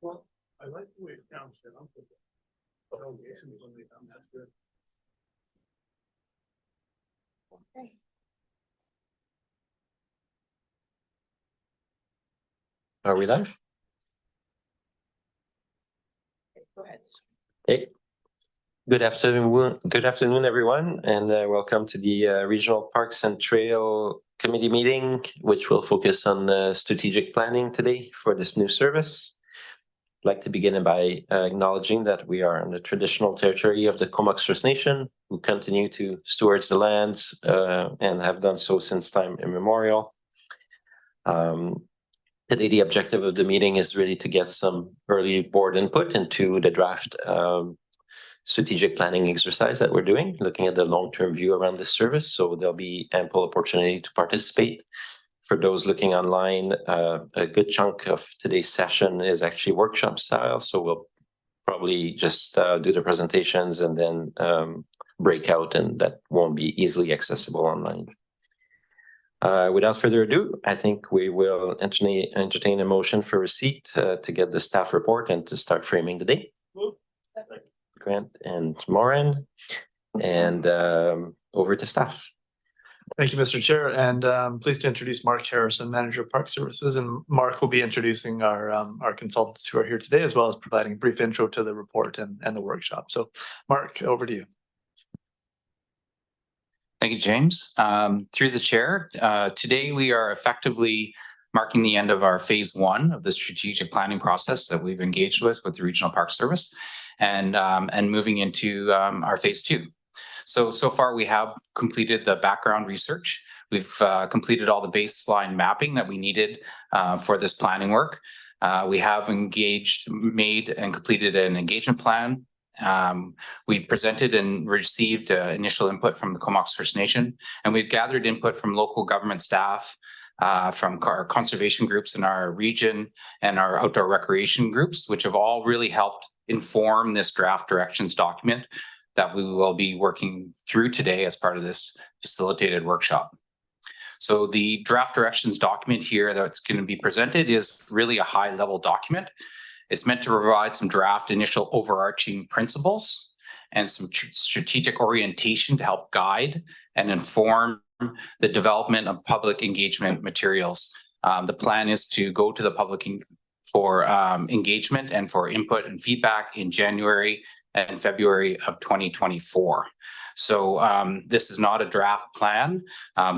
Well, I like the way it sounds. The allegations when they come, that's good. Okay. Are we live? Go ahead. Hey. Good afternoon, everyone, and welcome to the Regional Parks and Trail Committee meeting, which will focus on strategic planning today for this new service. I'd like to begin by acknowledging that we are on the traditional territory of the Comox First Nation, who continue to steward the lands and have done so since time immemorial. Today, the objective of the meeting is really to get some early board input into the draft strategic planning exercise that we're doing, looking at the long-term view around this service. So there'll be ample opportunity to participate. For those looking online, a good chunk of today's session is actually workshop style. So we'll probably just do the presentations and then break out, and that won't be easily accessible online. Without further ado, I think we will entertain a motion for receipt to get the staff report and to start framing the day. Grant and Maureen, and over to staff. Thank you, Mr. Chair, and pleased to introduce Mark Harrison, Manager of Park Services, and Mark will be introducing our consultants who are here today, as well as providing a brief intro to the report and the workshop. So, Mark, over to you. Thank you, James. Through the chair, today we are effectively marking the end of our phase one of the strategic planning process that we've engaged with the Regional Park Service, and moving into our phase two. So far we have completed the background research. We've completed all the baseline mapping that we needed for this planning work. We have made and completed an engagement plan. We presented and received initial input from the Comox First Nation, and we've gathered input from local government staff, from our conservation groups in our region and our outdoor recreation groups, which have all really helped inform this draft directions document that we will be working through today as part of this facilitated workshop. So the draft directions document here that's going to be presented is really a high-level document. It's meant to provide some draft initial overarching principles and some strategic orientation to help guide and inform the development of public engagement materials. The plan is to go to the public for engagement and for input and feedback in January and February of 2024. So this is not a draft plan.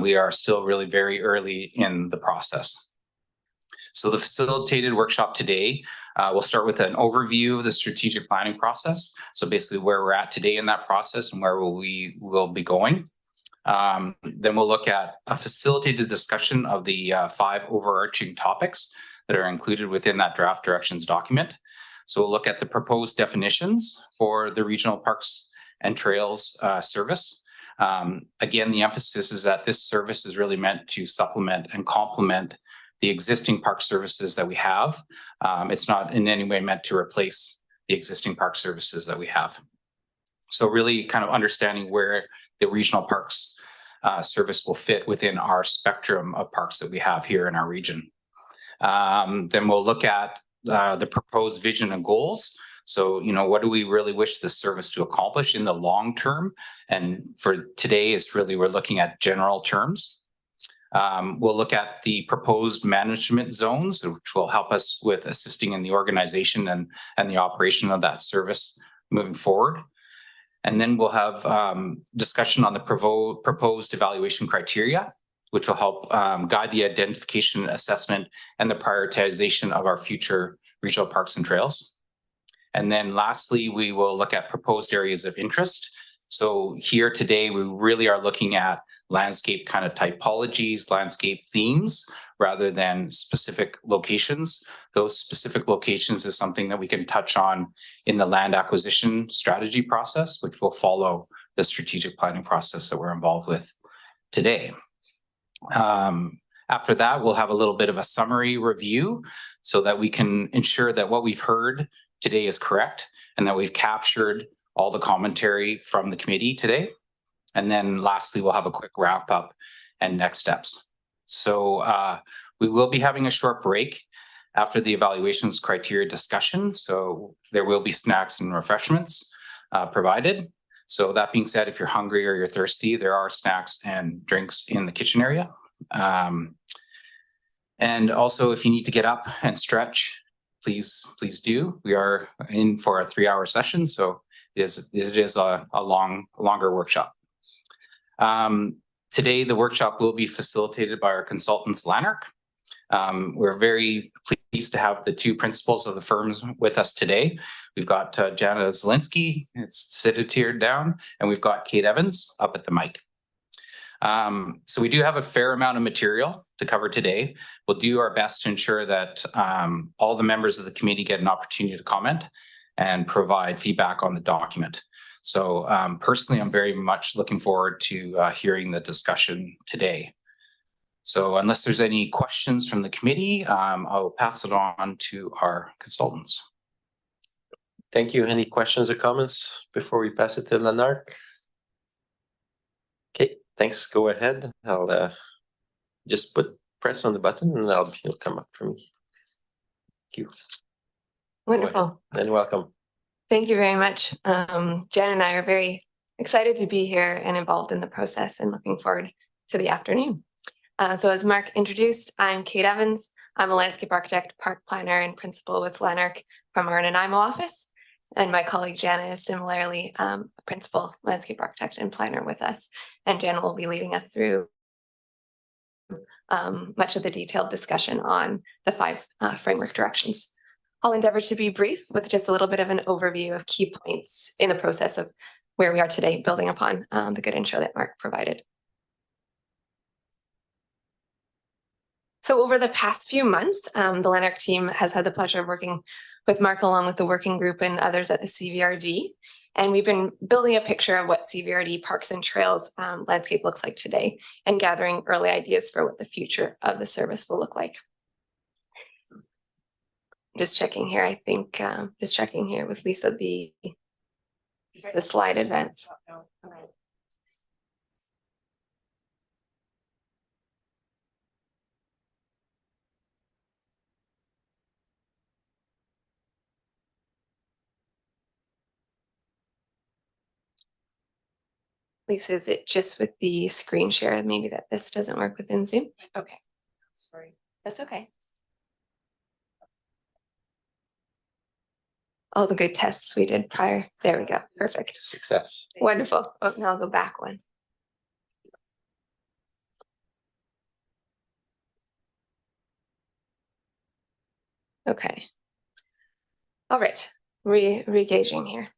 We are still really very early in the process. So the facilitated workshop today, we'll start with an overview of the strategic planning process. So basically where we're at today in that process and where we will be going. Then we'll look at a facilitated discussion of the 5 overarching topics that are included within that draft directions document. So we'll look at the proposed definitions for the Regional Parks and Trails service. Again, the emphasis is that this service is really meant to supplement and complement the existing park services that we have. It's not in any way meant to replace the existing park services that we have. So really kind of understanding where the Regional Parks service will fit within our spectrum of parks that we have here in our region. Then we'll look at the proposed vision and goals. So, what do we really wish the service to accomplish in the long term? And for today, we're looking at general terms. We'll look at the proposed management zones, which will help us with assisting in the organization and the operation of that service moving forward. And then we'll have discussion on the proposed evaluation criteria, which will help guide the identification, assessment, and the prioritization of our future regional parks and trails. And then lastly, we will look at proposed areas of interest. So here today, we really are looking at landscape kind of typologies, landscape themes, rather than specific locations. Those specific locations is something that we can touch on in the land acquisition strategy process, which will follow the strategic planning process that we're involved with today. After that, we'll have a little bit of a summary review so that we can ensure that what we've heard today is correct and that we've captured all the commentary from the committee today. And then lastly, we'll have a quick wrap up and next steps. So we will be having a short break after the evaluations criteria discussion. So there will be snacks and refreshments provided. So that being said, if you're hungry or you're thirsty, there are snacks and drinks in the kitchen area. And also, if you need to get up and stretch, please do. We are in for a 3-hour session, so it is a longer workshop. Today, the workshop will be facilitated by our consultants, Lanark. We're very pleased to have the two principals of the firms with us today. We've got Jana Zielinski, it's seated here down, and we've got Kate Evans up at the mic. So we do have a fair amount of material to cover today. We'll do our best to ensure that all the members of the committee get an opportunity to comment and provide feedback on the document. So personally, I'm very much looking forward to hearing the discussion today. So unless there's any questions from the committee, I'll pass it on to our consultants. Thank you. Any questions or comments before we pass it to Lanark? Okay, thanks. Go ahead. I'll just press on the button and it'll come up for me. Thank you. Wonderful. And welcome. Thank you very much. Jen and I are very excited to be here and involved in the process and looking forward to the afternoon. So as Mark introduced, I'm Kate Evans. I'm a landscape architect, park planner, and principal with Lanark from our Nanaimo office. And my colleague Jana is similarly a principal landscape architect and planner with us. And Jana will be leading us through much of the detailed discussion on the 5 framework directions. I'll endeavor to be brief with just a little bit of an overview of key points in the process of where we are today, building upon the good intro that Mark provided. So over the past few months, the Lanark team has had the pleasure of working with Mark along with the working group and others at the CVRD. And we've been building a picture of what CVRD Parks and Trails landscape looks like today and gathering early ideas for what the future of the service will look like. Just checking here, I think, just checking here with Lisa, the slide advance. Lisa, is it just with the screen share? Maybe that this doesn't work within Zoom? Okay. Sorry. That's okay. All the good tests we did prior. There we go. Perfect. Success. Wonderful. Oh, now I'll go back one. Okay. All right. Re-gauging here.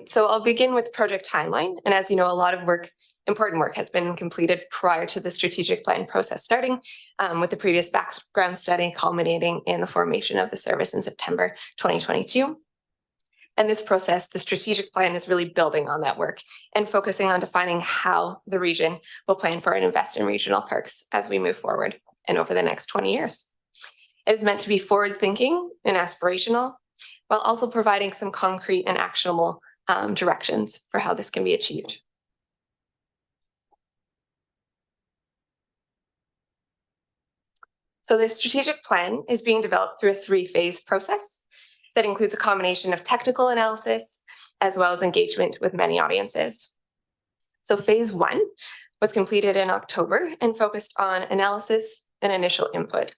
So I'll begin with project timeline. And as you know, a lot of important work has been completed prior to the strategic plan process starting, with the previous background study culminating in the formation of the service in September 2022. And this process, the strategic plan, is really building on that work and focusing on defining how the region will plan for and invest in regional parks as we move forward and over the next 20 years. It is meant to be forward-thinking and aspirational, while also providing some concrete and actionable directions for how this can be achieved. So the strategic plan is being developed through a 3-phase process that includes a combination of technical analysis as well as engagement with many audiences. So phase 1 was completed in October and focused on analysis and initial input.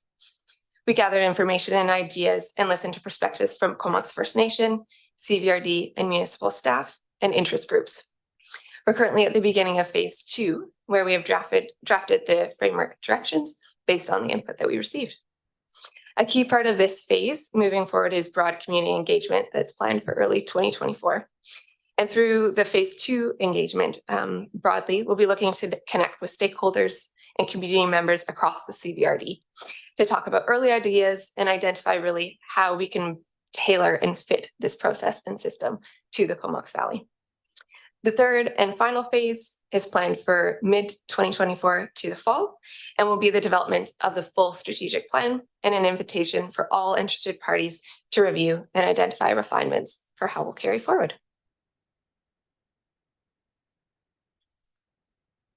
We gathered information and ideas and listened to perspectives from Comox First Nation, CVRD, and municipal staff and interest groups. We're currently at the beginning of phase 2, where we have drafted the framework directions based on the input that we received. A key part of this phase moving forward is broad community engagement that's planned for early 2024. And through the phase 2 engagement, broadly, we'll be looking to connect with stakeholders and community members across the CVRD to talk about early ideas and identify really how we can tailor and fit this process and system to the Comox Valley. The third and final phase is planned for mid-2024 to the fall and will be the development of the full strategic plan and an invitation for all interested parties to review and identify refinements for how we'll carry forward.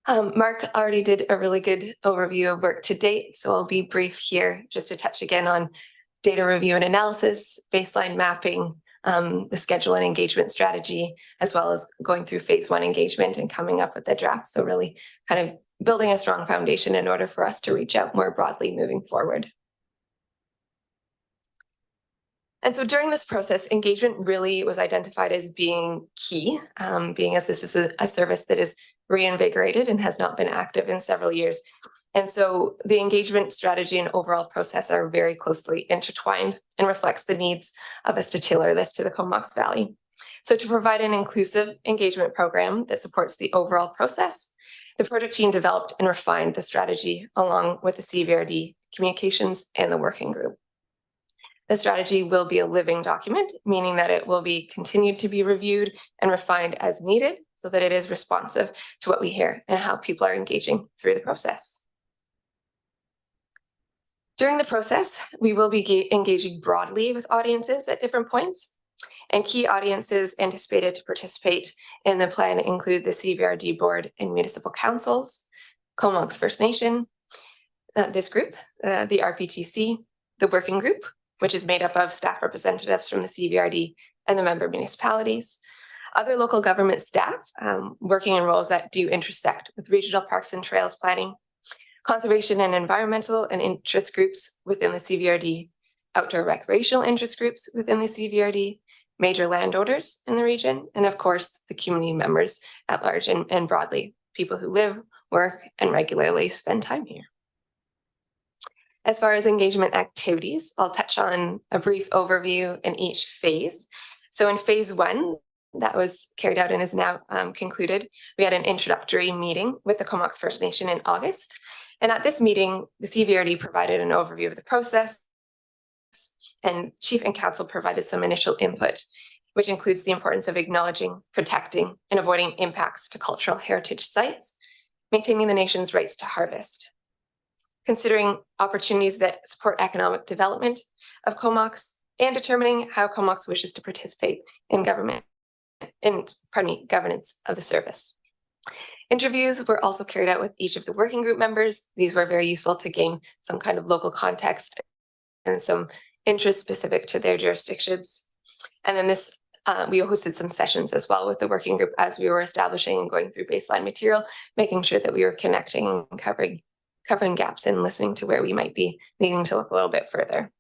Mark already did a really good overview of work to date, so I'll be brief here just to touch again on data review and analysis, baseline mapping, the schedule and engagement strategy, as well as going through phase 1 engagement and coming up with the draft. So really kind of building a strong foundation in order for us to reach out more broadly moving forward. And so during this process, engagement really was identified as being key, being as this is a service that is reinvigorated and has not been active in several years. And so the engagement strategy and overall process are very closely intertwined and reflects the needs of us to tailor this to the Comox Valley. So to provide an inclusive engagement program that supports the overall process, the project team developed and refined the strategy along with the CVRD communications and the working group. The strategy will be a living document, meaning that it will be continued to be reviewed and refined as needed so that it is responsive to what we hear and how people are engaging through the process. During the process, we will be engaging broadly with audiences at different points, and key audiences anticipated to participate in the plan include the CVRD board and municipal councils, Comox First Nation, this group, the RPTC, the working group, which is made up of staff representatives from the CVRD and the member municipalities, other local government staff working in roles that do intersect with regional parks and trails planning, conservation and environmental and interest groups within the CVRD, outdoor recreational interest groups within the CVRD, major landowners in the region, and of course, the community members at large and broadly, people who live, work, and regularly spend time here. As far as engagement activities, I'll touch on a brief overview in each phase. So in phase 1, that was carried out and is now concluded, we had an introductory meeting with the Comox First Nation in August. And at this meeting, the CVRD provided an overview of the process, and Chief and Council provided some initial input, which includes the importance of acknowledging, protecting, and avoiding impacts to cultural heritage sites, maintaining the nation's rights to harvest, considering opportunities that support economic development of Comox, and determining how Comox wishes to participate in governance of the service. Interviews were also carried out with each of the working group members. These were very useful to gain some kind of local context and some interest specific to their jurisdictions. And then we hosted some sessions as well with the working group as we were establishing and going through baseline material, making sure that we were connecting and covering gaps and listening to where we might be needing to look a little bit further.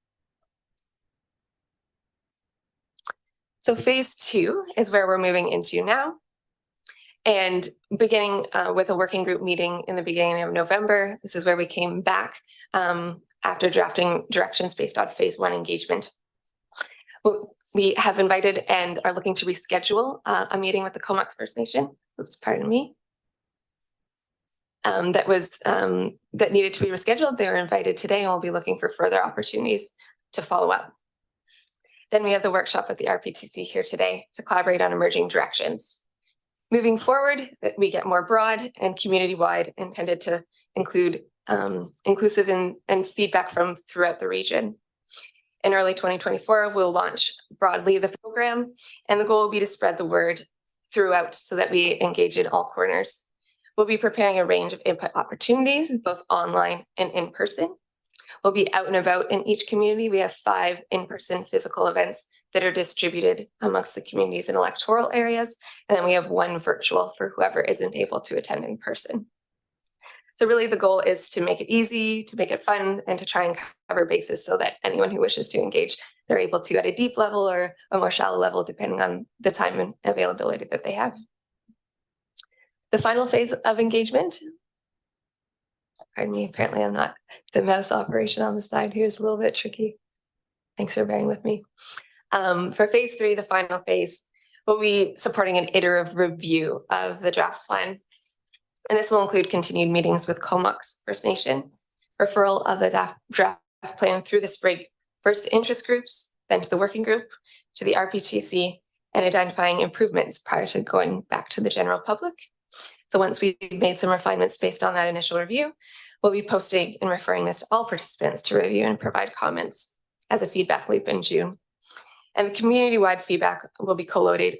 So phase 2 is where we're moving into now. And beginning with a working group meeting in the beginning of November, this is where we came back after drafting directions based on phase 1 engagement. We have invited and are looking to reschedule a meeting with the Comox First Nation. Oops, pardon me. That needed to be rescheduled. They were invited today and we'll be looking for further opportunities to follow up. Then we have the workshop with the RPTC here today to collaborate on emerging directions. Moving forward, we get more broad and community-wide, intended to include inclusive and feedback from throughout the region. In early 2024, we'll launch broadly the program, and the goal will be to spread the word throughout so that we engage in all corners. We'll be preparing a range of input opportunities, both online and in person. We'll be out and about in each community. We have 5 in-person physical events that are distributed amongst the communities in electoral areas. And then we have 1 virtual for whoever isn't able to attend in person. So really the goal is to make it easy, to make it fun, and to try and cover bases so that anyone who wishes to engage, they're able to at a deep level or a more shallow level, depending on the time and availability that they have. The final phase of engagement, pardon me, apparently I'm not, the mouse operation on the side here is a little bit tricky. Thanks for bearing with me. For phase 3, the final phase, we'll be supporting an iterative review of the draft plan. And this will include continued meetings with Comox First Nation, referral of the draft plan through the SPRIG, first to interest groups, then to the working group, to the RPTC, and identifying improvements prior to going back to the general public. So once we've made some refinements based on that initial review, we'll be posting and referring this to all participants to review and provide comments as a feedback loop in June. And the community-wide feedback will be collated.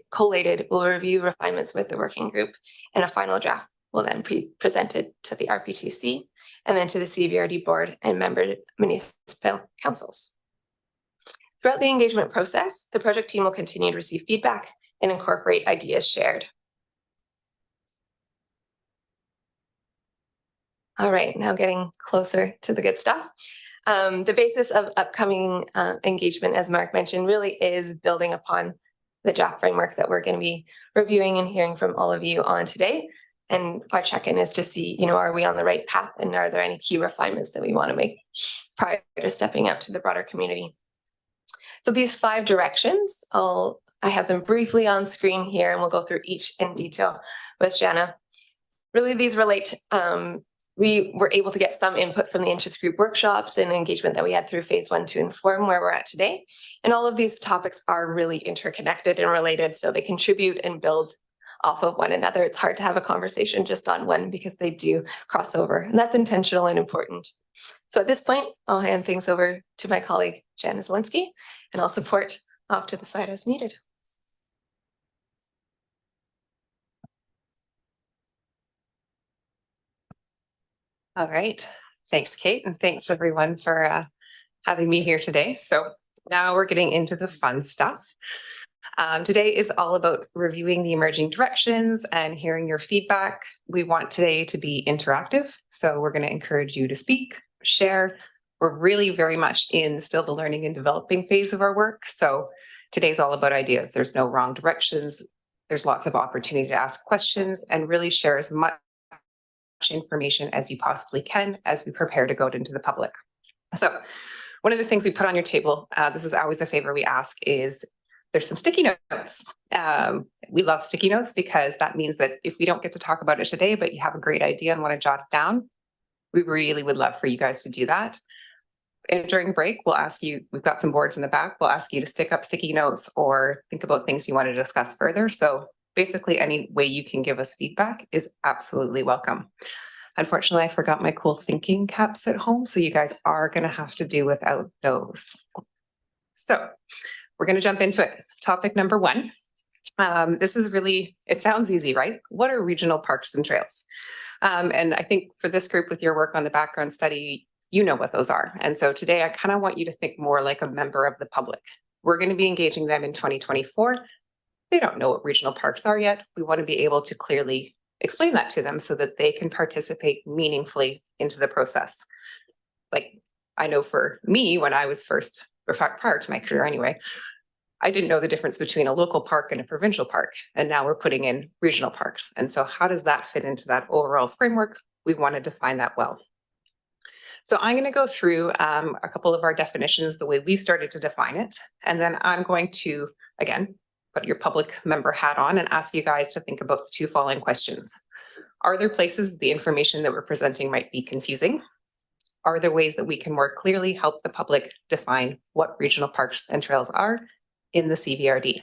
We'll review refinements with the working group, and a final draft will then be presented to the RPTC and then to the CVRD board and member municipal councils. Throughout the engagement process, the project team will continue to receive feedback and incorporate ideas shared. All right, now getting closer to the good stuff. The basis of upcoming engagement, as Mark mentioned, really is building upon the draft framework that we're going to be reviewing and hearing from all of you on today. And our check-in is to see, are we on the right path, and are there any key refinements that we want to make prior to stepping out to the broader community? So these 5 directions, I have them briefly on screen here, and we'll go through each in detail with Jana. Really, these relate we were able to get some input from the interest group workshops and engagement that we had through phase 1 to inform where we're at today. And all of these topics are really interconnected and related, so they contribute and build off of one another. It's hard to have a conversation just on one because they do cross over, and that's intentional and important. So at this point, I'll hand things over to my colleague, Jana Zielinski, and I'll support off to the side as needed. All right. Thanks, Kate, and thanks everyone for having me here today. So now we're getting into the fun stuff. Today is all about reviewing the emerging directions and hearing your feedback. We want today to be interactive, so we're going to encourage you to speak, share. We're really very much in still the learning and developing phase of our work. So today's all about ideas. There's no wrong directions. There's lots of opportunity to ask questions and really share as much information as you possibly can as we prepare to go into the public. So one of the things we put on your table, this is always a favor we ask, is there's some sticky notes. We love sticky notes because that means that if we don't get to talk about it today, but you have a great idea and want to jot it down, we really would love for you guys to do that. And during break, we'll ask you, we've got some boards in the back, we'll ask you to stick up sticky notes or think about things you want to discuss further. So basically any way you can give us feedback is absolutely welcome. Unfortunately, I forgot my cool thinking caps at home, so you guys are going to have to do without those. So we're going to jump into it. Topic number 1. This is really, it sounds easy, right? What are regional parks and trails? And I think for this group with your work on the background study, you know what those are. And so today I kind of want you to think more like a member of the public. We're going to be engaging them in 2024. They don't know what regional parks are yet. We want to be able to clearly explain that to them so that they can participate meaningfully into the process. Like I know for me, when I was first, or prior to my career anyway, I didn't know the difference between a local park and a provincial park. And now we're putting in regional parks. And so how does that fit into that overall framework? We want to define that well. So I'm going to go through a couple of our definitions, the way we've started to define it. And then I'm going to, again, put your public member hat on and ask you guys to think about the 2 following questions. Are there places the information that we're presenting might be confusing? Are there ways that we can more clearly help the public define what regional parks and trails are in the CVRD?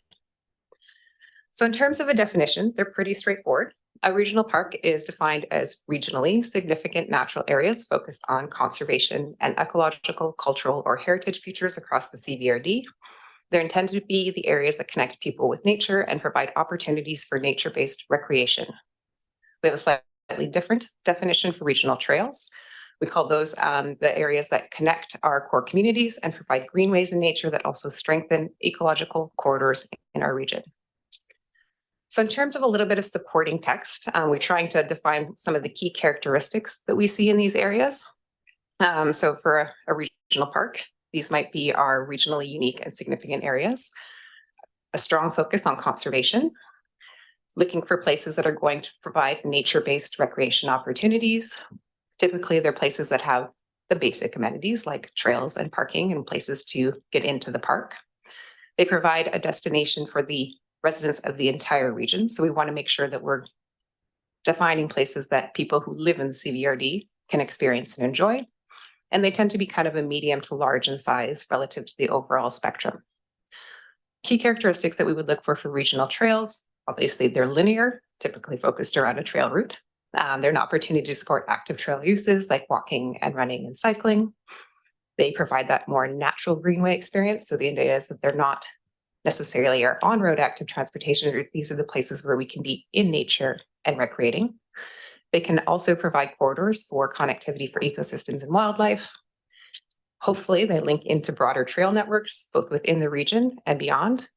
So in terms of a definition, they're pretty straightforward. A regional park is defined as regionally significant natural areas focused on conservation and ecological, cultural, or heritage features across the CVRD. They're intended to be the areas that connect people with nature and provide opportunities for nature-based recreation. We have a slightly different definition for regional trails. We call those the areas that connect our core communities and provide greenways in nature that also strengthen ecological corridors in our region. So in terms of a little bit of supporting text, we're trying to define some of the key characteristics that we see in these areas. So for a regional park, these might be our regionally unique and significant areas. A strong focus on conservation, looking for places that are going to provide nature-based recreation opportunities. Typically, they're places that have the basic amenities like trails and parking and places to get into the park. They provide a destination for the residents of the entire region. So we want to make sure that we're defining places that people who live in the CVRD can experience and enjoy. And they tend to be kind of a medium to large in size relative to the overall spectrum. Key characteristics that we would look for regional trails, obviously they're linear, typically focused around a trail route. They're an opportunity to support active trail uses like walking and running and cycling. They provide that more natural greenway experience. So the idea is that they're not necessarily our on-road active transportation. These are the places where we can be in nature and recreating. They can also provide corridors for connectivity for ecosystems and wildlife. Hopefully, they link into broader trail networks, both within the region and beyond.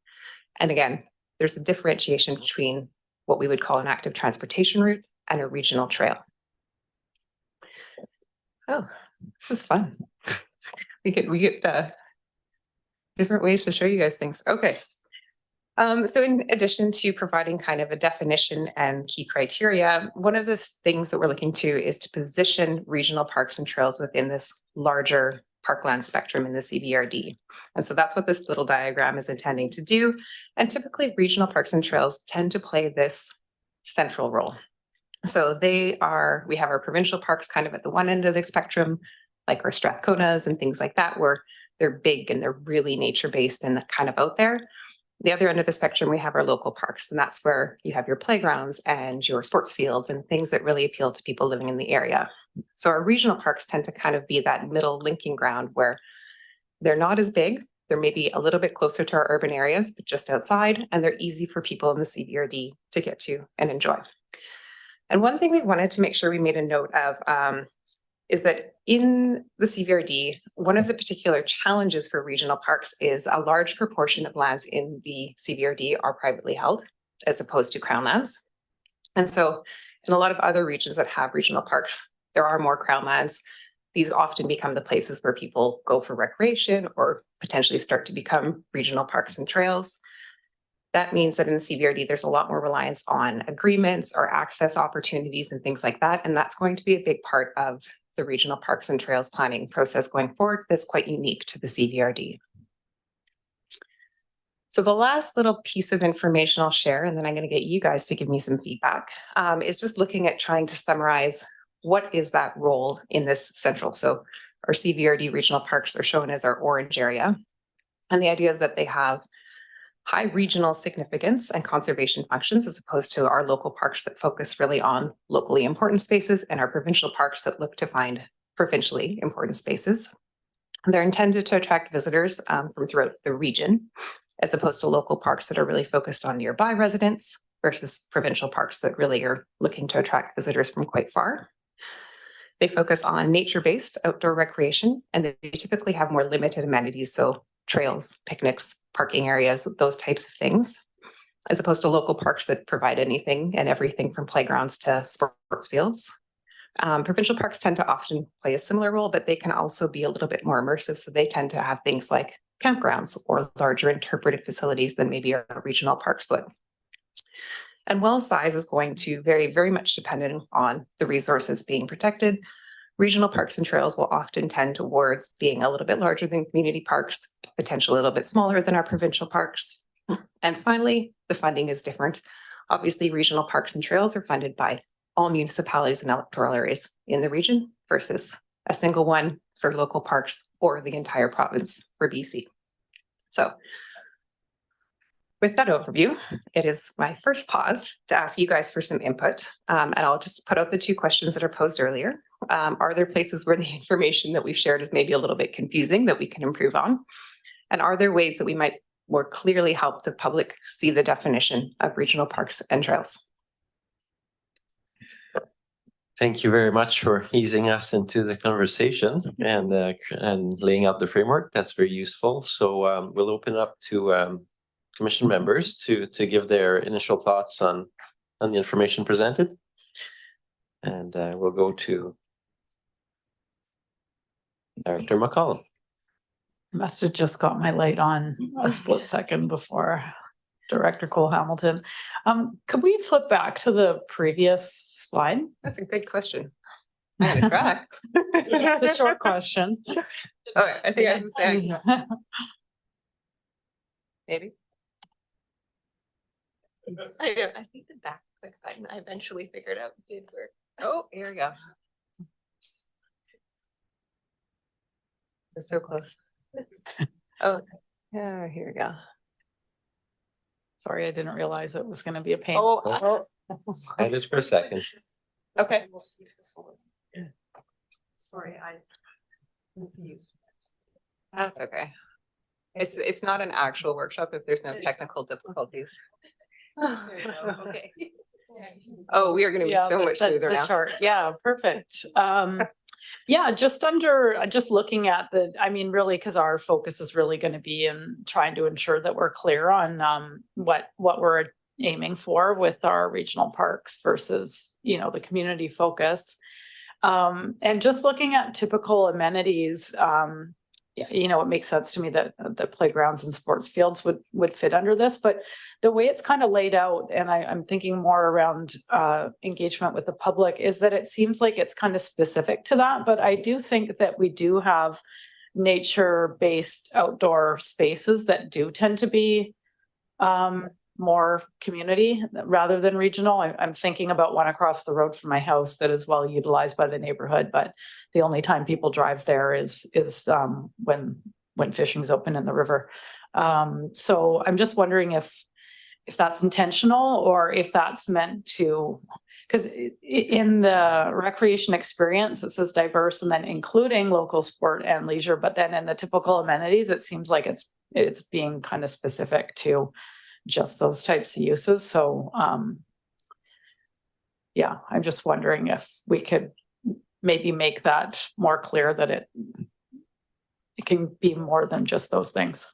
And again, there's a differentiation between what we would call an active transportation route and a regional trail. Oh, this is fun. We get different ways to show you guys things. Okay. So in addition to providing kind of a definition and key criteria, one of the things that we're looking to is to position regional parks and trails within this larger parkland spectrum in the CVRD. And so that's what this little diagram is intending to do. And typically regional parks and trails tend to play this central role. So we have our provincial parks kind of at the one end of the spectrum, like our Strathconas and things like that, where they're big and they're really nature-based and kind of out there. The other end of the spectrum, we have our local parks, and that's where you have your playgrounds and your sports fields and things that really appeal to people living in the area. So our regional parks tend to kind of be that middle linking ground where they're not as big. They're maybe a little bit closer to our urban areas, but just outside, and they're easy for people in the CVRD to get to and enjoy. And one thing we wanted to make sure we made a note of is that in the CVRD, one of the particular challenges for regional parks is a large proportion of lands in the CVRD are privately held as opposed to crown lands. And so in a lot of other regions that have regional parks, there are more crown lands. These often become the places where people go for recreation or potentially start to become regional parks and trails. That means that in the CVRD, there's a lot more reliance on agreements or access opportunities and things like that. And that's going to be a big part of the regional parks and trails planning process going forward. That's quite unique to the CVRD. So the last little piece of information I'll share, and then I'm going to get you guys to give me some feedback, is just looking at trying to summarize what is that role in this central. So our CVRD regional parks are shown as our orange area. And the idea is that they have high regional significance and conservation functions as opposed to our local parks that focus really on locally important spaces and our provincial parks that look to find provincially important spaces. They're intended to attract visitors from throughout the region, as opposed to local parks that are really focused on nearby residents versus provincial parks that really are looking to attract visitors from quite far. They focus on nature-based outdoor recreation, and they typically have more limited amenities, so trails, picnics, parking areas, those types of things, as opposed to local parks that provide anything and everything from playgrounds to sports fields. Provincial parks tend to often play a similar role, but they can also be a little bit more immersive. So they tend to have things like campgrounds or larger interpretive facilities than maybe our regional parks would. And well size is going to vary very much dependent on the resources being protected. Regional parks and trails will often tend towards being a little bit larger than community parks, potentially a little bit smaller than our provincial parks. And finally, the funding is different. Obviously, regional parks and trails are funded by all municipalities and electoral areas in the region versus a single one for local parks or the entire province for BC. So with that overview, it is my first pause to ask you guys for some input. And I'll just put out the two questions that are posed earlier. Are there places where the information that we've shared is maybe a little bit confusing that we can improve on? And are there ways that we might more clearly help the public see the definition of regional parks and trails? Thank you very much for easing us into the conversation and laying out the framework. That's very useful. So we'll open up to commission members to give their initial thoughts on the information presented. And we'll go to Director McCollum. Must have just got my light on a split second before Director Cole-Hamilton. Could we flip back to the previous slide? That's a good question. I'm gonna try. It's a short question. Okay, I think I can say maybe. I think the back click button I eventually figured out did work. Oh, here we go. It's so close. Oh, yeah, here we go. Sorry, I didn't realize it was going to be a pain. Oh, Hold it for a second. okay. Sorry, I confused. That's okay. It's not an actual workshop if there's no technical difficulties. There you go. Okay. Oh, we are going to be Yeah, so much smoother the now. chart. Yeah, perfect. Yeah, just looking at I mean, really, because our focus is really going to be in trying to ensure that we're clear on what we're aiming for with our regional parks versus, the community focus. And just looking at typical amenities, it makes sense to me that the playgrounds and sports fields would fit under this, but the way it's kind of laid out, and I'm thinking more around engagement with the public, is that it seems like it's kind of specific to that. But I do think that we do have nature-based outdoor spaces that do tend to be more community rather than regional. I'm thinking about one across the road from my house that is well utilized by the neighborhood, but the only time people drive there is when fishing's open in the river. So I'm just wondering if that's intentional or if that's meant to, because in the recreation experience, it says diverse and then including local sport and leisure, but then in the typical amenities, it seems like it's being kind of specific to just those types of uses. So, yeah, I'm just wondering if we could maybe make that more clear that it can be more than just those things.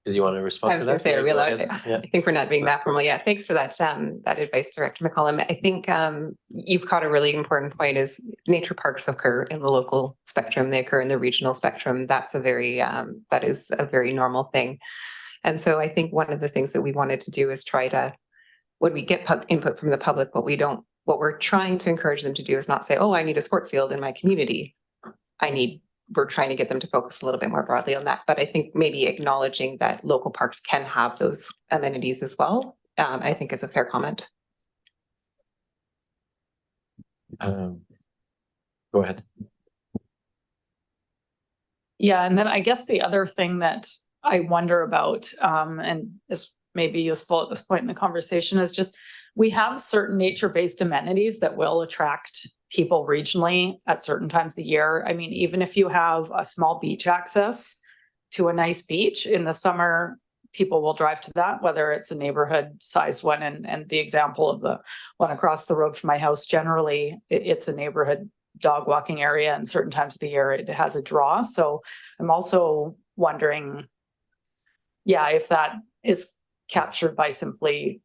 Did you want to respond I to was that? going to say, Yeah, are we go allowed? ahead. Yeah. I think we're not being that formal. Yeah, thanks for that advice, Director McCollum. I think you've got a really important point is nature parks occur in the local spectrum. They occur in the regional spectrum. That's that is a very normal thing. And so I think one of the things that we wanted to do is try to, when we get input from the public, what we're trying to encourage them to do is not say, oh, I need a sports field in my community. We're trying to get them to focus a little bit more broadly on that. But I think maybe acknowledging that local parks can have those amenities as well, I think is a fair comment. Go ahead. Yeah, and then I guess the other thing that I wonder about, and is maybe useful at this point in the conversation, is just we have certain nature-based amenities that will attract people regionally at certain times of the year. I mean, even if you have a small beach access to a nice beach in the summer, people will drive to that, whether it's a neighborhood sized one. And the example of the one across the road from my house, generally it's a neighborhood dog walking area, and certain times of the year it has a draw. So I'm also wondering, yeah, if that is captured by simply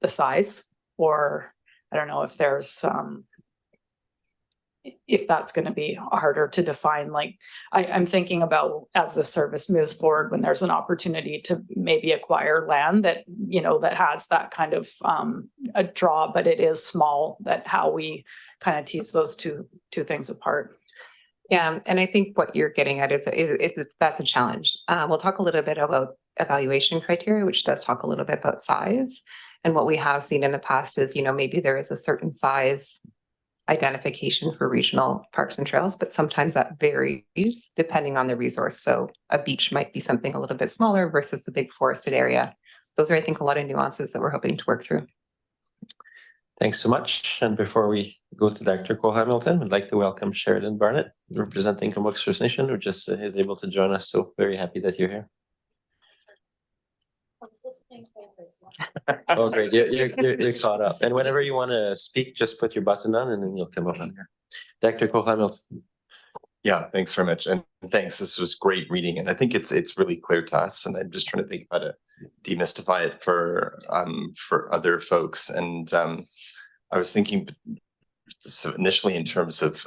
the size, or I don't know if there's if that's going to be harder to define. Like I'm thinking about as the service moves forward, when there's an opportunity to maybe acquire land that, that has that kind of a draw, but it is small, that how we kind of tease those two things apart. Yeah, and I think what you're getting at is that's a challenge. We'll talk a little bit about evaluation criteria, which does talk a little bit about size. And what we have seen in the past is, maybe there is a certain size identification for regional parks and trails, but sometimes that varies depending on the resource. So a beach might be something a little bit smaller versus the big forested area. Those are, I think, a lot of nuances that we're hoping to work through. Thanks so much. And before we go to Dr. Cole Hamilton, I'd like to welcome Sheridan Barnett, representing Comox First Nation, who just is able to join us. So very happy that you're here. Oh, great. You're caught up. And whenever you want to speak, just put your button on and then you'll come up on here. Dr. Cole Hamilton. Yeah, thanks very much. And thanks. This was great reading. And I think it's really clear to us. And I'm just trying to think how to demystify it for other folks. And I was thinking, so initially in terms of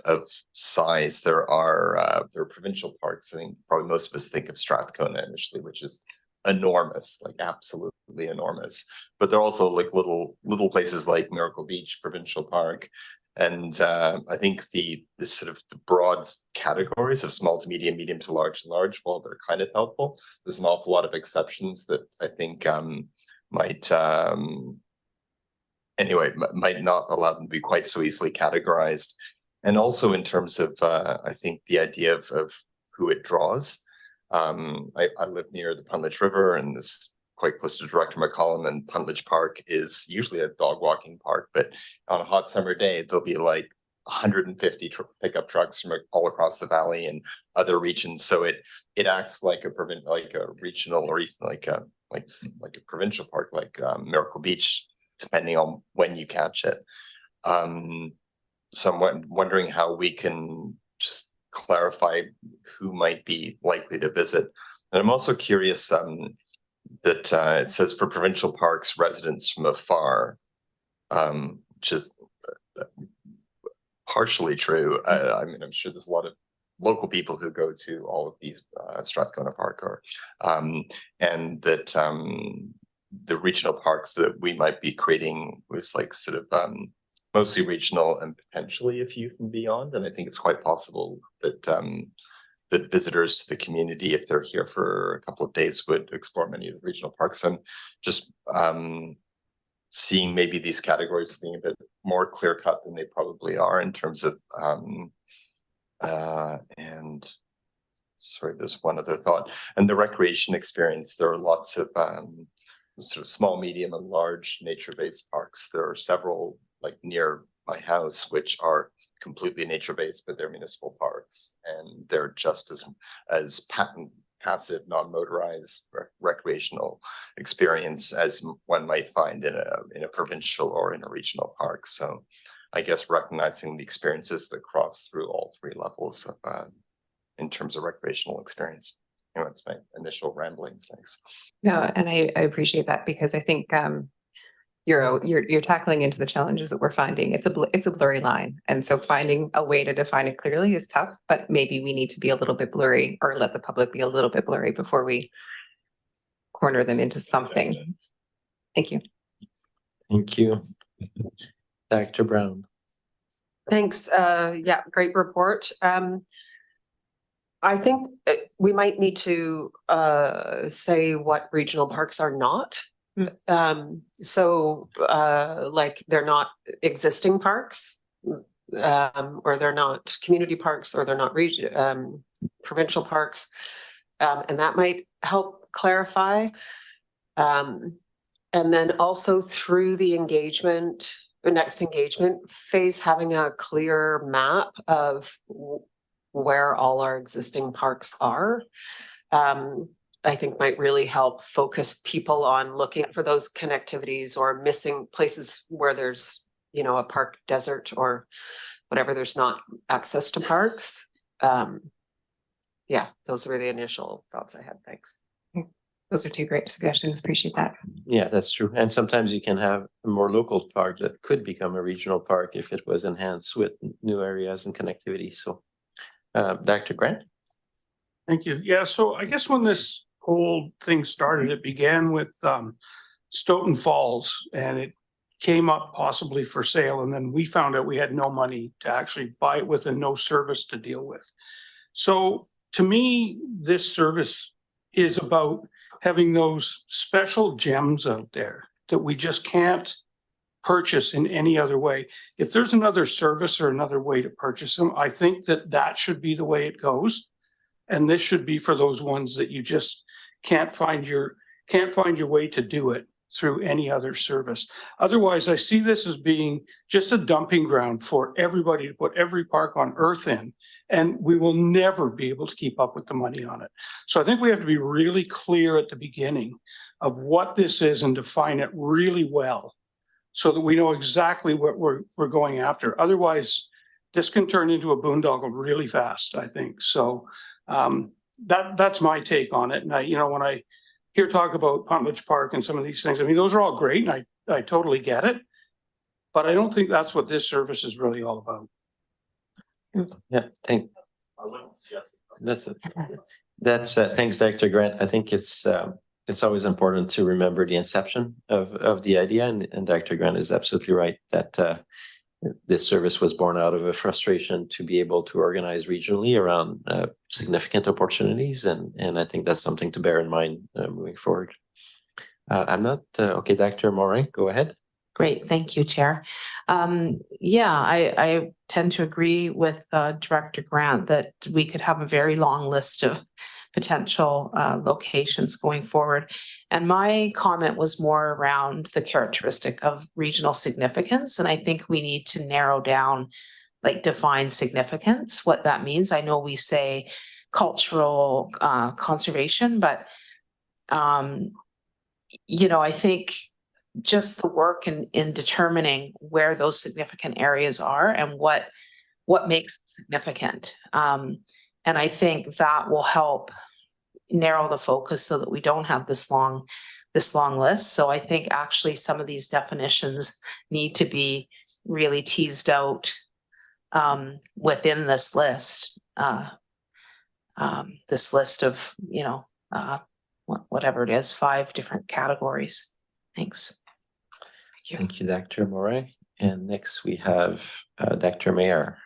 size, there are provincial parks. I think probably most of us think of Strathcona initially, which is enormous, like absolutely enormous. But there are also like little places like Miracle Beach Provincial Park. And I think the sort of the broad categories of small to medium to large, while they're kind of helpful, there's an awful lot of exceptions that I think might not allow them to be quite so easily categorized. And also in terms of, I think the idea of who it draws. I live near the Puntledge River, and this quite close to Director McCollum, and Puntledge Park is usually a dog walking park, but on a hot summer day, there'll be like 150 pickup trucks from all across the valley and other regions. So it acts like a regional, or even like a provincial park, like Miracle Beach depending on when you catch it. So I'm wondering how we can just clarify who might be likely to visit. And I'm also curious that it says for provincial parks, residents from afar, which is partially true. I mean, I'm sure there's a lot of local people who go to all of these Strathcona Park, or and that the regional parks that we might be creating was like sort of mostly regional and potentially a few from beyond. And I think it's quite possible that that visitors to the community, if they're here for a couple of days, would explore many of the regional parks. And just seeing maybe these categories being a bit more clear cut than they probably are in terms of and sorry, there's one other thought. And the recreation experience, there are lots of sort of small, medium, and large nature-based parks. There are several like near my house, which are completely nature-based, but they're municipal parks, and they're just as passive, non-motorized recreational experience as one might find in a provincial or in a regional park. So I guess recognizing the experiences that cross through all three levels of in terms of recreational experience. You know, it's my initial ramblings. Thanks. No, and I appreciate that, because I think you're tackling into the challenges that we're finding. It's a blurry line, and so finding a way to define it clearly is tough. But maybe we need to be a little bit blurry, or let the public be a little bit blurry before we corner them into something. Thank you. Thank you. Dr. Brown. Thanks. Yeah, great report. I think we might need to say what regional parks are not. So like they're not existing parks, or they're not community parks, or they're not provincial parks. And that might help clarify. And then also through the next engagement phase, having a clear map of where all our existing parks are, I think might really help focus people on looking for those connectivities or missing places where there's, you know, a park desert or whatever, there's not access to parks. Yeah, those were the initial thoughts I had. Thanks. Those are two great suggestions. Appreciate that. Yeah, that's true. And sometimes you can have a more local park that could become a regional park if it was enhanced with new areas and connectivity. So, Dr. Grant. Thank you. Yeah, so I guess when this whole thing started, it began with Stoughton Falls, and it came up possibly for sale. And then we found out we had no money to actually buy it with and no service to deal with. So to me, this service is about having those special gems out there that we just can't purchase in any other way. If there's another service or another way to purchase them, I think that should be the way it goes. And this should be for those ones that you just can't find your way to do it through any other service. Otherwise, I see this as being just a dumping ground for everybody to put every park on earth in, and we will never be able to keep up with the money on it. So I think we have to be really clear at the beginning of what this is and define it really well, so that we know exactly what we're going after. Otherwise, this can turn into a boondoggle really fast, I think. So that's my take on it. And when I hear talk about Puntledge Park and some of these things, I mean, those are all great, and I totally get it. But I don't think that's what this service is really all about. Yeah, thanks, Dr. Grant. I think it's always important to remember the inception of the idea, and Dr. Grant is absolutely right that this service was born out of a frustration to be able to organize regionally around significant opportunities, and I think that's something to bear in mind moving forward. Okay, Dr. Morin, go ahead. Great, thank you, Chair. Yeah, I tend to agree with Director Grant that we could have a very long list of potential locations going forward. And my comment was more around the characteristic of regional significance. And I think we need to narrow down, like define significance, what that means. I know we say cultural conservation, but I think just the work in determining where those significant areas are and what makes it significant. And I think that will help narrow the focus so that we don't have this long list. So I think actually some of these definitions need to be really teased out within this list. This list of, whatever it is, 5 different categories. Thanks. Thank you, Dr. Morin. And next we have Dr. Mayer.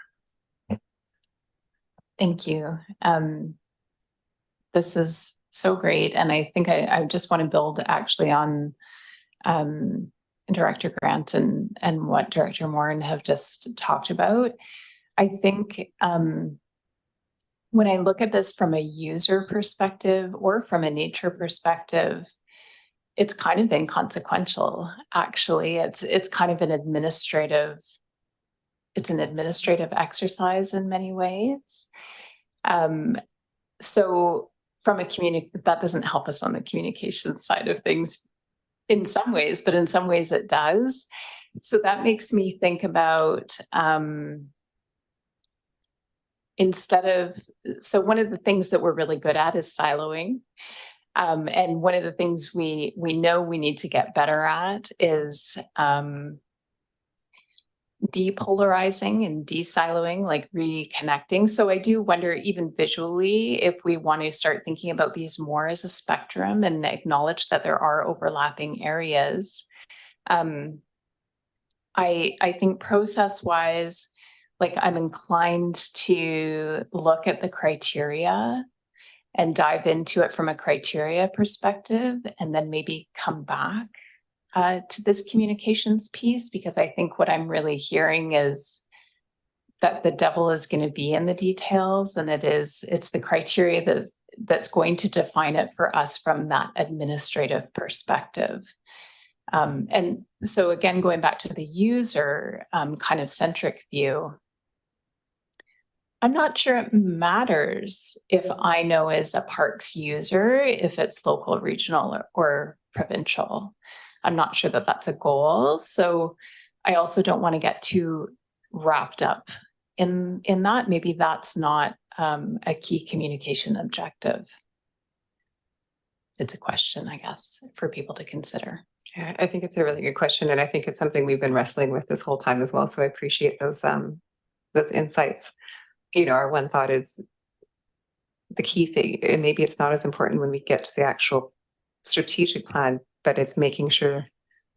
Thank you. This is so great. And I think I just want to build actually on Director Grant and what Director Morin have just talked about. I think when I look at this from a user perspective or from a nature perspective, it's kind of inconsequential. Actually, it's kind of an administrative exercise in many ways. So from that doesn't help us on the communication side of things in some ways, but in some ways it does. So that makes me think about so one of the things that we're really good at is siloing. And one of the things we know we need to get better at is depolarizing and desiloing, like reconnecting. So I do wonder, even visually, if we want to start thinking about these more as a spectrum and acknowledge that there are overlapping areas. I think process-wise, like I'm inclined to look at the criteria and dive into it from a criteria perspective, and then maybe come back to this communications piece, because I think what I'm really hearing is that the devil is going to be in the details, and it's the criteria that's going to define it for us from that administrative perspective. And so again, going back to the user kind of centric view, I'm not sure it matters if I know as a parks user, if it's local, regional, or provincial. I'm not sure that that's a goal. So I also don't want to get too wrapped up in that. Maybe that's not a key communication objective. It's a question, I guess, for people to consider. Yeah, I think it's a really good question. And I think it's something we've been wrestling with this whole time as well. So I appreciate those insights. Our one thought is the key thing, and maybe it's not as important when we get to the actual strategic plan, but it's making sure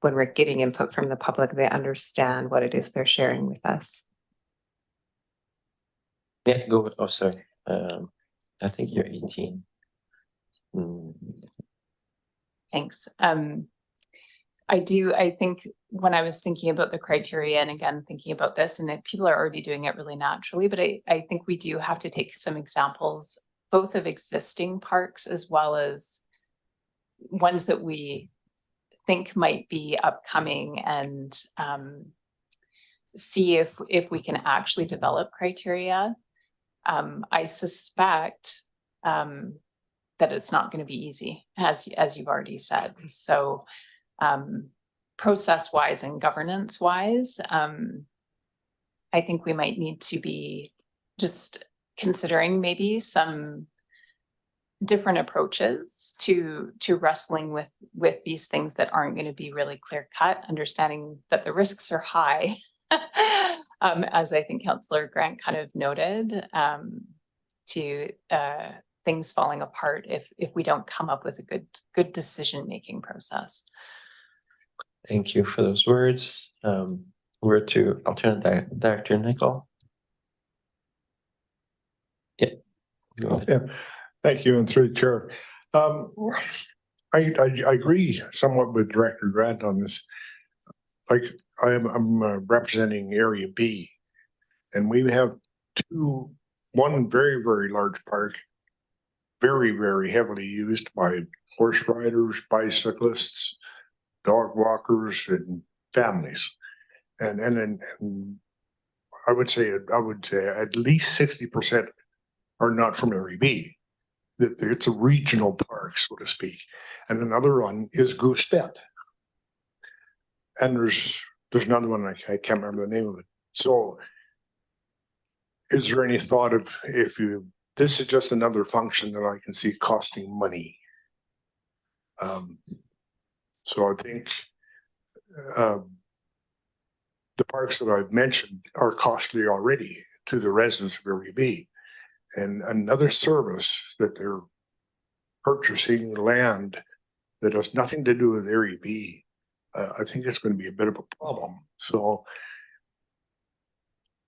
when we're getting input from the public, they understand what it is they're sharing with us. Yeah, go with, sorry. I think you're 18. Thanks. I think when I was thinking about the criteria, and again, thinking about this, and people are already doing it really naturally, but I think we do have to take some examples, both of existing parks as well as ones that we think might be upcoming, and see if we can actually develop criteria. I suspect that it's not going to be easy, as you've already said. So process-wise and governance-wise, I think we might need to be just considering maybe some different approaches to wrestling with these things that aren't going to be really clear-cut, understanding that the risks are high, as I think Councillor Grant kind of noted, to things falling apart if we don't come up with a good decision-making process. Thank you for those words. Word to alternate Director Nicol. Yeah, go ahead. Yeah, thank you, and through the chair. I agree somewhat with Director Grant on this. Like I'm representing Area B, and we have one very, very large park, very, very heavily used by horse riders, bicyclists, dog walkers, and families. And I would say at least 60% are not from Area B. It's a regional park, so to speak. And another one is Goose Bend. And there's another one, I can't remember the name of it. So is there any thought of this is just another function that I can see costing money? So I think the parks that I've mentioned are costly already to the residents of Area B. And another service that they're purchasing land that has nothing to do with Area B, I think it's going to be a bit of a problem. So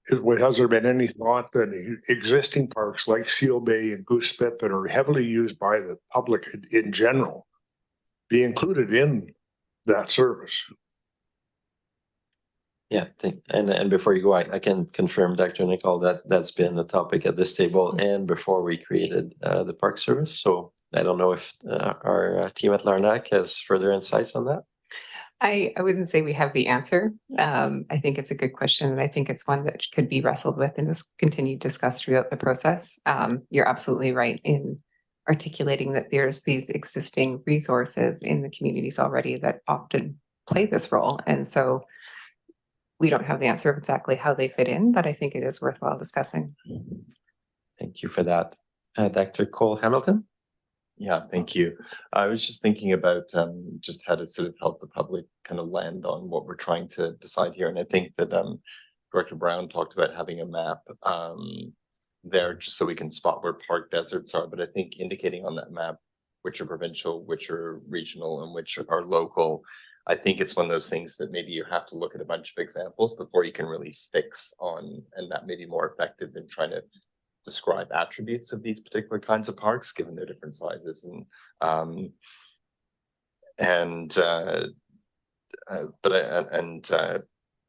has there been any thought that existing parks like Seal Bay and Goose Spit that are heavily used by the public in general be included in that service? Yeah, and before you go, I can confirm, Dr. Nicol, that that's been a topic at this table and before we created the Park Service. So I don't know if our team at Larnac has further insights on that. I wouldn't say we have the answer. I think it's a good question, and I think it's one that could be wrestled with and just continued discussed throughout the process. You're absolutely right in articulating that there's these existing resources in the communities already that often play this role. And so we don't have the answer of exactly how they fit in, but I think it is worthwhile discussing. Thank you for that. Dr. Cole Hamilton? Yeah, thank you. I was just thinking about just how to sort of help the public kind of land on what we're trying to decide here. And I think that Director Brown talked about having a map there just so we can spot where park deserts are. But I think indicating on that map which are provincial, which are regional, and which are local, I think it's one of those things that maybe you have to look at a bunch of examples before you can really fix on, and that may be more effective than trying to describe attributes of these particular kinds of parks, given their different sizes.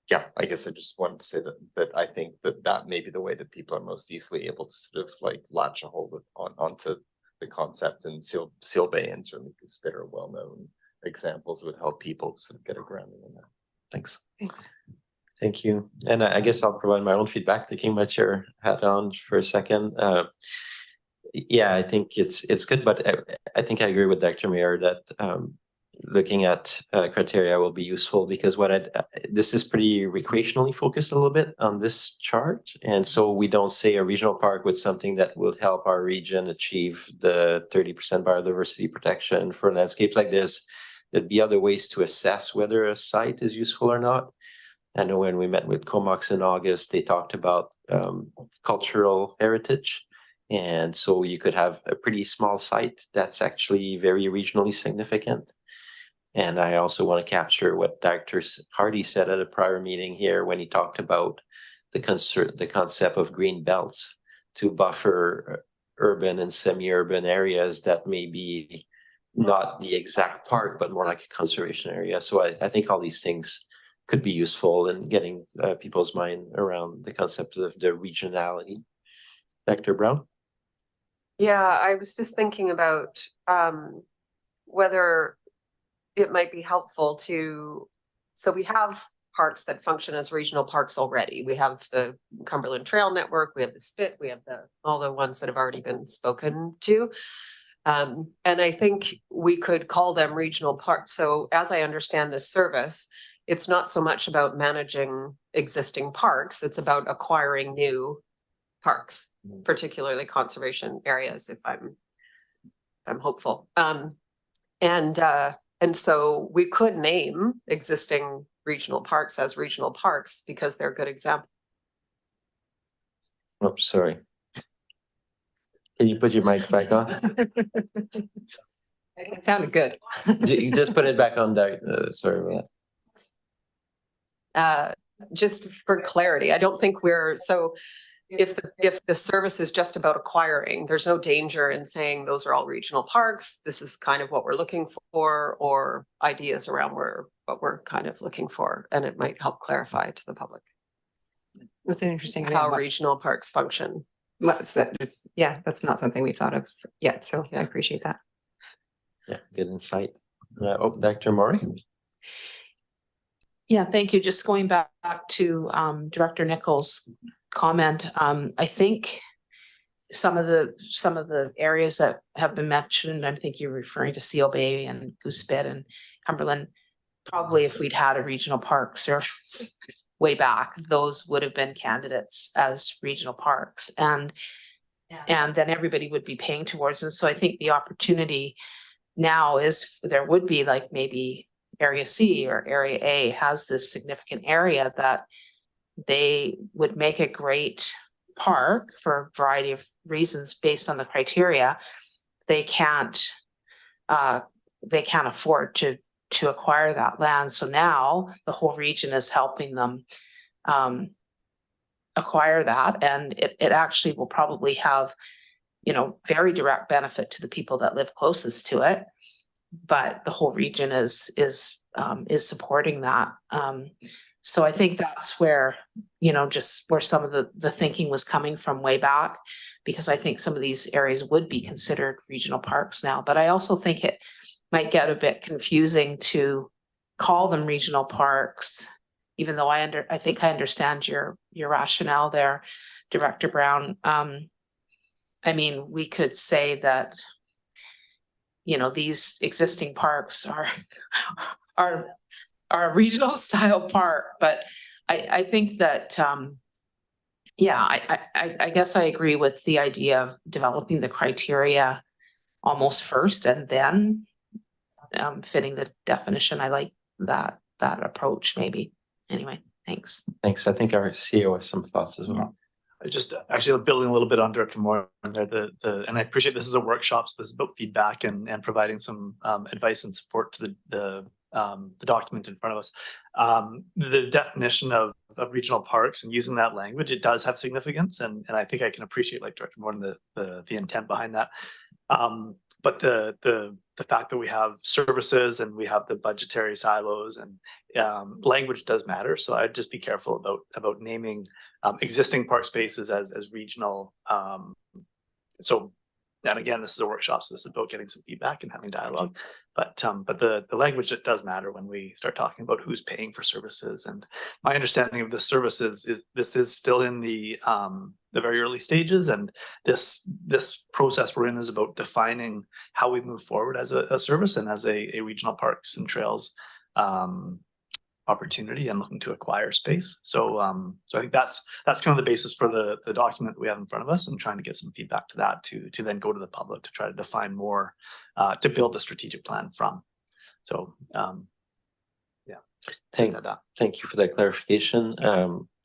Yeah, I guess I just wanted to say that I think that may be the way that people are most easily able to sort of like latch a hold of onto the concept, and Seal Bay and certainly Goose Spit are well-known examples that would help people sort of get a grounding in that. Thanks. Thanks. Thank you. And I guess I'll provide my own feedback, taking my chair hat on for a second. Yeah, I think it's good, but I think I agree with Dr. Mayer that looking at criteria will be useful, because this is pretty recreationally focused a little bit on this chart. And so we don't say a regional park with something that will help our region achieve the 30% biodiversity protection for landscapes like this. There'd be other ways to assess whether a site is useful or not. I know when we met with Comox in August, they talked about cultural heritage. And so you could have a pretty small site that's actually very regionally significant. And I also want to capture what Dr. Hardy said at a prior meeting here when he talked about the concept of green belts to buffer urban and semi-urban areas that may be not the exact park, but more like a conservation area. So I think all these things could be useful in getting people's mind around the concept of the regionality. Dr. Brown? Yeah, I was just thinking about whether it might be helpful to, so we have parks that function as regional parks already. We have the Cumberland Trail Network, we have the Spit, we have all the ones that have already been spoken to. And I think we could call them regional parks. So as I understand this service, it's not so much about managing existing parks, it's about acquiring new parks, particularly conservation areas, if I'm hopeful. And so we could name existing regional parks as regional parks because they're a good example. Oh, sorry. Can you put your mic back on? It sounded good. You just put it back on there. Sorry about that. Just for clarity, I don't think so if the service is just about acquiring, there's no danger in saying those are all regional parks. This is kind of what we're looking for, or ideas around what we're kind of looking for, and it might help clarify to the public. That's an interesting How regional parks function. That's not something we've thought of yet. So I appreciate that. Yeah, good insight. Dr. Maury? Yeah, thank you. Just going back to Director Nichols' comment, I think some of the areas that have been mentioned, I think you're referring to Seal Bay and Goose Spit and Cumberland, probably if we'd had a regional park service way back, those would have been candidates as regional parks and then everybody would be paying towards them. So I think the opportunity now is there would be like maybe area C or area A has this significant area that they would make a great park for a variety of reasons based on the criteria. They can't afford to acquire that land. So now the whole region is helping them acquire that. And it actually will probably have, very direct benefit to the people that live closest to it. But the whole region is supporting that. So I think that's where, just where some of the thinking was coming from way back, because I think some of these areas would be considered regional parks now. But I also think it might get a bit confusing to call them regional parks, even though I think I understand your rationale there, Director Brown. I mean, we could say that, these existing parks are a regional style park, but I think that, I guess I agree with the idea of developing the criteria almost first and then fitting the definition. I like that approach maybe. Anyway, thanks. Thanks. I think our CEO has some thoughts as well. I just actually building a little bit on Director Moore there, and I appreciate this is a workshop, so this is about feedback and providing some advice and support to the document in front of us. The definition of regional parks and using that language, it does have significance, and I think I can appreciate, like Director Moore, the intent behind that. But the fact that we have services and we have the budgetary silos and language does matter. So I'd just be careful about naming existing park spaces as regional. And again, this is a workshop, so this is about getting some feedback and having dialogue. But the language, that does matter when we start talking about who's paying for services. And my understanding of the services is this is still in the very early stages, and this process we're in is about defining how we move forward as a service and as a regional parks and trails opportunity and looking to acquire space. So I think that's kind of the basis for the document that we have in front of us, and trying to get some feedback to that to then go to the public to try to define more to build the strategic plan from. So Thank you for that clarification.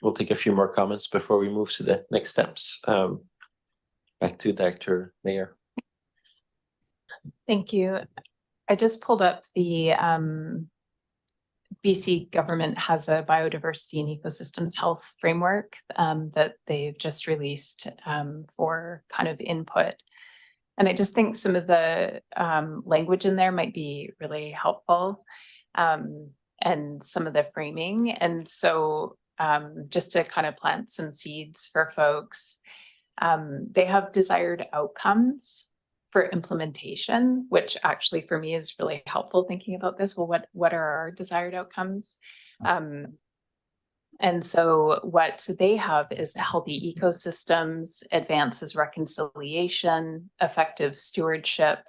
We'll take a few more comments before we move to the next steps. Back to Dr. Mayer. Thank you. I just pulled up the BC government has a biodiversity and ecosystems health framework that they've just released for kind of input. And I just think some of the language in there might be really helpful, and some of the framing. And so just to kind of plant some seeds for folks, they have desired outcomes for implementation, which actually for me is really helpful thinking about this. Well, what are our desired outcomes? And so what they have is healthy ecosystems, advances reconciliation, effective stewardship,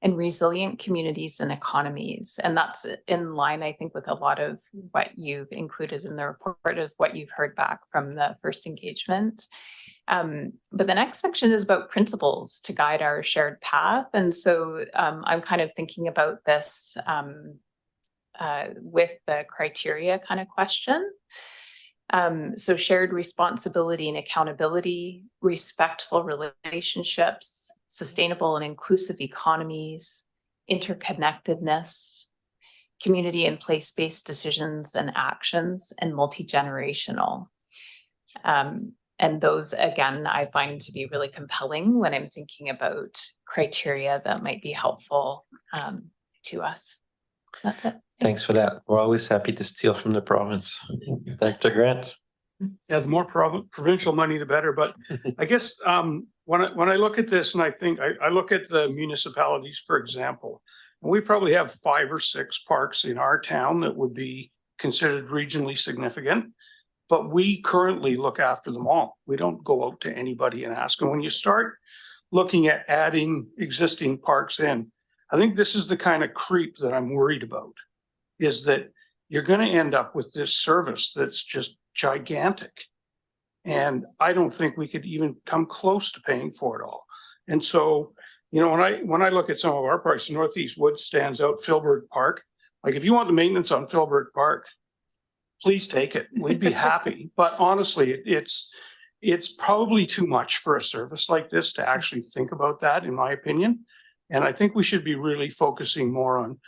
and resilient communities and economies. And that's in line, I think, with a lot of what you've included in the report of what you've heard back from the first engagement. But the next section is about principles to guide our shared path. And so I'm kind of thinking about this with the criteria kind of question. So shared responsibility and accountability, respectful relationships, sustainable and inclusive economies, interconnectedness, community and place-based decisions and actions, and multi-generational. And those, again, I find to be really compelling when I'm thinking about criteria that might be helpful to us. That's it. Thanks for that. We're always happy to steal from the province. Dr. Grant. Yeah, the more provincial money, the better. But I guess when I look at this, and I think I look at the municipalities, for example, and we probably have 5 or 6 parks in our town that would be considered regionally significant, but we currently look after them all. We don't go out to anybody and ask. And when you start looking at adding existing parks in, I think this is the kind of creep that I'm worried about, is that you're going to end up with this service that's just gigantic. And I don't think we could even come close to paying for it all. And so, you know, when I look at some of our parks, Northeast Woods stands out, Filbert Park. Like, if you want the maintenance on Filbert Park, please take it. We'd be happy. But honestly, it's probably too much for a service like this to actually think about that, in my opinion. And I think we should be really focusing more on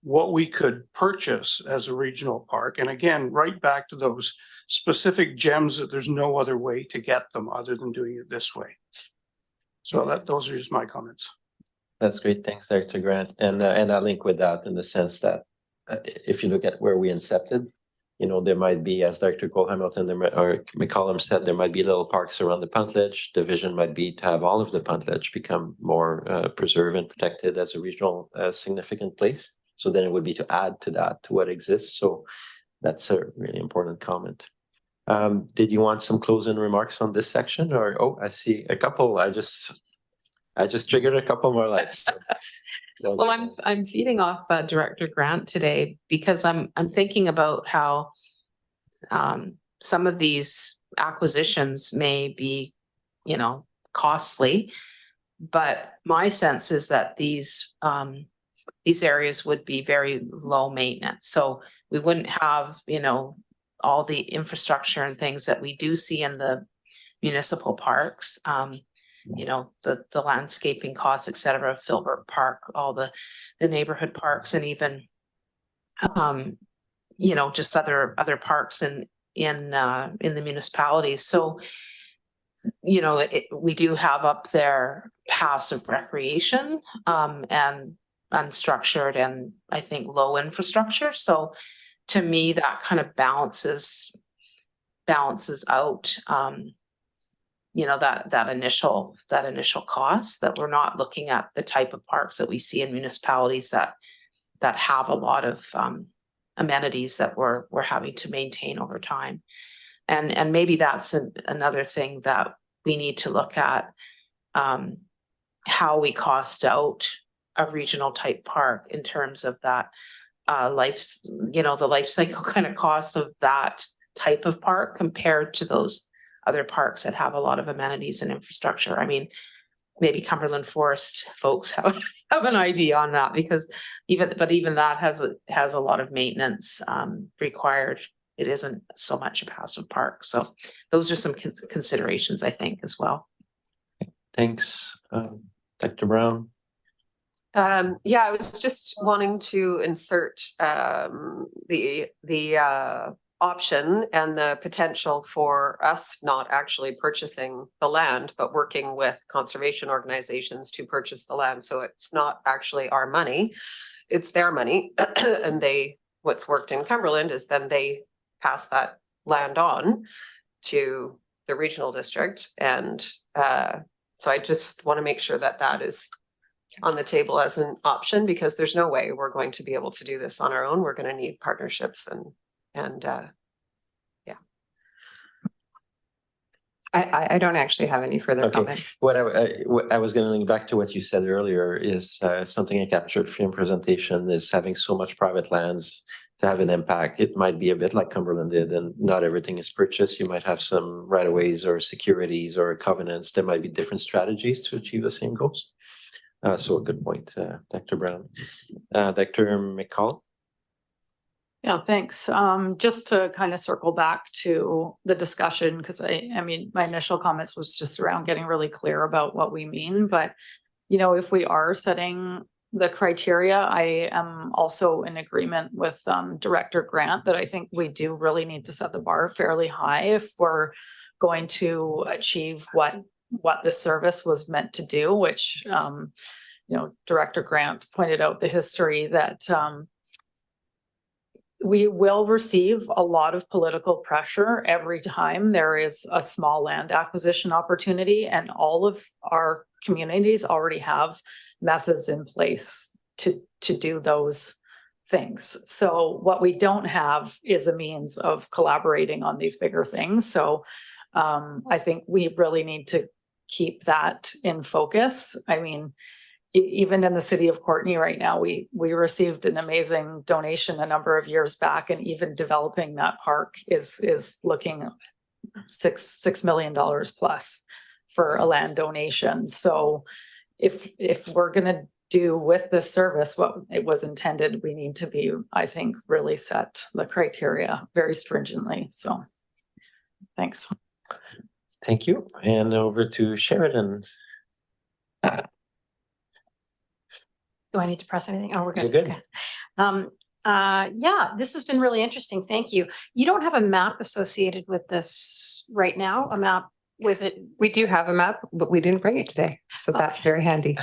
what we could purchase as a regional park. And again, right back to those specific gems that there's no other way to get them other than doing it this way. So those are just my comments. That's great. Thanks, Dr. Grant. And I link with that in the sense that if you look at where we incepted, you know, there might be, as Dr. Cole-Hamilton or McCollum said, there might be little parks around the Puntledge. The vision might be to have all of the Puntledge become more preserved and protected as a regional significant place. So then it would be to add to that, to what exists. So that's a really important comment. Did you want some closing remarks on this section? Or, oh, I see a couple. I just triggered a couple more lights. Well, I'm feeding off Director Grant today because I'm thinking about how some of these acquisitions may be, you know, costly, but my sense is that these areas would be very low maintenance. So we wouldn't have, you know, all the infrastructure and things that we do see in the municipal parks. You know, the landscaping costs, et cetera, Filbert Park, all the neighborhood parks, and even, you know, just other parks in the municipalities. So, you know, we do have up there passive recreation, and unstructured and I think low infrastructure. So to me, that kind of balances out, you know, that initial cost, that we're not looking at the type of parks that we see in municipalities that have a lot of amenities that we're having to maintain over time. And maybe that's another thing that we need to look at, how we cost out a regional type park in terms of that the life cycle kind of costs of that type of park compared to those other parks that have a lot of amenities and infrastructure. I mean, maybe Cumberland Forest folks have an idea on that, because even that has a lot of maintenance required. It isn't so much a passive park. So those are some considerations, I think, as well. Thanks, Dr. Brown. Yeah, I was just wanting to insert the option and the potential for us not actually purchasing the land, but working with conservation organizations to purchase the land. So it's not actually our money, it's their money. And what's worked in Cumberland is then they pass that land on to the regional district. And so I just want to make sure that that is on the table as an option, because there's no way we're going to be able to do this on our own. We're going to need partnerships and yeah. I don't actually have any further comments. What I was going to link back to what you said earlier is something I captured from your presentation is having so much private lands to have an impact. It might be a bit like Cumberland did, and not everything is purchased. You might have some right-of-ways or securities or covenants. There might be different strategies to achieve the same goals. So a good point, Dr. Brown. Dr. McCall? Yeah, thanks. Just to kind of circle back to the discussion, because I mean, my initial comments was just around getting really clear about what we mean. But, you know, if we are setting the criteria, I am also in agreement with Director Grant that I think we do really need to set the bar fairly high if we're going to achieve what this service was meant to do, which, you know, Director Grant pointed out the history that we will receive a lot of political pressure every time there is a small land acquisition opportunity, and all of our communities already have methods in place to do those things. So what we don't have is a means of collaborating on these bigger things. So I think we really need to keep that in focus. I mean, even in the city of Courtenay right now, we received an amazing donation a number of years back, and even developing that park is looking $6 million plus for a land donation. So if we're gonna do with this service what it was intended, we need to be, I think, really set the criteria very stringently. So thanks. Thank you. And over to Sheridan. Do I need to press anything? Oh, we're You're good. good. Okay. Yeah, this has been really interesting. Thank you. You don't have a map associated with this right now, a map with it. We do have a map, but we didn't bring it today. So that's very handy.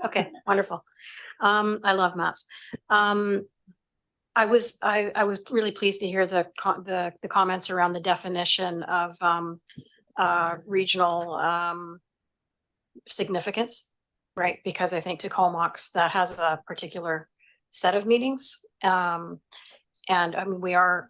Okay, wonderful. I love maps. I was really pleased to hear the comments around the definition of regional significance, right? Because I think to Comox that has a particular set of meanings. And I mean, we are,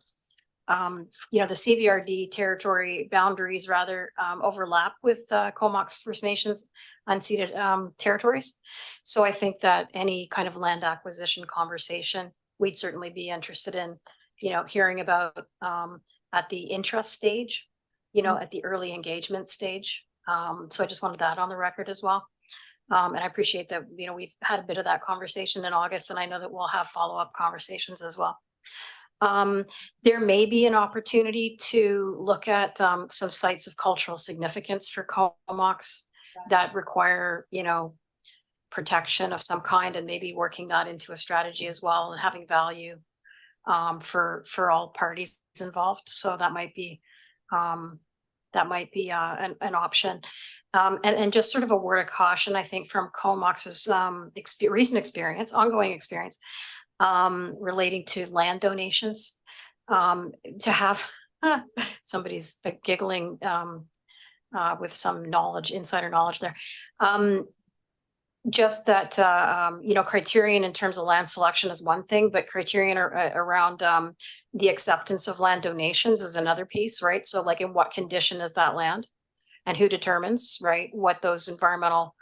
you know, the CVRD territory boundaries rather overlap with Comox First Nations unceded territories. So I think that any kind of land acquisition conversation, we'd certainly be interested in, you know, hearing about at the interest stage, you know, at the early engagement stage. So I just wanted that on the record as well. And I appreciate that, you know, we've had a bit of that conversation in August, and I know that we'll have follow-up conversations as well. There may be an opportunity to look at some sites of cultural significance for Comox that require, you know, protection of some kind, and maybe working that into a strategy as well, and having value for all parties involved. So that might be an option. And just sort of a word of caution, I think, from Comox's recent experience, ongoing experience, relating to land donations, to have somebody's giggling with some knowledge, insider knowledge there. Just that, you know, criterion in terms of land selection is one thing, but criterion around the acceptance of land donations is another piece, right? So like, in what condition is that land, and who determines, right, what those environmental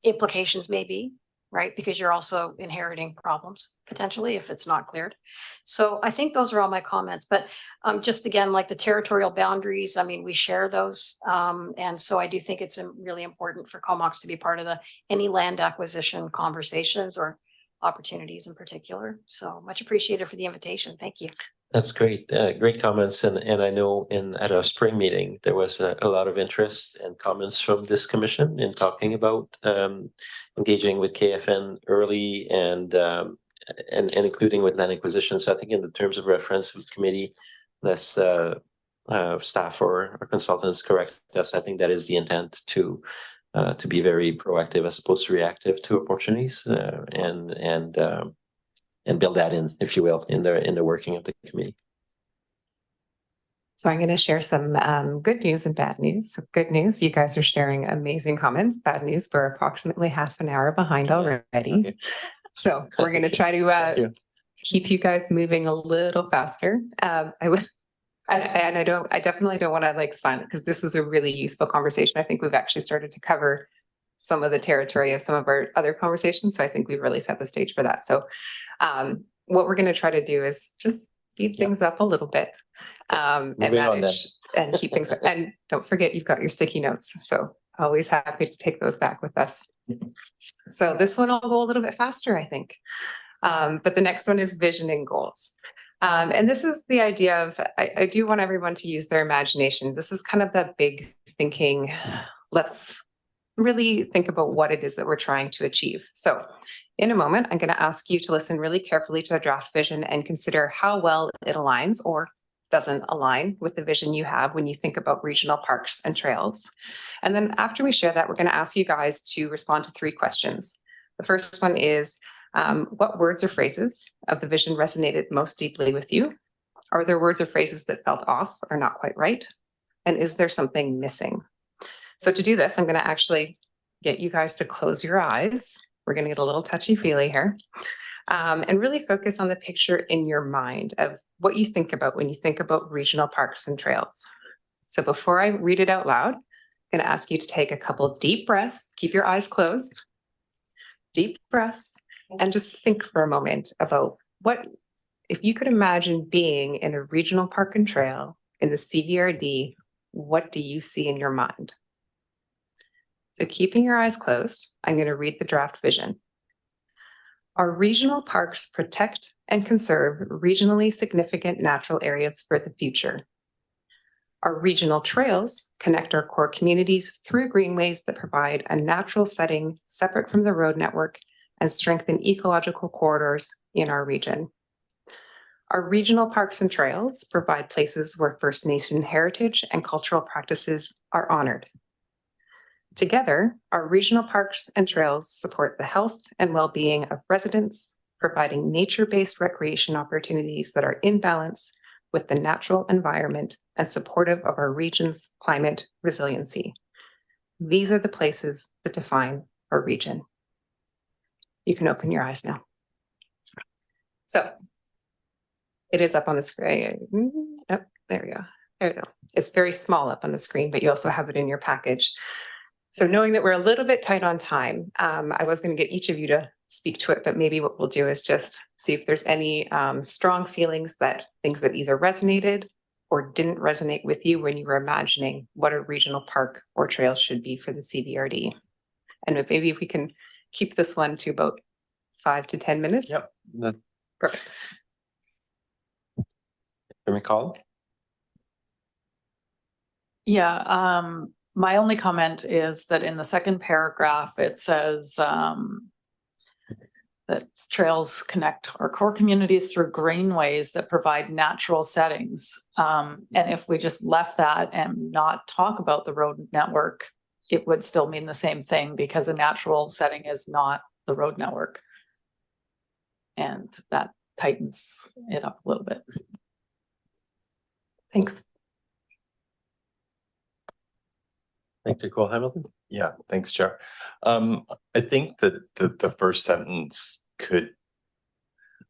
implications may be, right? Because you're also inheriting problems potentially if it's not cleared. So I think those are all my comments, but just again, like the territorial boundaries, I mean, we share those. And so I do think it's really important for Comox to be part of any land acquisition conversations or opportunities in particular. So much appreciated for the invitation. Thank you. That's great. Great comments. And I know at our spring meeting, there was a lot of interest and comments from this commission in talking about engaging with KFN early and including with land acquisition. So I think in the terms of reference with committee, less staff or consultants correct us. I think that is the intent to be very proactive as opposed to reactive to opportunities and build that in, if you will, in the working of the committee. So I'm going to share some good news and bad news. So good news, you guys are sharing amazing comments. Bad news, we're approximately half an hour behind already. Okay. So we're going to try to keep you guys moving a little faster. I definitely don't want to like sign it, because this was a really useful conversation. I think we've actually started to cover some of the territory of some of our other conversations. So I think we've really set the stage for that. So what we're going to try to do is just speed things up a little bit and manage and keep things. And don't forget, you've got your sticky notes. So always happy to take those back with us. So this one will go a little bit faster, I think. But the next one is vision and goals. And this is the idea of, I do want everyone to use their imagination. This is kind of the big thinking. Let's really think about what it is that we're trying to achieve. So in a moment, I'm going to ask you to listen really carefully to the draft vision and consider how well it aligns or doesn't align with the vision you have when you think about regional parks and trails. And then after we share that, we're going to ask you guys to respond to 3 questions. The first one is, what words or phrases of the vision resonated most deeply with you? Are there words or phrases that felt off or not quite right? And is there something missing? So to do this, I'm going to actually get you guys to close your eyes. We're going to get a little touchy-feely here, and really focus on the picture in your mind of what you think about when you think about regional parks and trails. So before I read it out loud, going to ask you to take a couple deep breaths, keep your eyes closed, deep breaths, and just think for a moment about what, if you could imagine being in a regional park and trail in the CVRD, what do you see in your mind? So keeping your eyes closed, I'm going to read the draft vision. Our regional parks protect and conserve regionally significant natural areas for the future. Our regional trails connect our core communities through greenways that provide a natural setting separate from the road network and strengthen ecological corridors in our region. Our regional parks and trails provide places where First Nation heritage and cultural practices are honored. Together, our regional parks and trails support the health and well-being of residents, providing nature-based recreation opportunities that are in balance with the natural environment and supportive of our region's climate resiliency. These are the places that define our region. You can open your eyes now. So it is up on the screen. Oh, there we go. There we go. It's very small up on the screen, but you also have it in your package. So knowing that we're a little bit tight on time, I was going to get each of you to speak to it, but maybe what we'll do is just see if there's any strong feelings, that things that either resonated or didn't resonate with you when you were imagining what a regional park or trail should be for the CVRD. And maybe if we can keep this one to about 5 to 10 minutes. Yep. Perfect. Recall? Yeah, my only comment is that in the second paragraph, it says that trails connect our core communities through greenways that provide natural settings. And if we just left that and not talk about the road network, it would still mean the same thing, because a natural setting is not the road network. And that tightens it up a little bit. Thanks. Thank you, Cole Hamilton. Yeah, thanks, Chair. I think that the first sentence could,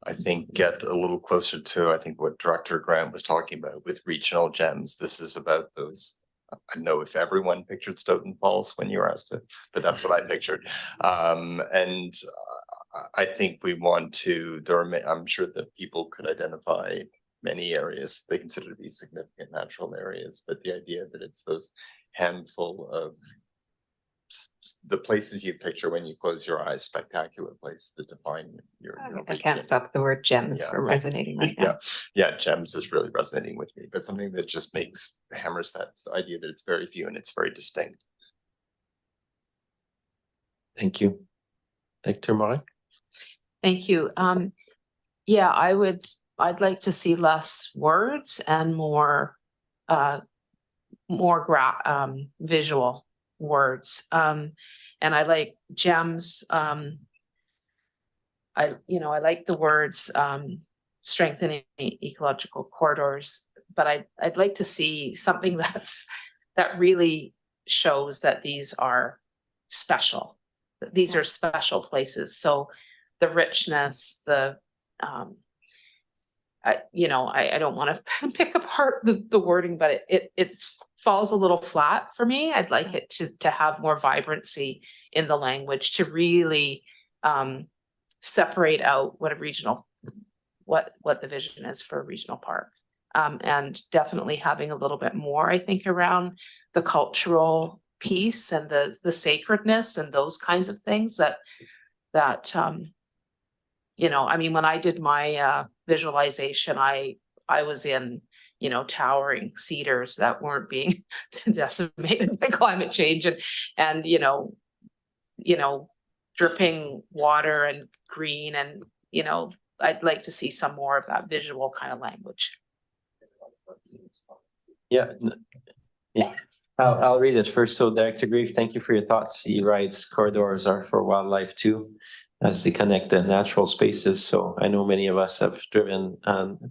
I think, get a little closer to, I think, what Director Grant was talking about with regional gems. This is about those. I don't know if everyone pictured Stoughton Falls when you were asked it, but that's what I pictured. And I think we want to, I'm sure that people could identify many areas they consider to be significant natural areas, but the idea that it's those handful of the places you picture when you close your eyes, spectacular places that define your I can't stop the word gems from resonating right now. Yeah, gems is really resonating with me, but something that just hammers that idea that it's very few and it's very distinct. Thank you. Dr. Morin? Thank you. Yeah, I'd like to see less words and more visual words. And I like gems. I like the words strengthening ecological corridors, but I'd like to see something that really shows that these are special. These are special places. So the richness, I don't want to pick apart the wording, but it falls a little flat for me. I'd like it to have more vibrancy in the language, to really separate out what the vision is for a regional park. And definitely having a little bit more, I think, around the cultural piece and the sacredness and those kinds of things that when I did my visualization, I was in, towering cedars that weren't being decimated by climate change and dripping water and green. And, I'd like to see some more of that visual kind of language. Yeah. I'll read it first. So Director Grieve, thank you for your thoughts. He writes, corridors are for wildlife too, as they connect the natural spaces. So I know many of us have driven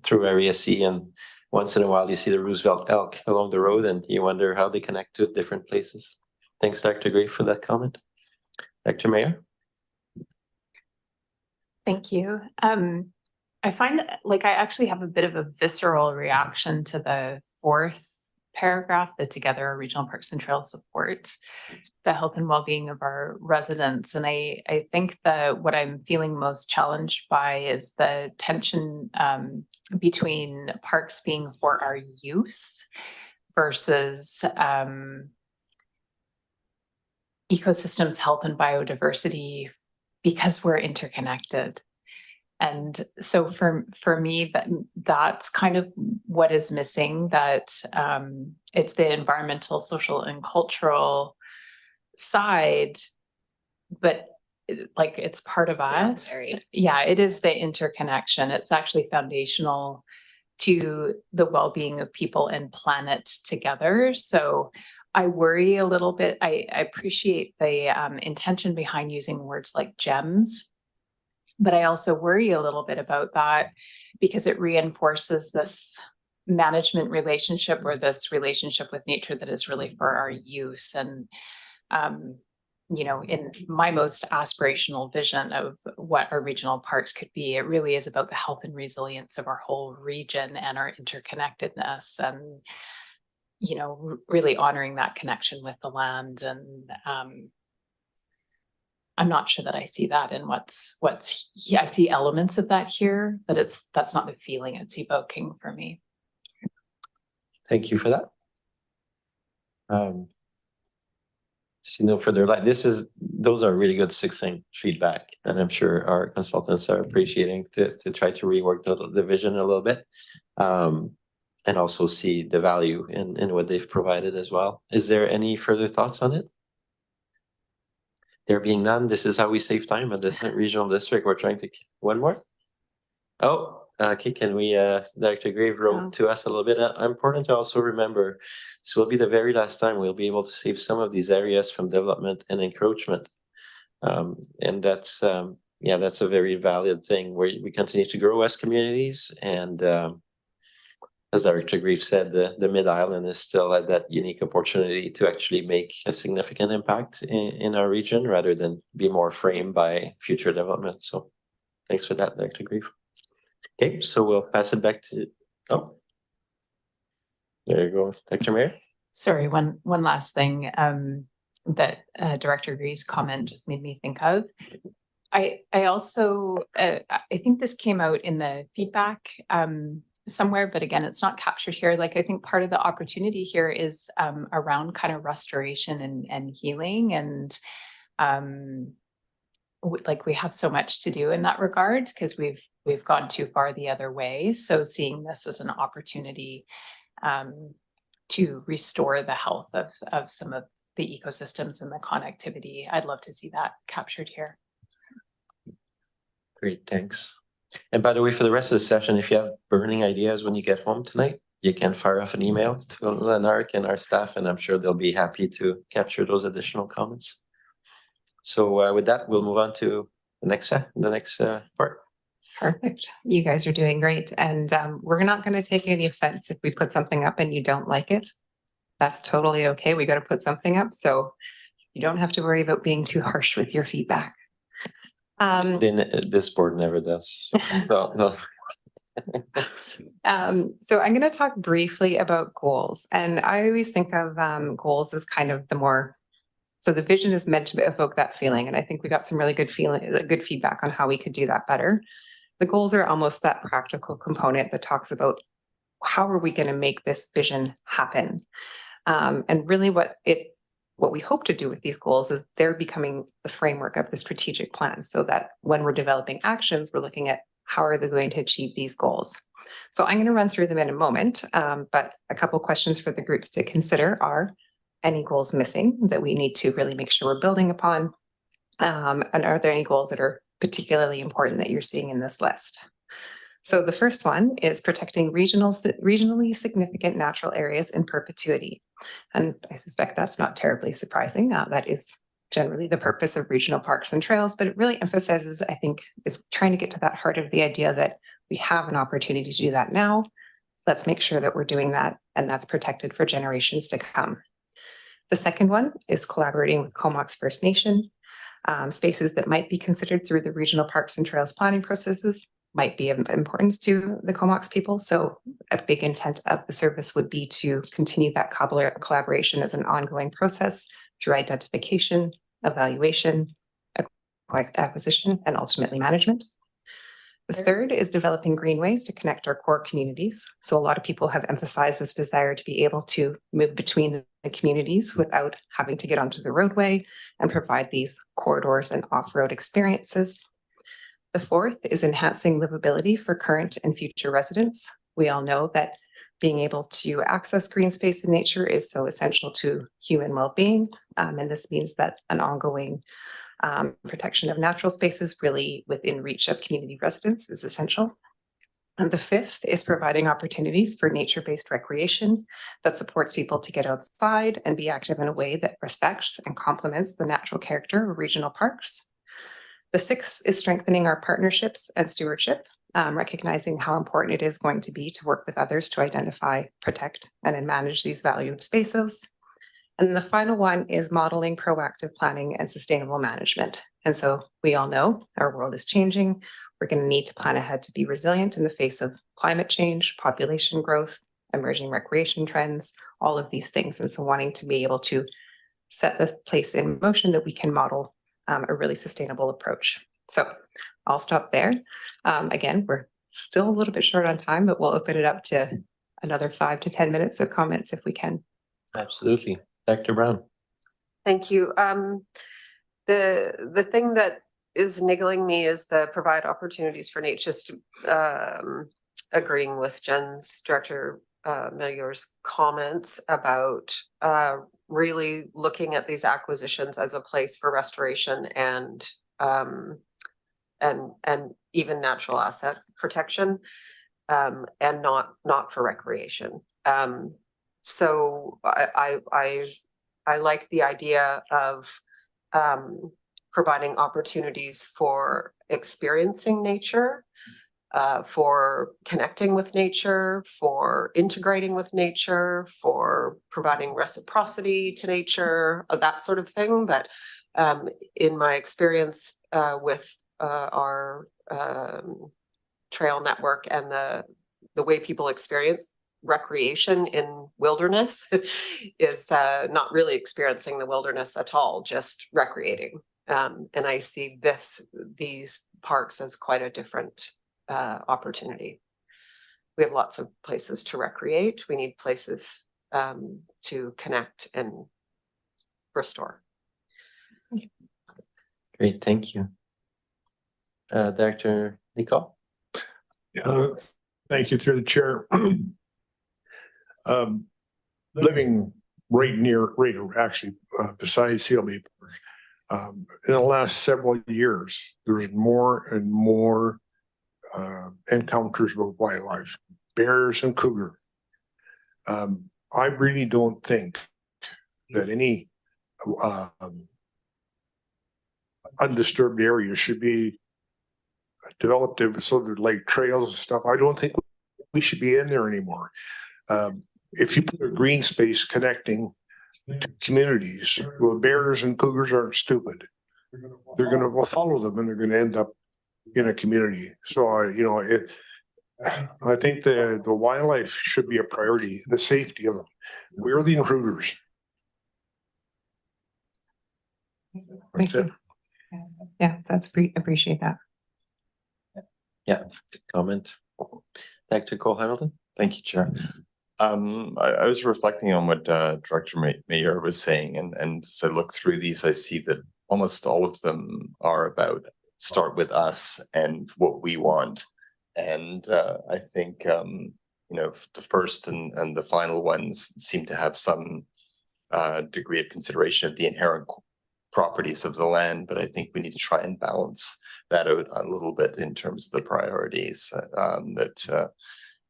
through Area C, and once in a while you see the Roosevelt elk along the road and you wonder how they connect to different places. Thanks, Dr. Grieve, for that comment. Dr. Mayer? Thank you. I find I actually have a bit of a visceral reaction to the fourth paragraph, that together our regional parks and trails support the health and well-being of our residents. And I think that what I'm feeling most challenged by is the tension between parks being for our use versus ecosystems, health and biodiversity, because we're interconnected. And so for me, that's kind of what is missing, that it's the environmental, social, and cultural side, but like it's part of us. Yeah, it is the interconnection. It's actually foundational to the well-being of people and planet together. So I worry a little bit. I appreciate the intention behind using words like gems, but I also worry a little bit about that because it reinforces this management relationship, or this relationship with nature that is really for our use. And, you know, in my most aspirational vision of what our regional parks could be, it really is about the health and resilience of our whole region and our interconnectedness, and, you know, really honoring that connection with the land. And I'm not sure that I see that in what's I see elements of that here, but that's not the feeling it's evoking for me. Thank you for that. See no further like those are really good succinct feedback, and I'm sure our consultants are appreciating to try to rework the vision a little bit, and also see the value in what they've provided as well. Is there any further thoughts on it? There being none, this is how we save time at this regional district. We're trying to one more. Oh, okay. Can we, Dr. Grave wrote to us a little bit. Important to also remember, this will be the very last time we'll be able to save some of these areas from development and encroachment. And that's, yeah, that's a very valid thing where we continue to grow as communities. And as Dr. Grief said, the Mid-Island is still at that unique opportunity to actually make a significant impact in our region rather than be more framed by future development. So thanks for that, Dr. Grief. Okay, so we'll pass it back to, oh, there you go, Dr. Mayer. Sorry, one last thing that Director Greaves' comment just made me think of. I also, I think this came out in the feedback somewhere, but again, it's not captured here. Like, I think part of the opportunity here is around kind of restoration and healing, and like we have so much to do in that regard because we've gone too far the other way. So seeing this as an opportunity to restore the health of some of the ecosystems and the connectivity, I'd love to see that captured here. Great, thanks. And by the way, for the rest of the session, if you have burning ideas when you get home tonight, you can fire off an email to Lenark and our staff, and I'm sure they'll be happy to capture those additional comments. So with that, we'll move on to the next part. Perfect. You guys are doing great. And we're not going to take any offense if we put something up and you don't like it. That's totally okay. We got to put something up. So you don't have to worry about being too harsh with your feedback. This board never does. No. So I'm going to talk briefly about goals. And I always think of goals as kind of the more, so the vision is meant to evoke that feeling. And I think we got some really good feedback on how we could do that better. The goals are almost that practical component that talks about how are we going to make this vision happen? And really what we hope to do with these goals is they're becoming the framework of the strategic plan, so that when we're developing actions, we're looking at how are they going to achieve these goals. So I'm going to run through them in a moment, but a couple questions for the groups to consider are: any goals missing that we need to really make sure we're building upon? And are there any goals that are particularly important that you're seeing in this list? So the first one is protecting regionally significant natural areas in perpetuity. And I suspect that's not terribly surprising. That is generally the purpose of regional parks and trails, but it really emphasizes, I think, is trying to get to that heart of the idea that we have an opportunity to do that now. Let's make sure that we're doing that, and that's protected for generations to come. The second one is collaborating with Comox First Nation, spaces that might be considered through the regional parks and trails planning processes. might be of importance to the Comox people. So a big intent of the service would be to continue that collaboration as an ongoing process through identification, evaluation, acquisition, and ultimately management. The third is developing greenways to connect our core communities. So a lot of people have emphasized this desire to be able to move between the communities without having to get onto the roadway and provide these corridors and off-road experiences. The fourth is enhancing livability for current and future residents. We all know that being able to access green space in nature is so essential to human well-being. And this means that an ongoing protection of natural spaces really within reach of community residents is essential. And the fifth is providing opportunities for nature-based recreation that supports people to get outside and be active in a way that respects and complements the natural character of regional parks. The sixth is strengthening our partnerships and stewardship, recognizing how important it is going to be to work with others to identify, protect, and then manage these valued spaces. And the final one is modeling proactive planning and sustainable management. And so we all know our world is changing. We're going to need to plan ahead to be resilient in the face of climate change, population growth, emerging recreation trends, all of these things. And so wanting to be able to set the place in motion that we can model a really sustainable approach. So I'll stop there. Again, we're still a little bit short on time, but we'll open it up to another 5 to 10 minutes of comments if we can. Absolutely. Dr. Brown. Thank you. The thing that is niggling me is the provide opportunities for nature. Just agreeing with Director Melior's comments about really looking at these acquisitions as a place for restoration and even natural asset protection, and not for recreation. So I like the idea of providing opportunities for experiencing nature, for connecting with nature, for integrating with nature, for providing reciprocity to nature, that sort of thing. But in my experience with our trail network and the way people experience recreation in wilderness is not really experiencing the wilderness at all, just recreating. And I see these parks as quite a different opportunity. We have lots of places to recreate. We need places to connect and restore. Great, thank you. Dr. Nicole? Thank you, through the chair. Living beside CLB Park, in the last several years, there's more and more encounters with wildlife, bears and cougar. I really don't think that any undisturbed area should be developed so that like trails and stuff. I don't think we should be in there anymore. If you put a green space connecting to communities, well, bears and cougars aren't stupid. They're going to follow them, and they're going to end up in a community. So I think the wildlife should be a priority. The safety of them. We're the intruders. Thank you. Yeah, appreciate that. Yeah, good comment. Dr. Cole Hamilton? Thank you, Chair. I was reflecting on what Director Mayer was saying, and as I look through these, I see that almost all of them are about start with us and what we want. And I think the first and the final ones seem to have some degree of consideration of the inherent properties of the land, but I think we need to try and balance that out a little bit in terms of the priorities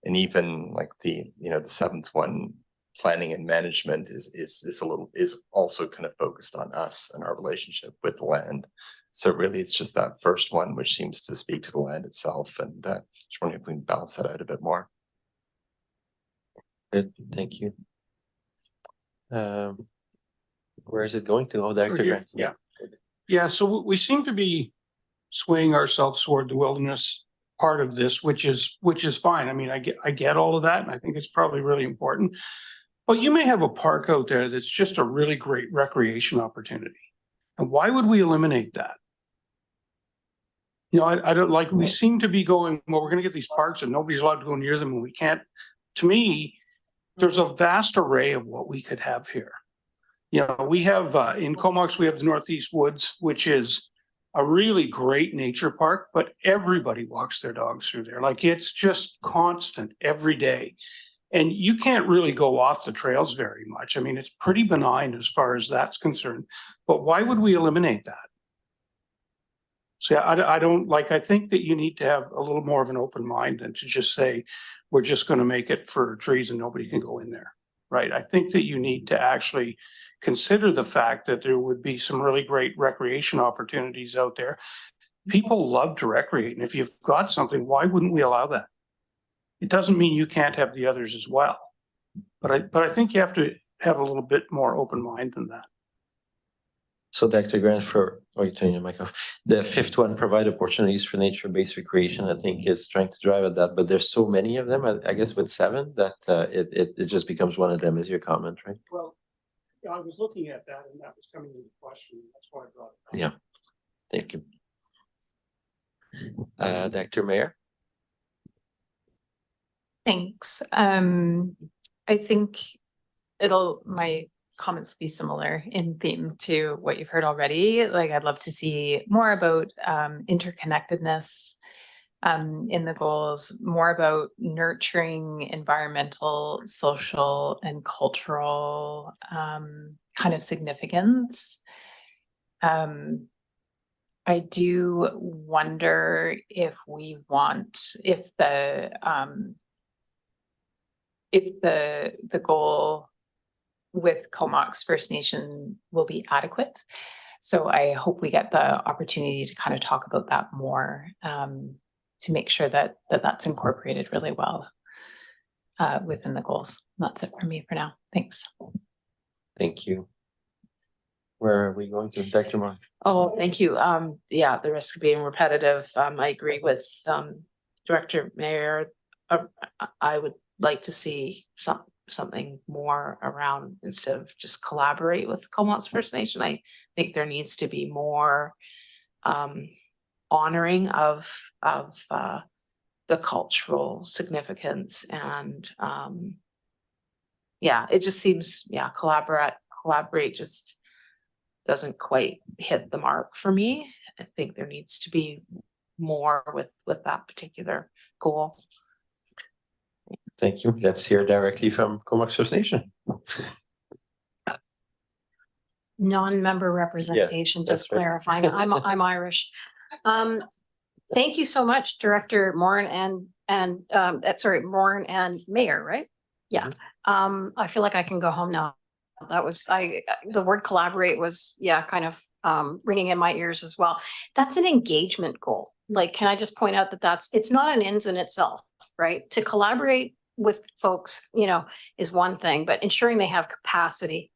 and even like the seventh one, planning and management is also kind of focused on us and our relationship with the land. So really it's just that first one which seems to speak to the land itself, and just wondering if we can balance that out a bit more. Good, thank you. Where is it going to? Oh, Dr. Grant. Yeah. So we seem to be swaying ourselves toward the wilderness part of this, which is fine. I mean, I get all of that, and I think it's probably really important. But you may have a park out there that's just a really great recreation opportunity. And why would we eliminate that? You know, I don't like, we seem to be going, well, we're gonna get these parks and nobody's allowed to go near them and we can't. To me, there's a vast array of what we could have here. You know, we have in Comox, we have the Northeast Woods, which is a really great nature park, but everybody walks their dogs through there. Like, it's just constant every day. And you can't really go off the trails very much. I mean, it's pretty benign as far as that's concerned. But why would we eliminate that? So I don't like, I think that you need to have a little more of an open mind than to just say, we're just going to make it for trees and nobody can go in there, right? I think that you need to actually consider the fact that there would be some really great recreation opportunities out there. People love to recreate. And if you've got something, why wouldn't we allow that? It doesn't mean you can't have the others as well. But I think you have to have a little bit more open mind than that. So Dr. Grant, you turn your mic off. The fifth one, provide opportunities for nature-based recreation, I think is trying to drive at that, but there's so many of them, I guess with 7, that it just becomes one of them, is your comment, right? Well, I was looking at that and that was coming into question. That's why I brought it up. Yeah, thank you. Dr. Mayer? Thanks. I think my comments will be similar in theme to what you've heard already. Like, I'd love to see more about interconnectedness in the goals, more about nurturing environmental, social, and cultural kind of significance. I do wonder if the goal with Comox First Nation will be adequate. So I hope we get the opportunity to kind of talk about that more, to make sure that that's incorporated really well within the goals. That's it for me for now. Thanks. Thank you. Where are we going to? Dr. Mark? Oh, thank you. Yeah, the risk of being repetitive. I agree with Director Mayer. I would like to see something more around, instead of just collaborate with Comox First Nation. I think there needs to be more honoring of the cultural significance, and yeah, it just seems, collaborate just doesn't quite hit the mark for me. I think there needs to be more with that particular goal. Thank you. Let's hear directly from Comox First Nation. Non-member representation, that's just right. clarifying. I'm Irish. Thank you so much, Director Morin Morin and Mayor, right? Yeah. I feel like I can go home now. That was the word collaborate was kind of ringing in my ears as well. That's an engagement goal. Like, can I just point out that it's not an ends in itself, right? To collaborate with folks, is one thing, but ensuring they have capacity,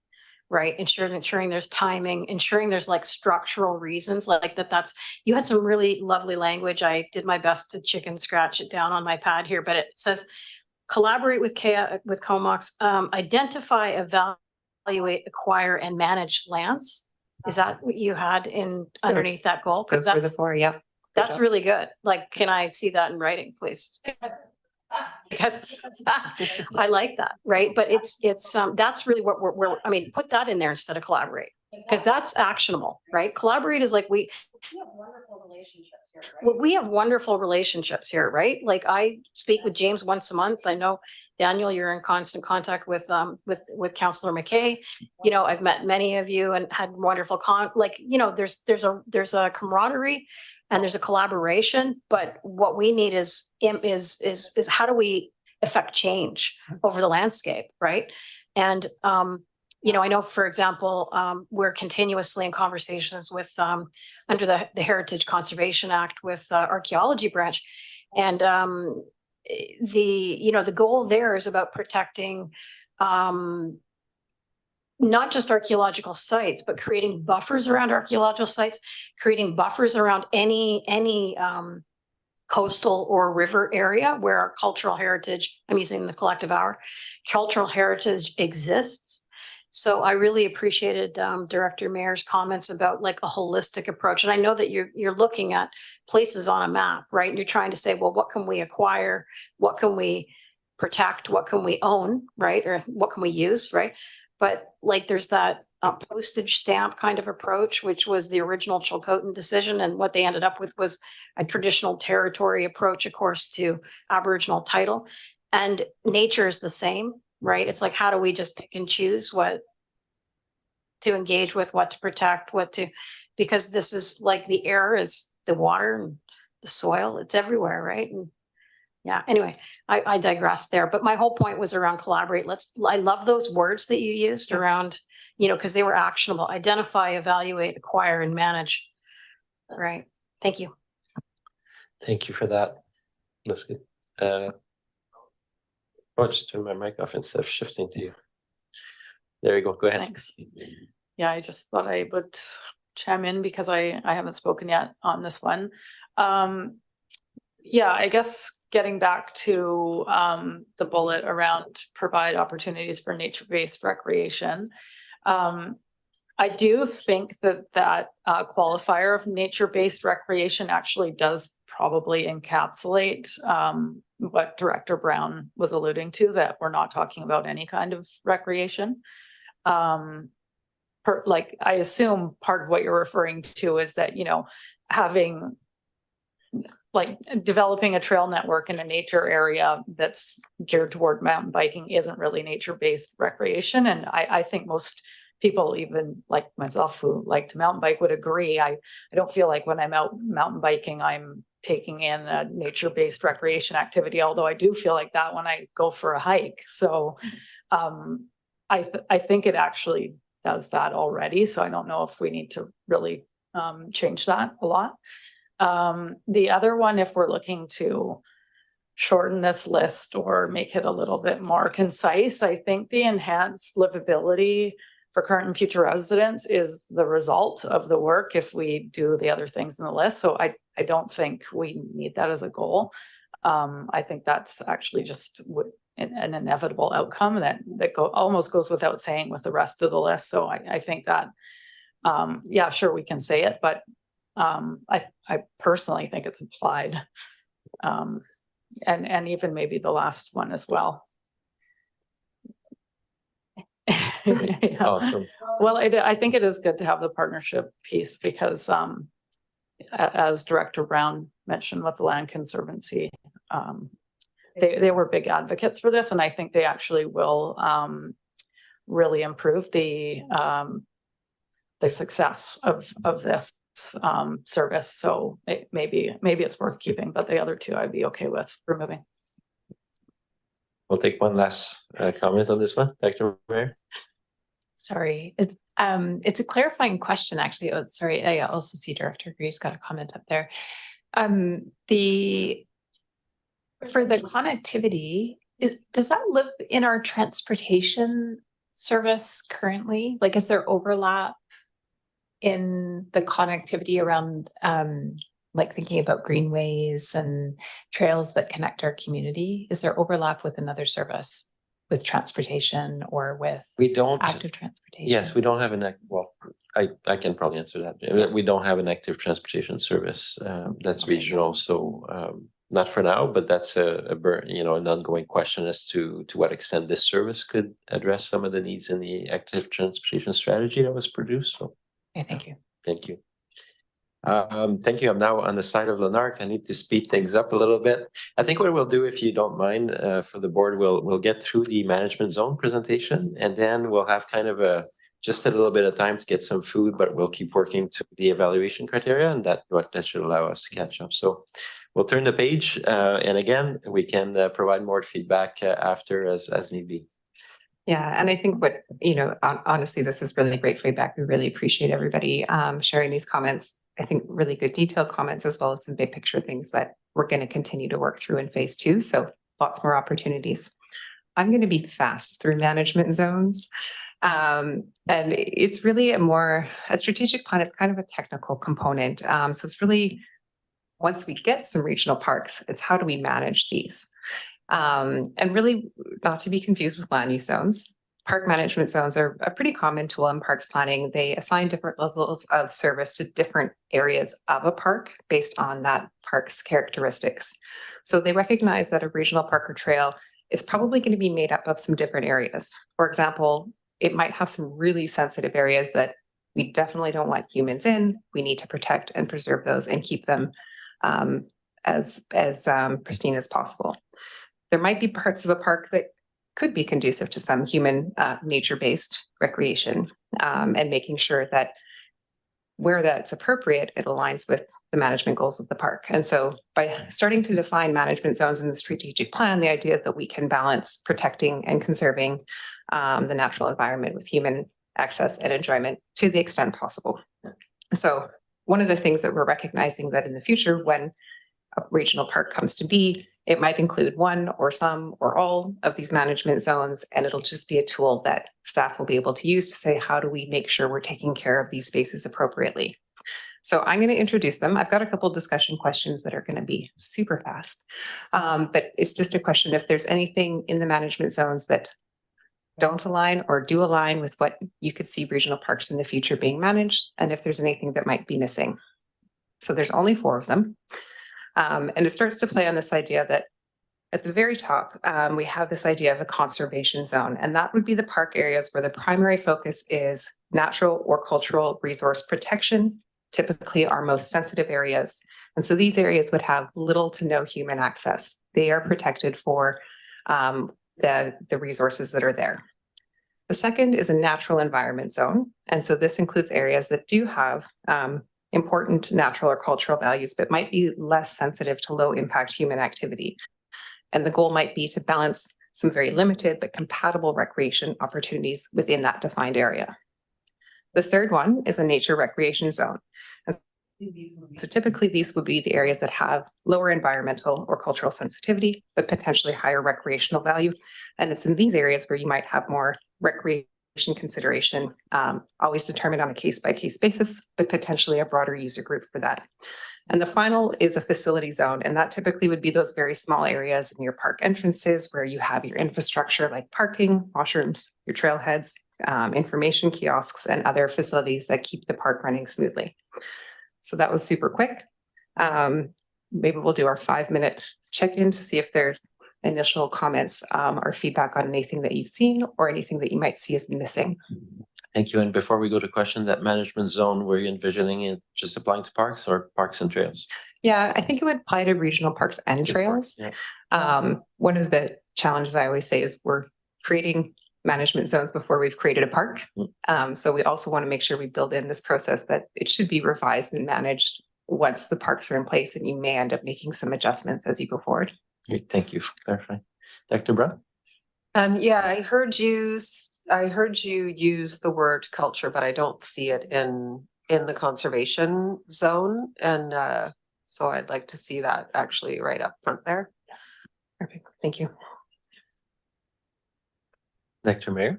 right? Ensuring there's timing, ensuring there's like structural reasons like that's, you had some really lovely language. I did my best to chicken scratch it down on my pad here, but it says collaborate with Comox, identify, evaluate, acquire, and manage lands. Is that what you had underneath that goal? Because that's really good. Like, can I see that in writing, please? Because I like that, right? But it's that's really what we're put that in there instead of collaborate, because that's actionable, right? Collaborate is like we have wonderful relationships here, right? Well, we have wonderful relationships here, right? Like, I speak with James once a month. I know, Daniel, you're in constant contact with Councillor McKay. I've met many of you and had wonderful there's a camaraderie and there's a collaboration, but what we need is how do we affect change over the landscape, right? And I know, for example, we're continuously in conversations with under the Heritage Conservation Act with Archaeology Branch, and the goal there is about protecting not just archaeological sites, but creating buffers around archaeological sites, creating buffers around any coastal or river area where our cultural heritage, I'm using the collective our, cultural heritage exists. So I really appreciated Director Mayor's comments about like a holistic approach. And I know that you're looking at places on a map, right? And you're trying to say, well, what can we acquire? What can we protect? What can we own, right? Or what can we use, right? But like there's that postage stamp kind of approach, which was the original Chilcotin decision. And what they ended up with was a traditional territory approach, of course, to Aboriginal title. And nature is the same, right? It's like, how do we just pick and choose what to engage with, what to protect, because this is like the air is the water and the soil, it's everywhere, right? And yeah, anyway, I digressed there, but my whole point was around collaborate. I love those words that you used around, because they were actionable: identify, evaluate, acquire, and manage. Right. Thank you. Thank you for that. That's good. I'll just turn my mic off instead of shifting to you. There you go. Go ahead. Thanks. Yeah, I just thought I would chime in because I haven't spoken yet on this one. Yeah, I guess getting back to the bullet around provide opportunities for nature-based recreation. I do think that qualifier of nature-based recreation actually does probably encapsulate what Director Brown was alluding to, that we're not talking about any kind of recreation. Like, I assume part of what you're referring to is that, having like developing a trail network in a nature area that's geared toward mountain biking isn't really nature-based recreation. And I think most people, even like myself who like to mountain bike, would agree. I don't feel like when I'm out mountain biking, I'm taking in a nature-based recreation activity, although I do feel like that when I go for a hike. So I think it actually does that already. So I don't know if we need to really change that a lot. The other one, if we're looking to shorten this list or make it a little bit more concise, I think the enhanced livability for current and future residents is the result of the work if we do the other things in the list. So I don't think we need that as a goal. I think that's actually just an inevitable outcome that almost goes without saying with the rest of the list. So I think that, yeah, sure, we can say it, but I personally think it's implied, and even maybe the last one as well. Yeah. Awesome. Well, I think it is good to have the partnership piece because, as Director Brown mentioned with the Land Conservancy, they were big advocates for this, and I think they actually will really improve the success of this service. So maybe it's worth keeping, but the other two I'd be okay with removing. We'll take one last comment on this one, Dr. Mayor. Sorry, it's a clarifying question, actually. Oh, sorry, I also see Director Greaves got a comment up there. For the connectivity, does that live in our transportation service currently? Like, is there overlap in the connectivity around, like thinking about greenways and trails that connect our community? Is there overlap with another service, with transportation or with active transportation? Yes, we don't have I can probably answer that. We don't have an active transportation service that's regional. So not for now, but that's an ongoing question as to what extent this service could address some of the needs in the active transportation strategy that was produced. So okay, thank you. Thank you. Thank you. I'm now on the side of Lenark. I need to speed things up a little bit. I think what we'll do, if you don't mind, for the board, we'll get through the management zone presentation, and then we'll have kind of just a little bit of time to get some food, but we'll keep working to the evaluation criteria, and that should allow us to catch up. So we'll turn the page, and again, we can provide more feedback after as need be. Yeah, and I think honestly, this is really great feedback. We really appreciate everybody sharing these comments. I think really good detailed comments, as well as some big picture things that we're going to continue to work through in phase 2. So lots more opportunities. I'm going to be fast through management zones. And it's really a strategic plan. It's kind of a technical component. So it's really once we get some regional parks, it's how do we manage these? And really not to be confused with land use zones. Park management zones are a pretty common tool in parks planning. They assign different levels of service to different areas of a park based on that park's characteristics. So they recognize that a regional park or trail is probably going to be made up of some different areas. For example, it might have some really sensitive areas that we definitely don't want humans in. We need to protect and preserve those and keep them as pristine as possible. There might be parts of a park that could be conducive to some human nature-based recreation and making sure that where that's appropriate, it aligns with the management goals of the park. And so by starting to define management zones in the strategic plan, the idea is that we can balance protecting and conserving the natural environment with human access and enjoyment to the extent possible. So one of the things that we're recognizing that in the future, when a regional park comes to be, it might include one or some or all of these management zones, and it'll just be a tool that staff will be able to use to say, how do we make sure we're taking care of these spaces appropriately? So I'm going to introduce them. I've got a couple discussion questions that are going to be super fast, but it's just a question if there's anything in the management zones that don't align or do align with what you could see regional parks in the future being managed, and if there's anything that might be missing. So there's only 4 of them. And it starts to play on this idea that at the very top, we have this idea of a conservation zone, and that would be the park areas where the primary focus is natural or cultural resource protection, typically our most sensitive areas. And so these areas would have little to no human access. They are protected for the resources that are there. The second is a natural environment zone. And so this includes areas that do have important natural or cultural values, but might be less sensitive to low impact human activity. And the goal might be to balance some very limited but compatible recreation opportunities within that defined area. The third one is a nature recreation zone. So typically these would be the areas that have lower environmental or cultural sensitivity, but potentially higher recreational value. And it's in these areas where you might have more recreation consideration, always determined on a case-by-case basis, but potentially a broader user group for that. And the final is a facility zone, and that typically would be those very small areas in your park entrances where you have your infrastructure like parking, washrooms, your trailheads, information kiosks, and other facilities that keep the park running smoothly. So that was super quick. Maybe we'll do our 5-minute check-in to see if there's initial comments or feedback on anything that you've seen or anything that you might see as missing. Thank you. And before we go to question, that management zone, were you envisioning it just applying to parks or parks and trails? Yeah, I think it would apply to regional parks and trails. Yeah. One of the challenges I always say is we're creating management zones before we've created a park. So we also want to make sure we build in this process that it should be revised and managed once the parks are in place, and you may end up making some adjustments as you go forward. Great, thank you for clarifying. Dr. Brown? Yeah, I heard you use the word culture, but I don't see it in the conservation zone. And so I'd like to see that actually right up front there. Perfect, thank you. Dr. Mayer?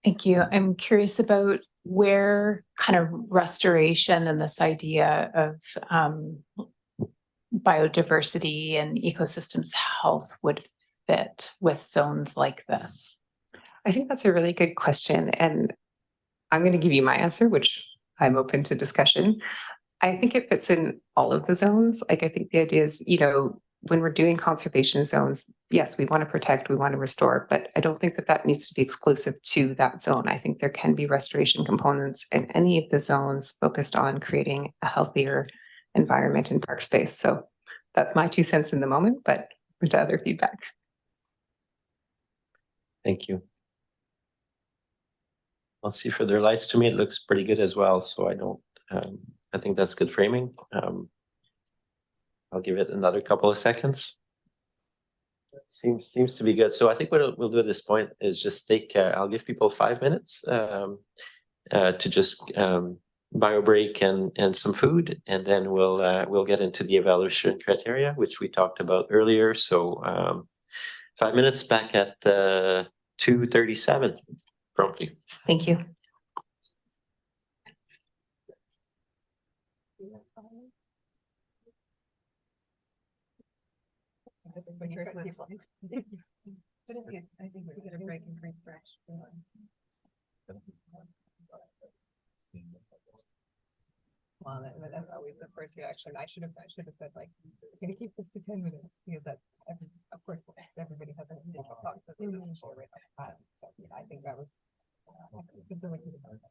Thank you. I'm curious about where kind of restoration and this idea of biodiversity and ecosystems health would fit with zones like this. I think that's a really good question, and I'm going to give you my answer, which I'm open to discussion. I think it fits in all of the zones. Like, I think the idea is, when we're doing conservation zones, yes, we want to protect, we want to restore, but I don't think that that needs to be exclusive to that zone. I think there can be restoration components in any of the zones focused on creating a healthier environment in park space. So that's my 2 cents in the moment, but to other feedback. Thank you. I'll see further lights. To me, it looks pretty good as well. So I think that's good framing. I'll give it another couple of seconds. Seems to be good. So I think what we'll do at this point is just take, I'll give people 5 minutes to just bio break and some food, and then we'll get into the evaluation criteria, which we talked about earlier. So 5 minutes, back at 2:37 promptly. Thank you. Well, that's always the first reaction. I should have said like, we're gonna keep this to 10 minutes because that, of course, everybody has a thought that they want to share right off the bat. So yeah, I think that was.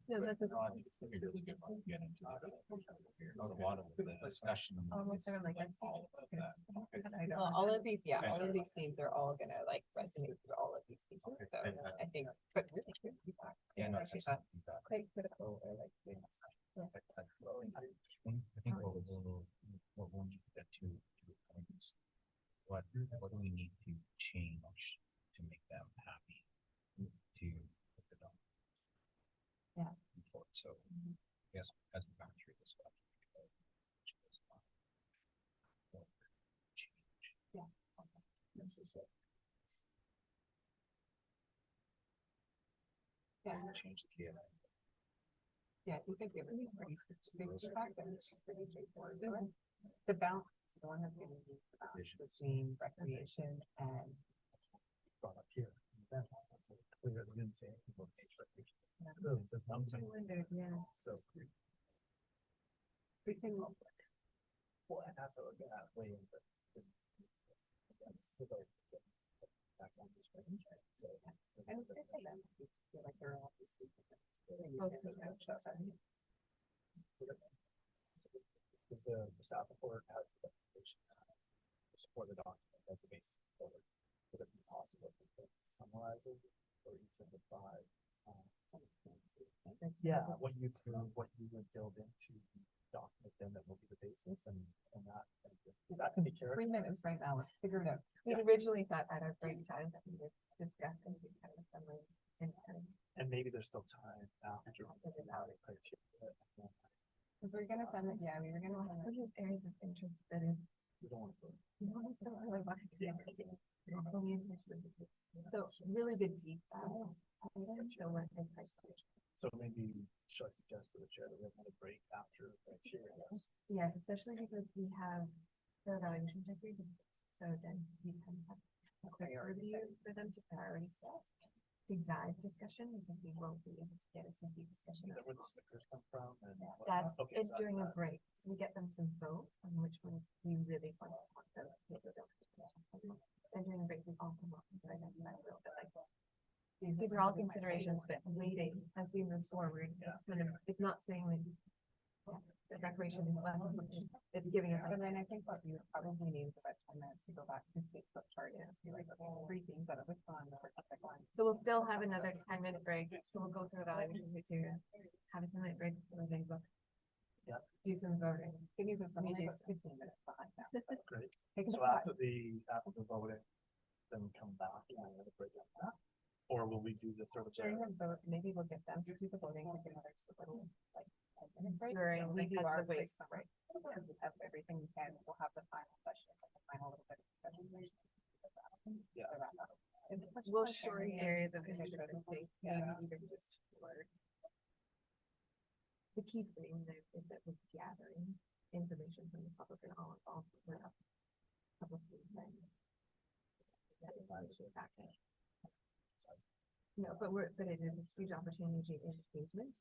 No, that's a. It's gonna be really good fun to get into a lot of the discussion. Almost like that's all. Well, all of these, yeah, all of these themes are all gonna like resonate through all of these pieces. So I think, but really good feedback. Yeah, no, Actually, that's that's feedback. quite critical or like. I think what we'll need to get to is what do we need to change to make them happy to put it on. Yeah. So I guess as we've gone through this. Yeah. Necessary. Yeah. Change the key. Yeah, I think it was pretty straightforward. The balance, the one that's gonna be between recreation and. Brought up here. Clear, they didn't say anything about nature. It says mountain. Yeah. So. We can. Well, and that's what that way. Back on this range. So. And it's good for them. Feel like they're all these things. Does the staff report have the recommendation to support the document as the basis forward? Would it be possible to summarize it or each of the five? Yeah, what you would build into the document, then that will be the basis and that can be carried. 3 minutes right now, let's figure it out. We originally thought at our break time that we would discuss and do kind of a summary and And maybe there's still time after the criteria. because we're gonna send it, yeah, we were gonna have some areas of interest that is. We don't want to. So really the deep dive. So what is criteria? So maybe should I suggest to the chair that we have a break after criteria? Yes, especially because we have the evaluation criteria, so dense, we kind of have a priority for them to priority set. Big dive discussion because we won't be able to get into a deep discussion. Is that where the stickers come from? That's Okay, it so during a that's break, so we get them to vote on which ones we really want to talk about. And during the break, we also want to identify a little bit like. These are all considerations, but waiting as we move forward, it's kind of, it's not saying that. The recreation is less important, it's giving us. And then I think what we probably need is about 10 minutes to go back to the Facebook chart and be like, okay, 3 things that are with on. So we'll still have another 10-minute break, so we'll go through evaluation criteria, have a 10-minute break for the book. Yeah. Do some voting. Good news is when we do 15 minutes behind now. great. Takes So a while. after the voting, then come back and have a break after that? Or will we do this sort of? During the vote, maybe we'll get them to do the voting, we can have a little, like, 10 minute break. During we do our break, break. right? Because we have everything we can, we'll have the final question, the final little bit of discussion. Yeah. We'll shorten areas of interest, I think, even just for. The key thing though is that we're gathering information from the public and all involved. We're not publicly saying. No, but it is a huge opportunity to engagement,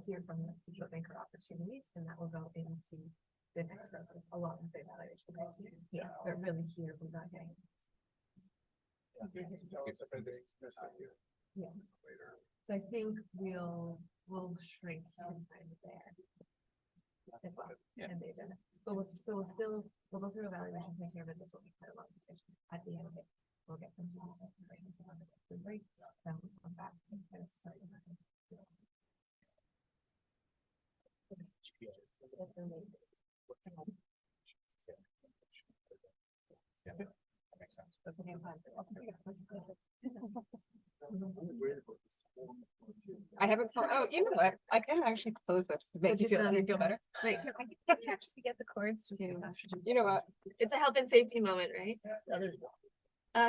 hear from the future banker opportunities, and that will go into the next process along with the evaluation criteria. Yeah. But really here, we're not getting. Yeah. So I think we'll shrink time there. As well. Yeah. And they did. But we'll go through evaluation criteria, but this will be quite a long discussion at the end of it. We'll get them to the break, then we'll come back and kind of start. That's amazing. Yeah, that makes sense. That's a game plan. I haven't, oh, you know what, I can actually close this to make you feel better. Wait, I can actually get the cords to, you know what? It's a health and safety moment, right?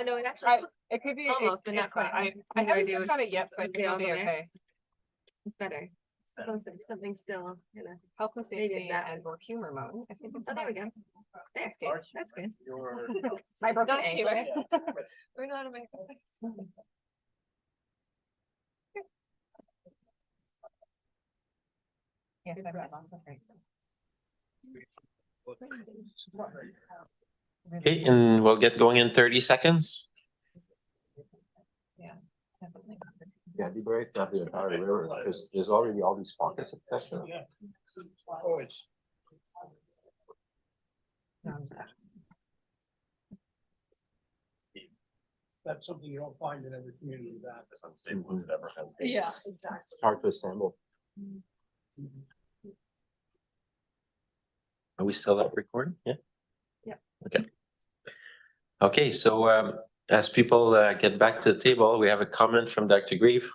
No, it actually. It could be. Almost, but not it's fine. quite. I haven't idea checked on it yet, so I would think be it'll all the be way. okay. It's better. Something still, you know. Health and Maybe safety that- and or humor mode. I think it's. Oh, there we go. That's good. That's good. I broke Not the humor. angle. We're not a. Yes, I've got lots of things. Okay, and we'll get going in 30 seconds. Yeah. definitely. Yeah, be great. Not the entire river. There's already all these pockets of pressure. No, I'm sorry. That's something you don't find in every community that. As unstable as it ever has been. Yeah, exactly. Hard to assemble. Are we still up recording? Yeah. Yeah. Okay. Okay, so as people get back to the table, we have a comment from Dr. Grieve.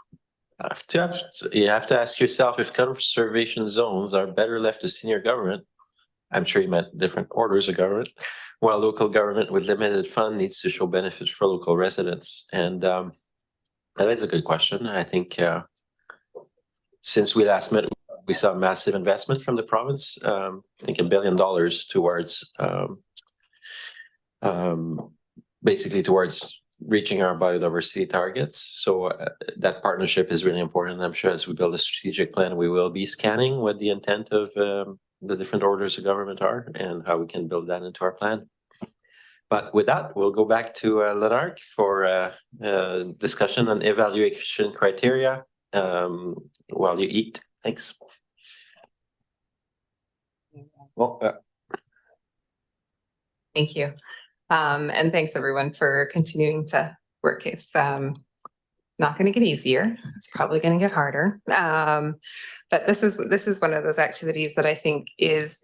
You have to ask yourself if conservation zones are better left to senior government. I'm sure you meant different orders of government, while local government with limited fund needs to show benefits for local residents. And that is a good question. I think since we last met, we saw massive investment from the province. I think $1 billion towards basically towards reaching our biodiversity targets. So that partnership is really important. I'm sure as we build a strategic plan, we will be scanning what the intent of the different orders of government are and how we can build that into our plan. But with that, we'll go back to Lenark for discussion on evaluation criteria while you eat. Thanks. Well, Thank you. And thanks everyone for continuing to work. It's not going to get easier. It's probably going to get harder. But this is one of those activities that I think is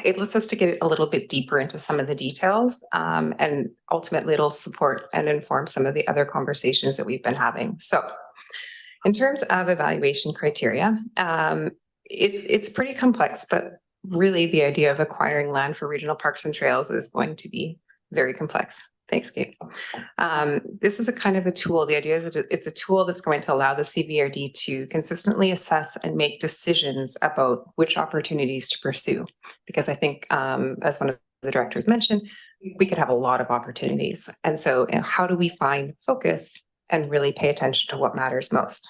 it lets us to get a little bit deeper into some of the details, and ultimately it'll support and inform some of the other conversations that we've been having. So in terms of evaluation criteria, it's pretty complex, but really the idea of acquiring land for regional parks and trails is going to be very complex. Thanks, Kate. This is a kind of a tool. The idea is that it's a tool that's going to allow the CVRD to consistently assess and make decisions about which opportunities to pursue. Because I think, as one of the directors mentioned, we could have a lot of opportunities. And so how do we find focus and really pay attention to what matters most?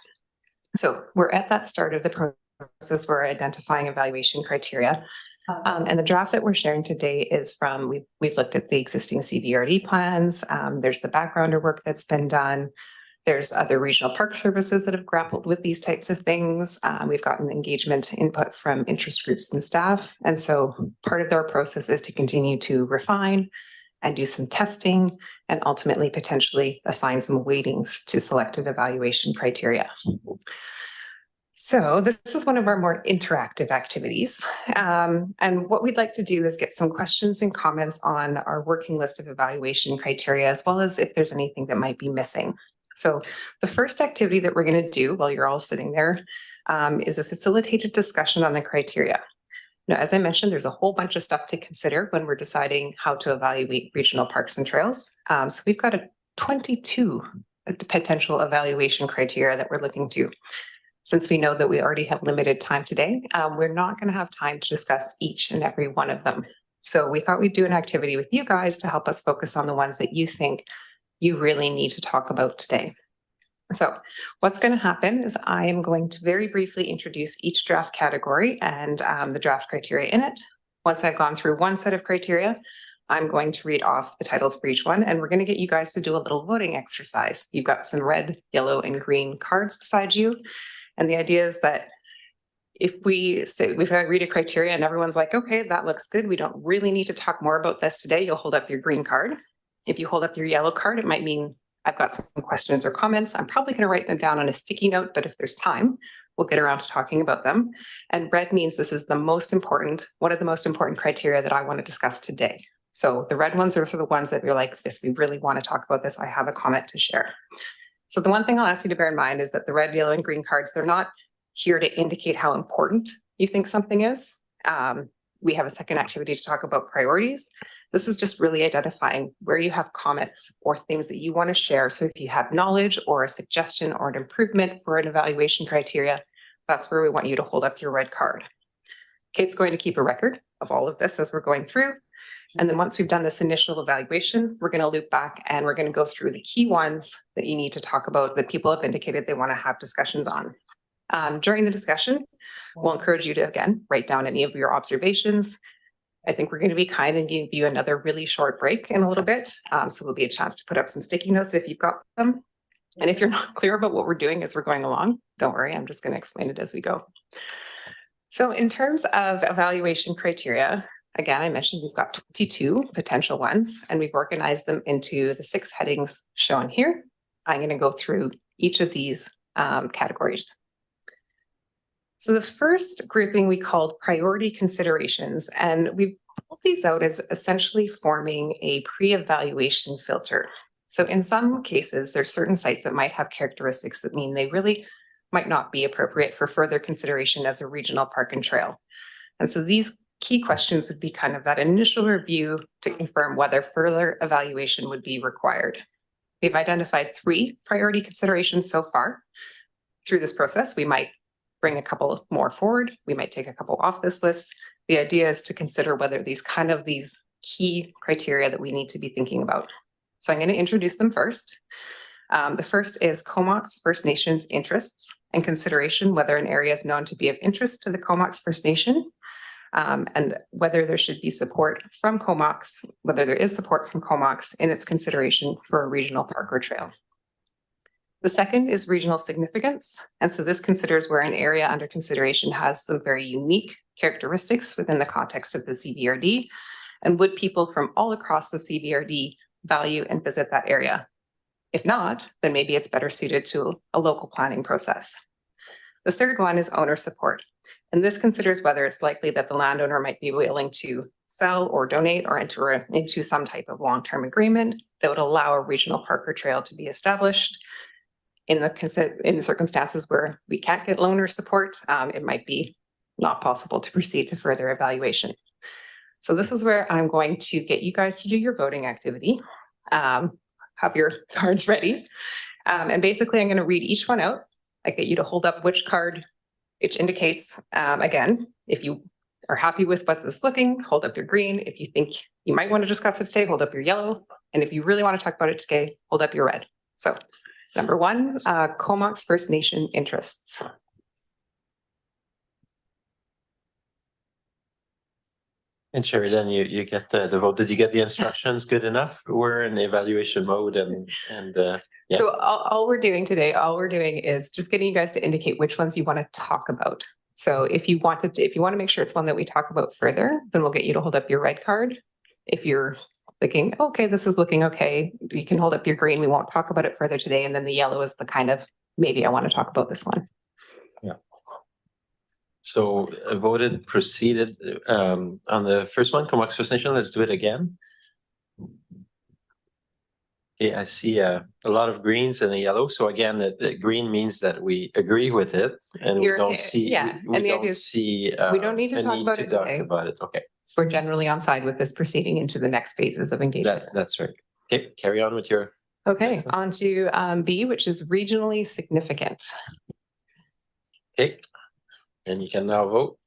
So we're at that start of the process. We're identifying evaluation criteria. And the draft that we're sharing today is from, we've looked at the existing CVRD plans. There's the backgrounder work that's been done. There's other regional park services that have grappled with these types of things. We've gotten engagement input from interest groups and staff. And so part of our process is to continue to refine and do some testing and ultimately potentially assign some weightings to selected evaluation criteria. So this is one of our more interactive activities. And what we'd like to do is get some questions and comments on our working list of evaluation criteria, as well as if there's anything that might be missing. So the first activity that we're going to do while you're all sitting there is a facilitated discussion on the criteria. Now, as I mentioned, there's a whole bunch of stuff to consider when we're deciding how to evaluate regional parks and trails. So we've got 22 potential evaluation criteria that we're looking to. Since we know that we already have limited time today, we're not going to have time to discuss each and every one of them. So we thought we'd do an activity with you guys to help us focus on the ones that you think you really need to talk about today. So what's going to happen is I am going to very briefly introduce each draft category and the draft criteria in it. Once I've gone through one set of criteria, I'm going to read off the titles for each one, and we're going to get you guys to do a little voting exercise. You've got some red, yellow, and green cards beside you. And the idea is that if we read a criteria and everyone's like, okay, that looks good, we don't really need to talk more about this today, you'll hold up your green card. If you hold up your yellow card, it might mean I've got some questions or comments. I'm probably going to write them down on a sticky note, but if there's time, we'll get around to talking about them. And red means this is the most important, one of the most important criteria that I want to discuss today. So the red ones are for the ones that you're like, this, we really want to talk about this. I have a comment to share. So the one thing I'll ask you to bear in mind is that the red, yellow, and green cards, they're not here to indicate how important you think something is. We have a second activity to talk about priorities. This is just really identifying where you have comments or things that you want to share. So if you have knowledge or a suggestion or an improvement for an evaluation criteria, that's where we want you to hold up your red card. Kate's going to keep a record of all of this as we're going through. And then once we've done this initial evaluation, we're going to loop back and we're going to go through the key ones that you need to talk about that people have indicated they want to have discussions on. During the discussion, we'll encourage you to, again, write down any of your observations. I think we're going to be kind and give you another really short break in a little bit. So there'll be a chance to put up some sticky notes if you've got them. And if you're not clear about what we're doing as we're going along, don't worry, I'm just going to explain it as we go. So in terms of evaluation criteria, again, I mentioned we've got 22 potential ones, and we've organized them into the 6 headings shown here. I'm going to go through each of these categories. So the first grouping we called priority considerations, and we've pulled these out as essentially forming a pre-evaluation filter. So in some cases, there's certain sites that might have characteristics that mean they really might not be appropriate for further consideration as a regional park and trail. And so these key questions would be kind of that initial review to confirm whether further evaluation would be required. We've identified 3 priority considerations so far. Through this process, we might bring a couple more forward. We might take a couple off this list. The idea is to consider whether these key criteria that we need to be thinking about. So I'm going to introduce them first. The first is Comox First Nations interests and consideration whether an area is known to be of interest to the Comox First Nation, and whether there should be support from Comox, whether there is support from Comox in its consideration for a regional park or trail. The second is regional significance. And so this considers where an area under consideration has some very unique characteristics within the context of the CVRD, and would people from all across the CVRD value and visit that area? If not, then maybe it's better suited to a local planning process. The third one is owner support. And this considers whether it's likely that the landowner might be willing to sell or donate or enter into some type of long-term agreement that would allow a regional park or trail to be established. In the circumstances where we can't get owner support, it might be not possible to proceed to further evaluation. So this is where I'm going to get you guys to do your voting activity. Have your cards ready. And basically I'm going to read each one out. I get you to hold up which card, which indicates, again, if you are happy with what this is looking, hold up your green. If you think you might want to discuss it today, hold up your yellow. And if you really want to talk about it today, hold up your red. So number 1, Comox First Nation interests. And Sheridan, you get the vote. Did you get the instructions good enough? We're in the evaluation mode and yeah. So all we're doing today, is just getting you guys to indicate which ones you want to talk about. So if you want to make sure it's one that we talk about further, then we'll get you to hold up your red card. If you're thinking, okay, this is looking okay, you can hold up your green. We won't talk about it further today. And then the yellow is the kind of, maybe I want to talk about this one. Yeah. So voted, proceeded on the first one, Comox First Nation. Let's do it again. Okay, I see a lot of greens and a yellow. So again, the green means that we agree with it, and we don't see. Yeah, we and the don't idea is see. we don't need to a talk about it talk today. about it. Okay, We're generally on side with this proceeding into the next phases of engagement. that's right. Okay, carry on with your. Okay, on to B, which is regionally significant. Okay, and you can now vote.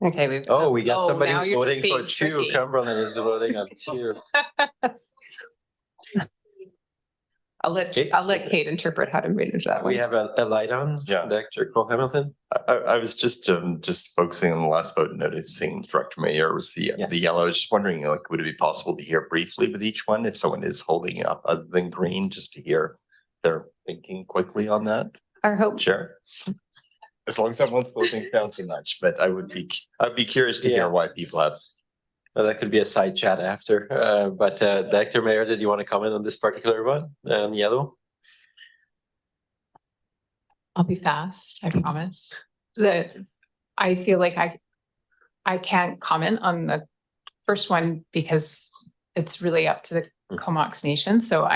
Okay, we got somebody now who's you're just voting for being 2. tricky. Cumberland is voting on 2. I'll let Kate interpret how to manage that one. We have a light on. Yeah. Dr. Cole Hamilton. I was just focusing on the last vote, noticing Director Mayer was the yellow. I was just wondering, like, would it be possible to hear briefly with each one if someone is holding up other than green, just to hear their thinking quickly on that? Our hope. Sure. As long as I won't slow things down too much, but I'd be curious to hear why people have. Well, that could be a side chat after. But Dr. Mayer, did you want to comment on this particular one on yellow? I'll be fast, I promise. I feel like I can't comment on the first one because it's really up to the Comox Nation. So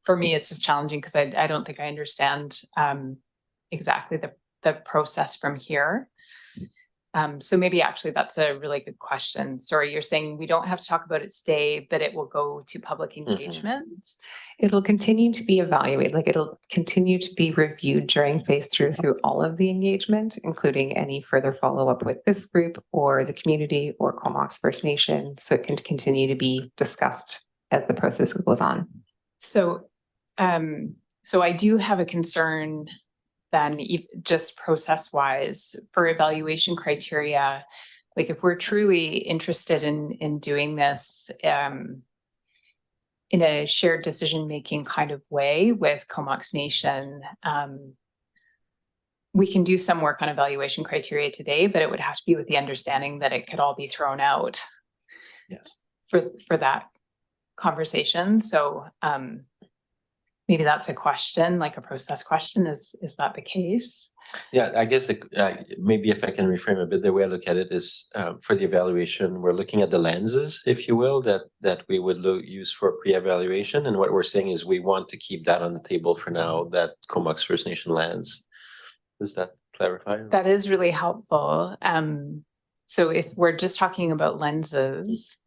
for me, it's just challenging because I don't think I understand exactly the process from here. So maybe actually that's a really good question. Sorry, you're saying we don't have to talk about it today, but it will go to public engagement? It'll continue to be evaluated, like it'll continue to be reviewed during phase through all of the engagement, including any further follow-up with this group or the community or Comox First Nation. So it can continue to be discussed as the process goes on. So, so I do have a concern then, just process-wise for evaluation criteria. Like if we're truly interested in doing this in a shared decision-making kind of way with Comox Nation, we can do some work on evaluation criteria today, but it would have to be with the understanding that it could all be thrown out. Yes. For that conversation. So maybe that's a question, like a process question. Is that the case? Yeah, I guess maybe if I can reframe a bit, the way I look at it is for the evaluation, we're looking at the lenses, if you will, that we would use for pre-evaluation. And what we're saying is we want to keep that on the table for now, that Comox First Nation lens. Does that clarify? That is really helpful. So if we're just talking about lenses,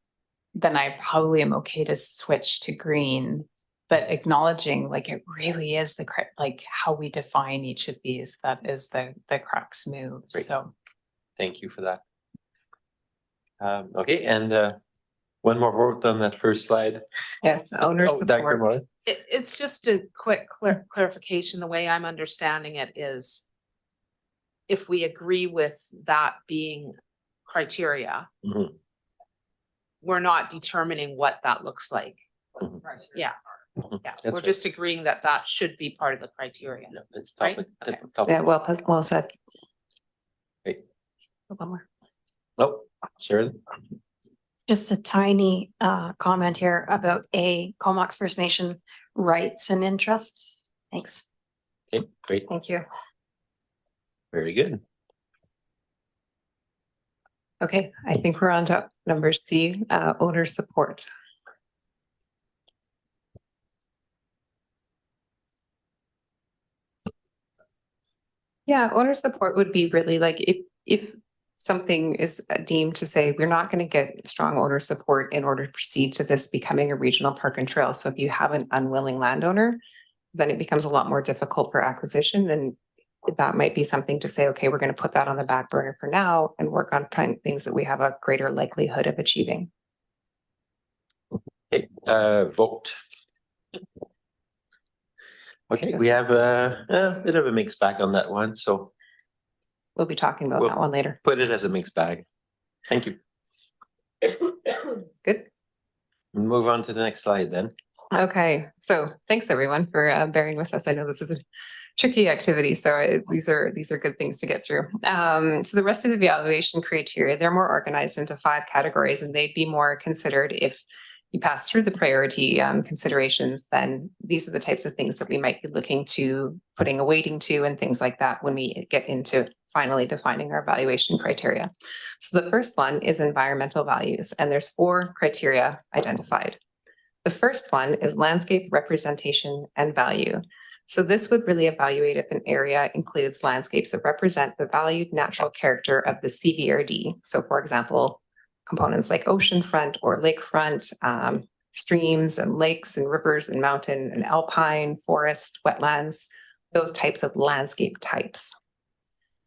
then I probably am okay to switch to green. But acknowledging like it really is like how we define each of these, that is the crux move. Great. So thank you for that. Okay, and one more vote on that first slide. Yes, owner Dr. support. Moore. It's just a quick clarification. The way I'm understanding it is if we agree with that being criteria, Mhm. we're not determining what that looks like. Mhm. Yeah. Mhm. Yeah, That's we're right. just agreeing that that should be part of the criteria. No, it's Right? topic. Okay. topic. Yeah, well said. Great. One more. Oh, Sharon. Just a tiny comment here about Comox First Nation rights and interests. Thanks. Okay, great. Thank you. Very good. Okay, I think we're on to number C, owner support. Yeah, owner support would be really like if something is deemed to say we're not going to get strong owner support in order to proceed to this becoming a regional park and trail. So if you have an unwilling landowner, then it becomes a lot more difficult for acquisition. And that might be something to say, okay, we're going to put that on the back burner for now and work on things that we have a greater likelihood of achieving. Okay, vote. Okay, we have a bit of a mixed bag on that one, so We'll be talking about We'll- that one later. put it as a mixed bag. Thank you. Good. Move on to the next slide then. Okay, so thanks everyone for bearing with us. I know this is a tricky activity, so these are good things to get through. So the rest of the evaluation criteria, they're more organized into 5 categories, and they'd be more considered if you pass through the priority considerations. Then these are the types of things that we might be looking to putting a weighting to and things like that when we get into finally defining our evaluation criteria. So the first one is environmental values, and there's 4 criteria identified. The first one is landscape representation and value. So this would really evaluate if an area includes landscapes that represent the valued natural character of the CVRD. So for example, components like oceanfront or lakefront, streams and lakes and rivers and mountain and alpine, forest, wetlands, those types of landscape types.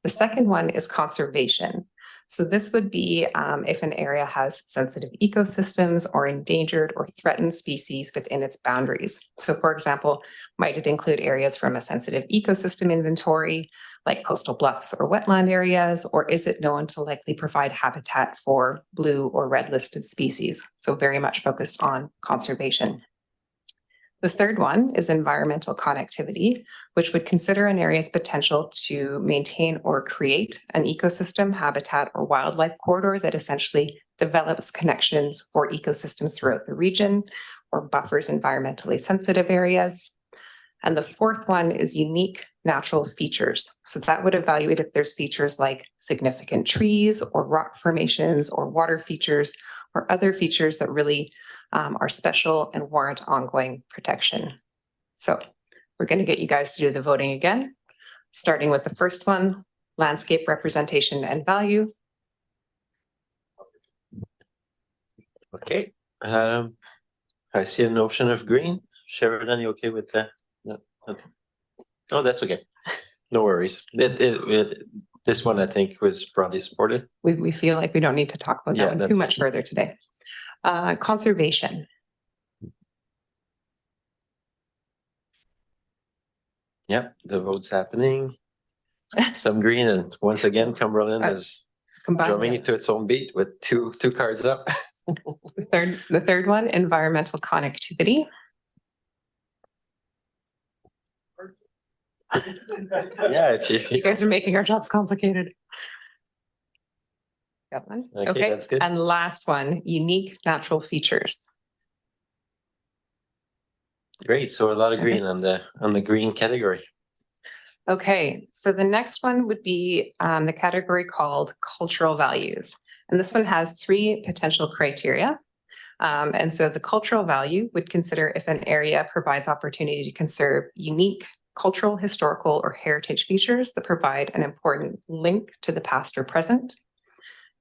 The second one is conservation. So this would be if an area has sensitive ecosystems or endangered or threatened species within its boundaries. So for example, might it include areas from a sensitive ecosystem inventory, like coastal bluffs or wetland areas, or is it known to likely provide habitat for blue or red listed species? So very much focused on conservation. The third one is environmental connectivity, which would consider an area's potential to maintain or create an ecosystem, habitat, or wildlife corridor that essentially develops connections for ecosystems throughout the region or buffers environmentally sensitive areas. And the fourth one is unique natural features. So that would evaluate if there's features like significant trees or rock formations or water features or other features that really are special and warrant ongoing protection. So we're going to get you guys to do the voting again, starting with the first one, landscape representation and value. Okay, I see a notion of green. Sheridan, you okay with that? No, okay. Oh, that's okay. No worries. This one I think was broadly supported. We feel like we don't need to talk about Yeah, that one that's too much further today. Conservation. Yep, the vote's happening. Some green, and once again, Cumberland is Combined. drumming it to its own beat with two cards up. The third one, environmental connectivity. Yeah, if You you, guys are making our jobs complicated. Got one? Okay, that's good. And last one, unique natural features. great, so a lot of Okay. green on the green category. Okay, so the next one would be the category called cultural values. And this one has 3 potential criteria. And so the cultural value would consider if an area provides opportunity to conserve unique cultural, historical, or heritage features that provide an important link to the past or present.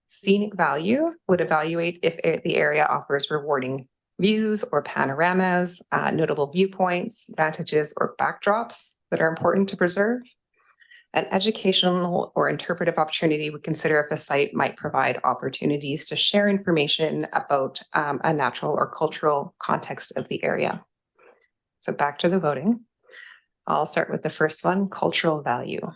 Scenic value would evaluate if the area offers rewarding views or panoramas, notable viewpoints, vantages, or backdrops that are important to preserve. An educational or interpretive opportunity would consider if a site might provide opportunities to share information about a natural or cultural context of the area. So back to the voting. I'll start with the first one, cultural value.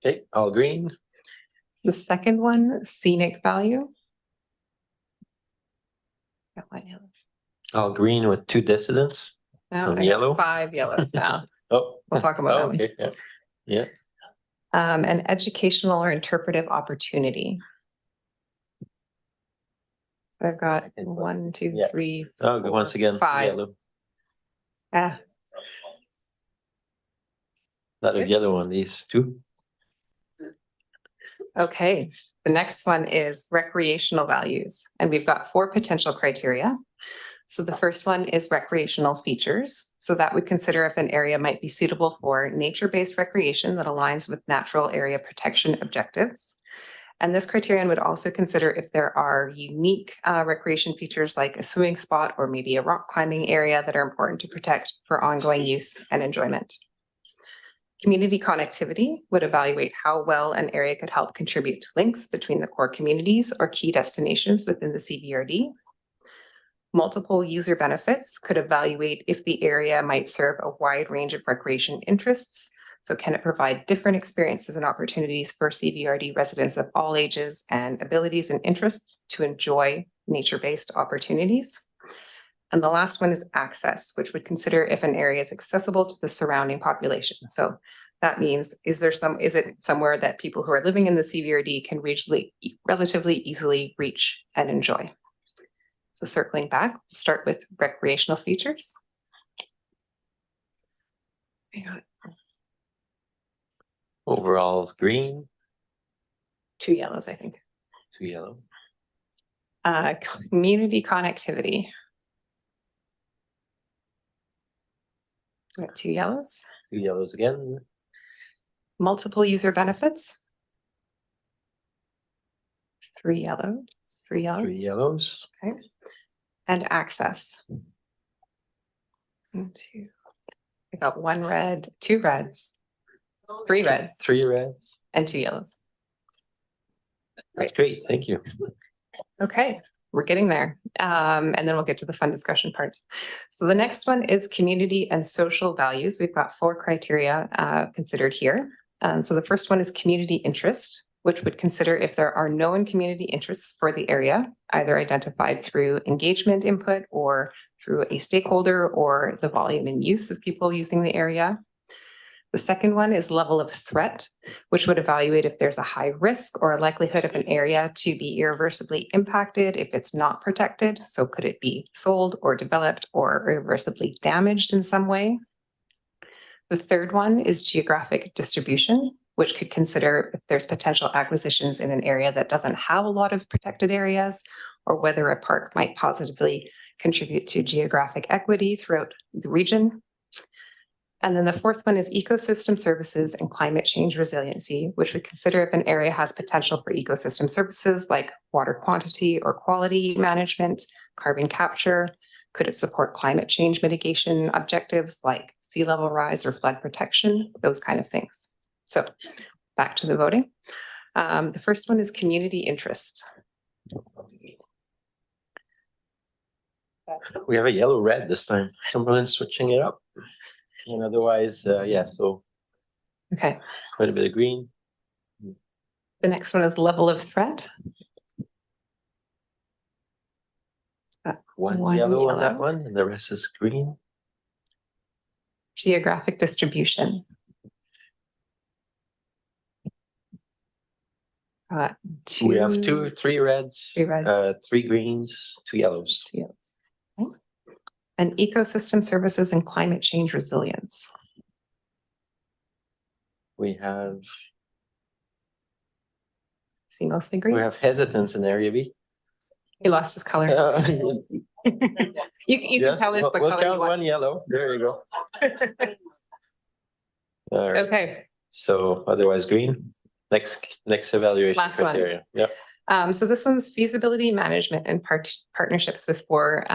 Okay, all green. The second one, scenic value. Got one yellow. All green with 2 dissidents. No, And I got yellow? 5 yellows now. Oh. We'll talk about that one. Okay, yeah, yeah. An educational or interpretive opportunity. So I've got 1, 2, Yeah. 3, Oh, once again, 5. yellow. Ah, Lot of yellow on these 2. okay, the next one is recreational values, and we've got 4 potential criteria. So the first one is recreational features. So that would consider if an area might be suitable for nature-based recreation that aligns with natural area protection objectives. And this criterion would also consider if there are unique recreation features like a swimming spot or maybe a rock climbing area that are important to protect for ongoing use and enjoyment. Community connectivity would evaluate how well an area could help contribute to links between the core communities or key destinations within the CVRD. Multiple user benefits could evaluate if the area might serve a wide range of recreation interests. So can it provide different experiences and opportunities for CVRD residents of all ages and abilities and interests to enjoy nature-based opportunities? And the last one is access, which would consider if an area is accessible to the surrounding population. So that means, is it somewhere that people who are living in the CVRD can relatively easily reach and enjoy? So circling back, we'll start with recreational features. Overall green. 2 yellows, I think. 2 yellow. Community connectivity. Got 2 yellows. 2 yellows again. Multiple user benefits. 3 yellows. 3 yellows. 3 yellows. Okay. And access. 1, 2. I got 1 red, 2 reds, 3 reds, 3 reds. and 2 yellows. That's great, thank you. Okay, we're getting there. And then we'll get to the fun discussion part. So the next one is community and social values. We've got 4 criteria considered here. So the first one is community interest, which would consider if there are known community interests for the area, either identified through engagement input or through a stakeholder or the volume and use of people using the area. The second one is level of threat, which would evaluate if there's a high risk or a likelihood of an area to be irreversibly impacted if it's not protected. So could it be sold or developed or irreversibly damaged in some way? The third one is geographic distribution, which could consider if there's potential acquisitions in an area that doesn't have a lot of protected areas, or whether a park might positively contribute to geographic equity throughout the region. And then the fourth one is ecosystem services and climate change resiliency, which would consider if an area has potential for ecosystem services like water quantity or quality management, carbon capture. Could it support climate change mitigation objectives like sea level rise or flood protection, those kind of things. So back to the voting. The first one is community interest. We have a yellow red this time. Cumberland's switching it up. And otherwise, yeah, so Okay, quite a bit of green. the next one is level of threat. One One yellow on that yellow. one, and the rest is green. Geographic distribution. We have three reds, Three reds. 3 greens, 2 yellows. Two yellows. Okay. And ecosystem services and climate change resilience. We have See mostly we greens. have hesitance in area B. He lost his color. You can Yes, tell us what we'll color you count want. one yellow. There you go. All right. Okay, So otherwise green. Next evaluation Last one. criteria. Yep. so this one's feasibility management and partnerships with 4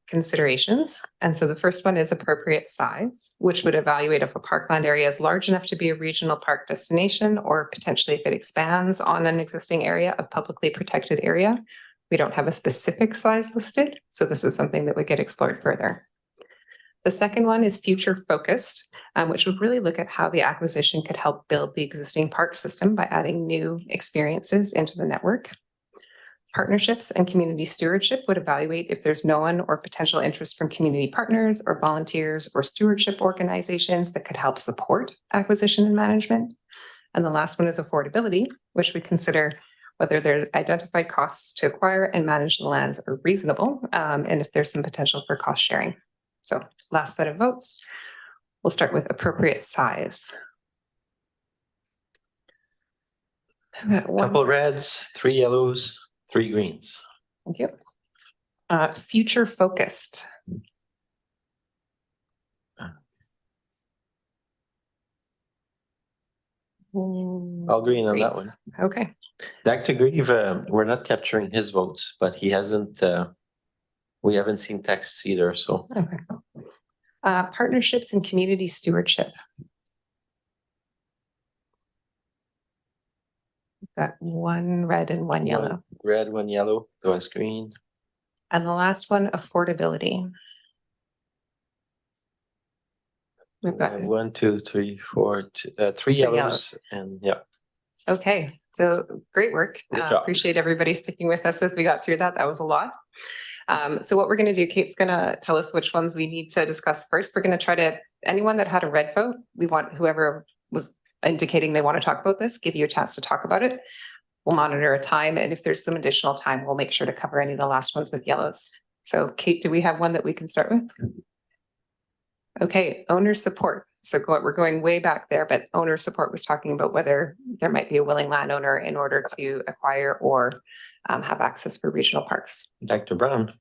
considerations. And so the first one is appropriate size, which would evaluate if a parkland area is large enough to be a regional park destination, or potentially if it expands on an existing area of publicly protected area. We don't have a specific size listed, so this is something that would get explored further. The second one is future focused, which would really look at how the acquisition could help build the existing park system by adding new experiences into the network. Partnerships and community stewardship would evaluate if there's known or potential interest from community partners or volunteers or stewardship organizations that could help support acquisition and management. And the last one is affordability, which would consider whether their identified costs to acquire and manage the lands are reasonable, and if there's some potential for cost sharing. So last set of votes, we'll start with appropriate size. Couple reds, 3 yellows, 3 greens. Thank you. Future focused. All green on that Greens. one. Okay, Dr. Grieve, we're not capturing his votes, but he hasn't, we haven't seen texts either, so. okay. Partnerships and community stewardship. Got 1 red and 1 yellow. 1 red, 1 yellow, go as green. And the last one, affordability. We've got, 1, 2, 3, 4, 3 yellows, and yeah. okay, so great work. Good job. Appreciate everybody sticking with us as we got through that. That was a lot. So what we're going to do, Kate's going to tell us which ones we need to discuss first. We're going to try to, anyone that had a red vote, we want whoever was indicating they want to talk about this, give you a chance to talk about it. We'll monitor a time, and if there's some additional time, we'll make sure to cover any of the last ones with yellows. So Kate, do we have one that we can start with? Okay, owner support. So we're going way back there, but owner support was talking about whether there might be a willing landowner in order to acquire or have access for regional parks. Dr. Brown.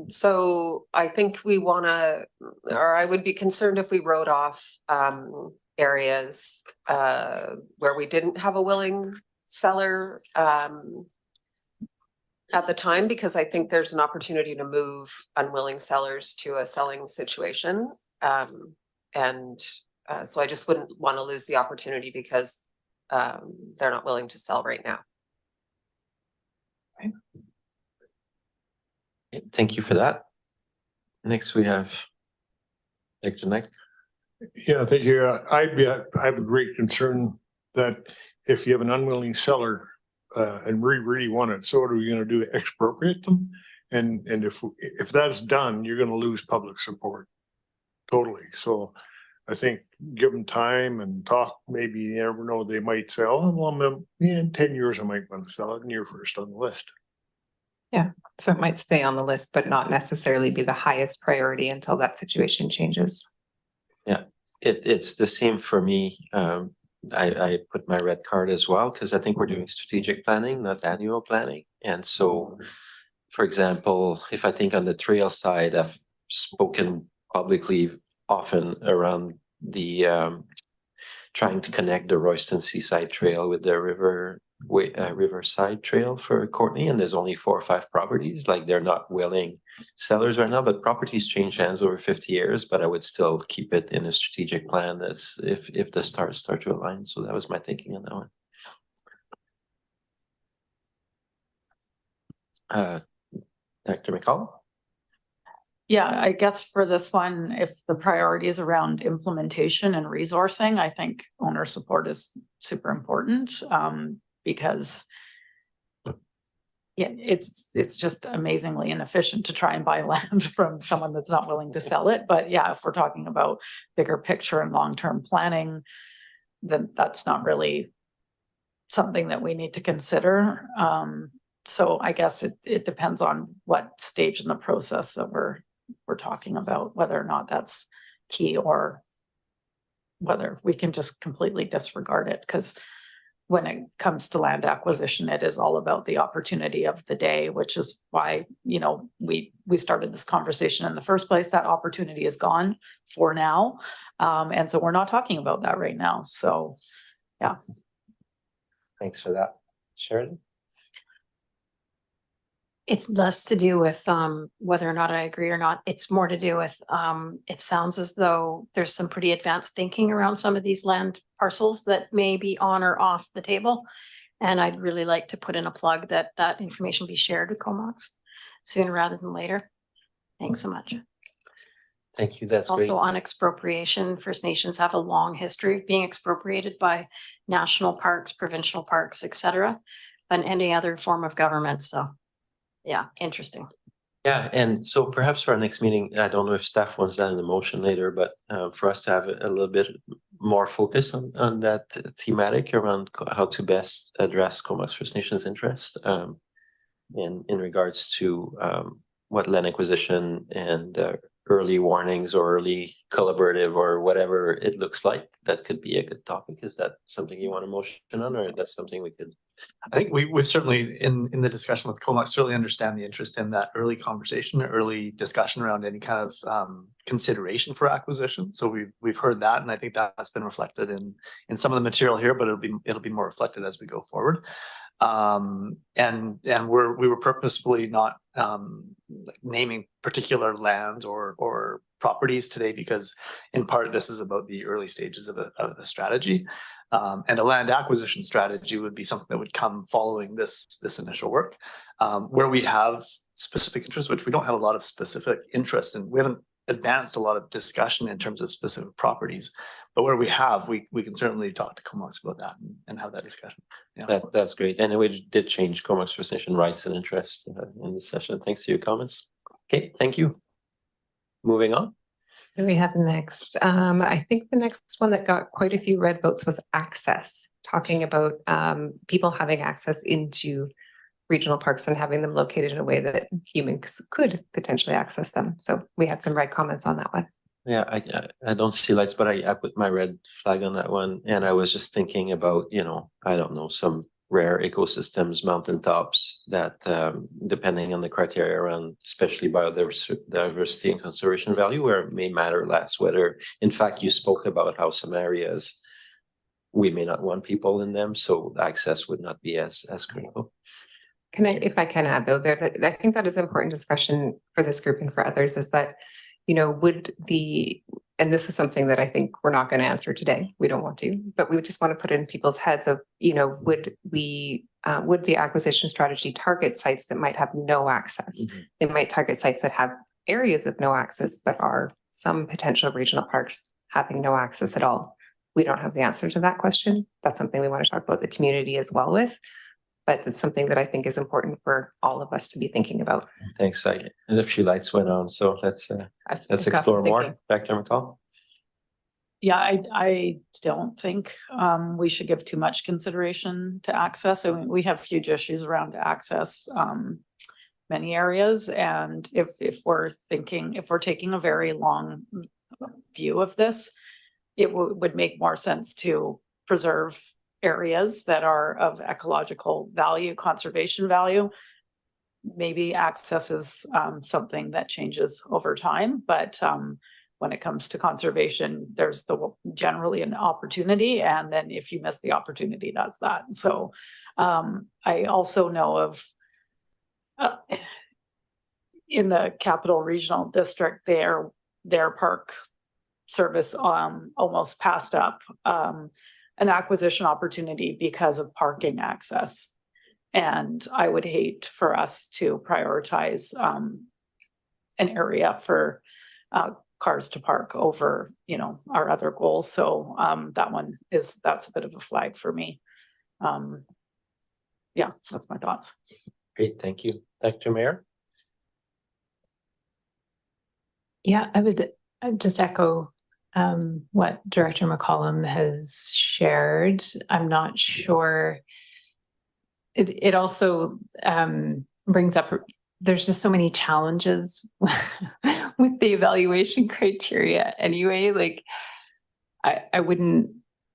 So I think we wanna, or I would be concerned if we wrote off areas where we didn't have a willing seller at the time, because I think there's an opportunity to move unwilling sellers to a selling situation. So I just wouldn't want to lose the opportunity because they're not willing to sell right now. Thank you for that. Next, we have Dr. Knight. Yeah, thank you. I have a great concern that if you have an unwilling seller and we really want it, so what are we gonna do? Expropriate them? And if that's done, you're gonna lose public support. Totally. So I think give them time and talk, maybe you never know, they might say, oh, well, in 10 years I might want to sell it and you're first on the list. Yeah, so it might stay on the list, but not necessarily be the highest priority until that situation changes. Yeah, it's the same for me. I put my red card as well, because I think we're doing strategic planning, not annual planning. And so, for example, if I think on the trail side, I've spoken publicly often around the trying to connect the Royston Seaside Trail with the Riverside Trail for Courtney, and there's only 4 or 5 properties. Like, they're not willing sellers right now, but properties change hands over 50 years. But I would still keep it in a strategic plan as if the stars start to align. So that was my thinking on that one. Dr. McCall? Yeah, I guess for this one, if the priority is around implementation and resourcing, I think owner support is super important, because yeah, it's just amazingly inefficient to try and buy land from someone that's not willing to sell it. But yeah, if we're talking about bigger picture and long-term planning, then that's not really something that we need to consider. So I guess it depends on what stage in the process that we're talking about, whether or not that's key or whether we can just completely disregard it. Because when it comes to land acquisition, it is all about the opportunity of the day, which is why, you know, we started this conversation in the first place. That opportunity is gone for now. And so we're not talking about that right now. So, yeah. Thanks for that. Sheridan? It's less to do with whether or not I agree or not. It's more to do with it sounds as though there's some pretty advanced thinking around some of these land parcels that may be on or off the table. And I'd really like to put in a plug that that information be shared with Comox sooner rather than later. Thanks so much. Thank you. That's great. Also on expropriation, First Nations have a long history of being expropriated by national parks, provincial parks, etc., than any other form of government. So yeah, interesting. Yeah, and so perhaps for our next meeting, I don't know if staff wants that in the motion later, but for us to have a little bit more focus on that thematic around how to best address Comox First Nations interest in regards to what land acquisition and early warnings or early collaborative or whatever it looks like, that could be a good topic. Is that something you want to motion on, or that's something we could? I think we've certainly in the discussion with Comox certainly understand the interest in that early conversation, early discussion around any kind of consideration for acquisition. So we've heard that, and I think that's been reflected in some of the material here, but it'll be more reflected as we go forward. And we were purposefully not naming particular lands or properties today, because in part this is about the early stages of a strategy. And a land acquisition strategy would be something that would come following this initial work, where we have specific interests, which we don't have a lot of specific interest in. We haven't advanced a lot of discussion in terms of specific properties, but where we have, we can certainly talk to Comox about that and have that discussion. Yeah, That's great. And we did change Comox First Nation rights and interest in this session. Thanks to your comments. Okay, thank you. Moving on. What do we have next? I think the next one that got quite a few red votes was access, talking about people having access into regional parks and having them located in a way that humans could potentially access them. So we had some red comments on that one. Yeah, I don't see lights, but I put my red flag on that one. And I was just thinking about, I don't know, some rare ecosystems, mountaintops that depending on the criteria around, especially biodiversity and conservation value, where it may matter less whether, in fact, you spoke about how some areas we may not want people in them, so access would not be as critical. If I can add though, I think that is important discussion for this group and for others, is that, and this is something that I think we're not going to answer today. We don't want to, but we just want to put in people's heads of, would the acquisition strategy target sites that might have no access? Mm-hmm. They might target sites that have areas of no access, but are some potential regional parks having no access at all. We don't have the answer to that question. That's something we want to talk about the community as well with. But it's something that I think is important for all of us to be thinking about. Thanks. And a few lights went on, so let's explore more. Dr. McCall. Yeah, I don't think we should give too much consideration to access. I mean, we have huge issues around access, many areas, and if we're taking a very long view of this, it would make more sense to preserve areas that are of ecological value, conservation value. Maybe access is something that changes over time, but when it comes to conservation, there's generally an opportunity, and then if you miss the opportunity, that's that. So I also know of in the Capital Regional District, their park service almost passed up an acquisition opportunity because of parking access. And I would hate for us to prioritize an area for cars to park over, you know, our other goals. So that's a bit of a flag for me. Yeah, that's my thoughts. Great, thank you. Dr. Mayer? Yeah, I'd just echo what Director McCollum has shared. I'm not sure. It also brings up, there's just so many challenges with the evaluation criteria anyway. Like I wouldn't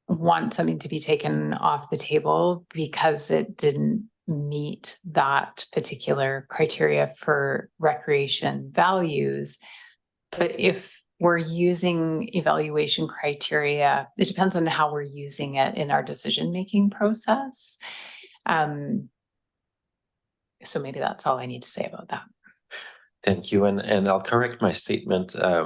want something to be taken off the table because it didn't meet that particular criteria for recreation values. But if we're using evaluation criteria, it depends on how we're using it in our decision-making process. So maybe that's all I need to say about that. Thank you. And I'll correct my statement. I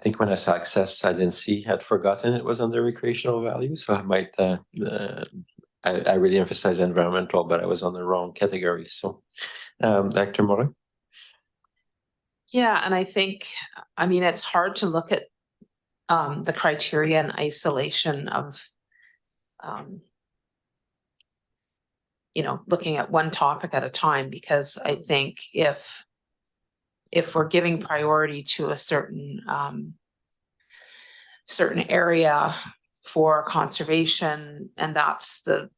think when I saw access, I'd forgotten it was under recreational value. So I might, I really emphasize environmental, but I was on the wrong category. So Dr. Morin? Yeah, and I think, I mean, it's hard to look at the criteria in isolation of, you know, looking at one topic at a time, because I think if we're giving priority to a certain area for conservation, and that's the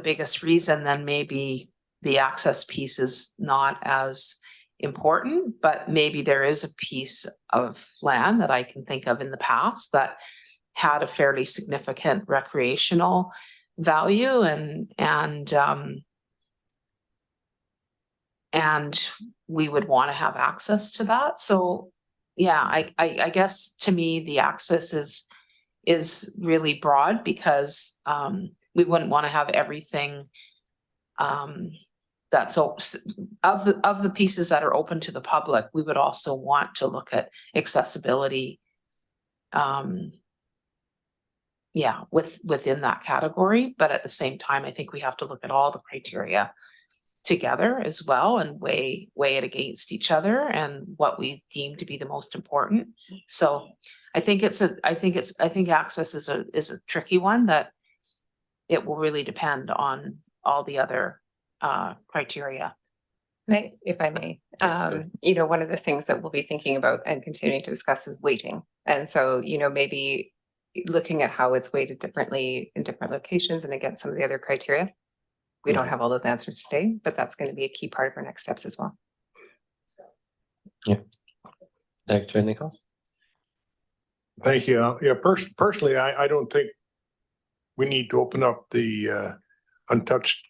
biggest reason, then maybe the access piece is not as important. But maybe there is a piece of land that I can think of in the past that had a fairly significant recreational value, and we would want to have access to that. So yeah, I guess to me the access is really broad, because we wouldn't want to have everything that's of the pieces that are open to the public. We would also want to look at accessibility within that category. But at the same time, I think we have to look at all the criteria together as well and weigh it against each other and what we deem to be the most important. So I think access is a tricky one, that it will really depend on all the other criteria. If I may, you know, one of the things that we'll be thinking about and continuing to discuss is weighting. And so, you know, maybe looking at how it's weighted differently in different locations and against some of the other criteria. We don't have all those answers today, but that's going to be a key part of our next steps as well. Yeah. Dr. Nichols? Thank you. Yeah, personally, I don't think we need to open up the untouched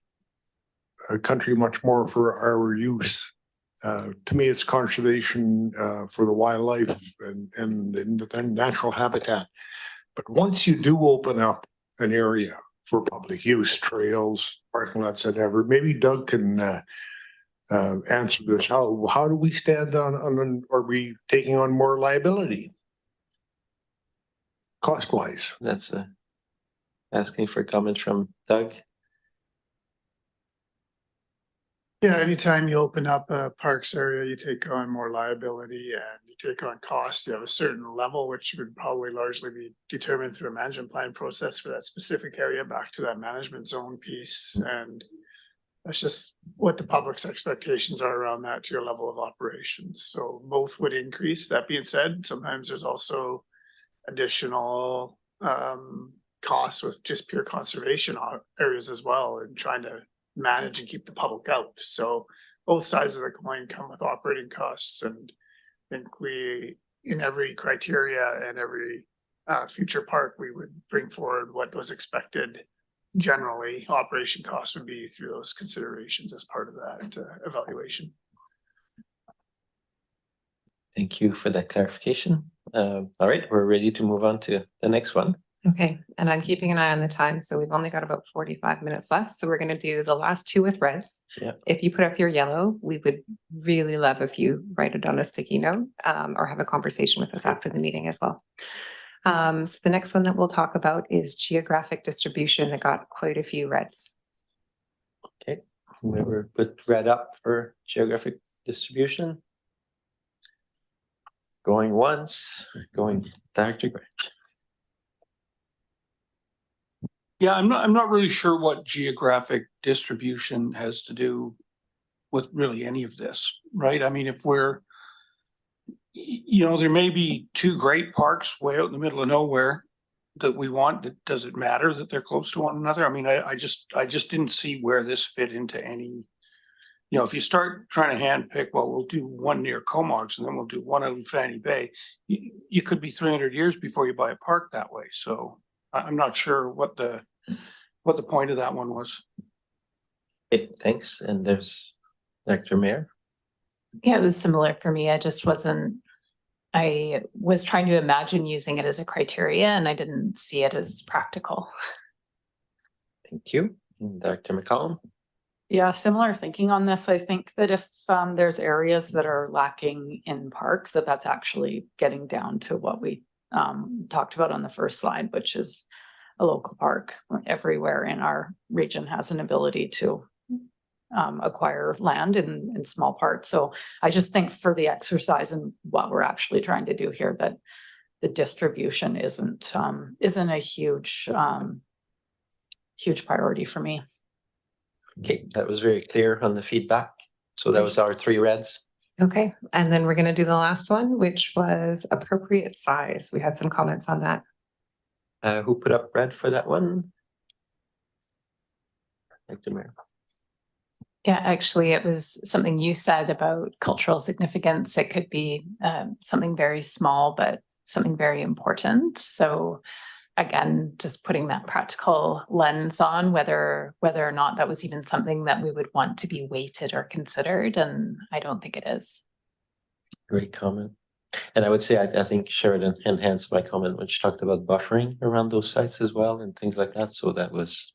country much more for our use. To me, it's conservation for the wildlife and the natural habitat. But once you do open up an area for public use, trails, parking lots, whatever, maybe Doug can answer this. How do we stand on are we taking on more liability cost-wise? That's asking for comments from Doug. Yeah, anytime you open up a parks area, you take on more liability and you take on cost. You have a certain level, which would probably largely be determined through a management plan process for that specific area, back to that management zone piece. And that's just what the public's expectations are around that to your level of operations. So both would increase. That being said, sometimes there's also additional costs with just pure conservation areas as well, and trying to manage and keep the public out. So both sides of the coin come with operating costs, and I think we, in every criteria and every future park, we would bring forward what those expected generally operation costs would be through those considerations as part of that evaluation. Thank you for that clarification. All right, we're ready to move on to the next one. Okay, and I'm keeping an eye on the time, so we've only got about 45 minutes left, so we're gonna do the last two with reds. Yeah. If you put up your yellow, we would really love if you write it on a sticky note, or have a conversation with us after the meeting as well. So the next one that we'll talk about is geographic distribution that got quite a few reds. Okay, whoever put red up for geographic distribution. Going once, going Dr. Grant. Yeah, I'm not really sure what geographic distribution has to do with really any of this, right? I mean, if we're, you know, there may be two great parks way out in the middle of nowhere that we want. Does it matter that they're close to one another? I mean, I just didn't see where this fit into any, you know, if you start trying to handpick, well, we'll do one near Comox and then we'll do one out in Fanny Bay. You could be 300 years before you buy a park that way. So I'm not sure what the point of that one was. Okay, thanks. And there's Dr. Mayer. Yeah, it was similar for me. I was trying to imagine using it as a criteria and I didn't see it as practical. Thank you. And Dr. McCollum. Yeah, similar thinking on this. I think that if there's areas that are lacking in parks, that's actually getting down to what we talked about on the first slide, which is a local park. Everywhere in our region has an ability to acquire land in small parts. So I just think for the exercise and what we're actually trying to do here, that the distribution isn't a huge priority for me. Okay, that was very clear on the feedback. So that was our three reds. Okay, and then we're gonna do the last one, which was appropriate size. We had some comments on that. Who put up red for that one? Dr. Mayer. Yeah, actually, it was something you said about cultural significance. It could be something very small, but something very important. So again, just putting that practical lens on whether or not that was even something that we would want to be weighted or considered. And I don't think it is. Great comment. And I would say, I think Sheridan enhanced my comment when she talked about buffering around those sites as well and things like that. So that was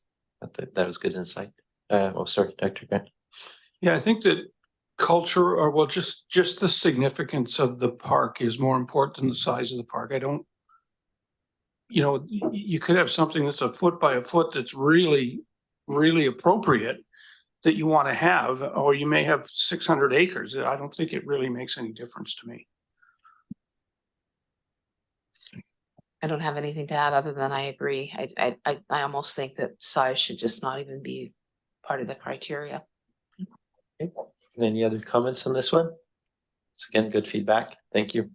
good insight. Sorry, Dr. Grant. Yeah, I think that culture, or well, just the significance of the park is more important than the size of the park. I don't, you know, you could have something that's a foot by a foot that's really, really appropriate that you want to have, or you may have 600 acres. I don't think it really makes any difference to me. I don't have anything to add other than I agree. I almost think that size should just not even be part of the criteria. Okay. Any other comments on this one? It's again, good feedback. Thank you.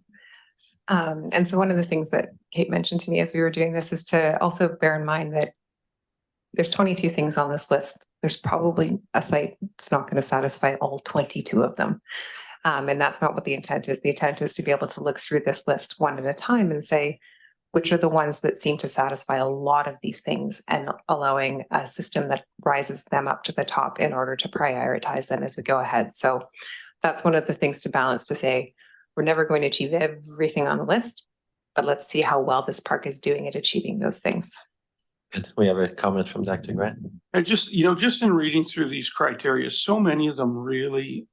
And so one of the things that Kate mentioned to me as we were doing this is to also bear in mind that there's 22 things on this list. There's probably a site that's not going to satisfy all 22 of them. And that's not what the intent is. The intent is to be able to look through this list one at a time and say, which are the ones that seem to satisfy a lot of these things, and allowing a system that rises them up to the top in order to prioritize them as we go ahead. So that's one of the things to balance, to say, we're never going to achieve everything on the list, but let's see how well this park is doing at achieving those things. Good. We have a comment from Dr. Grant. I just, you know, just in reading through these criteria, so many of them really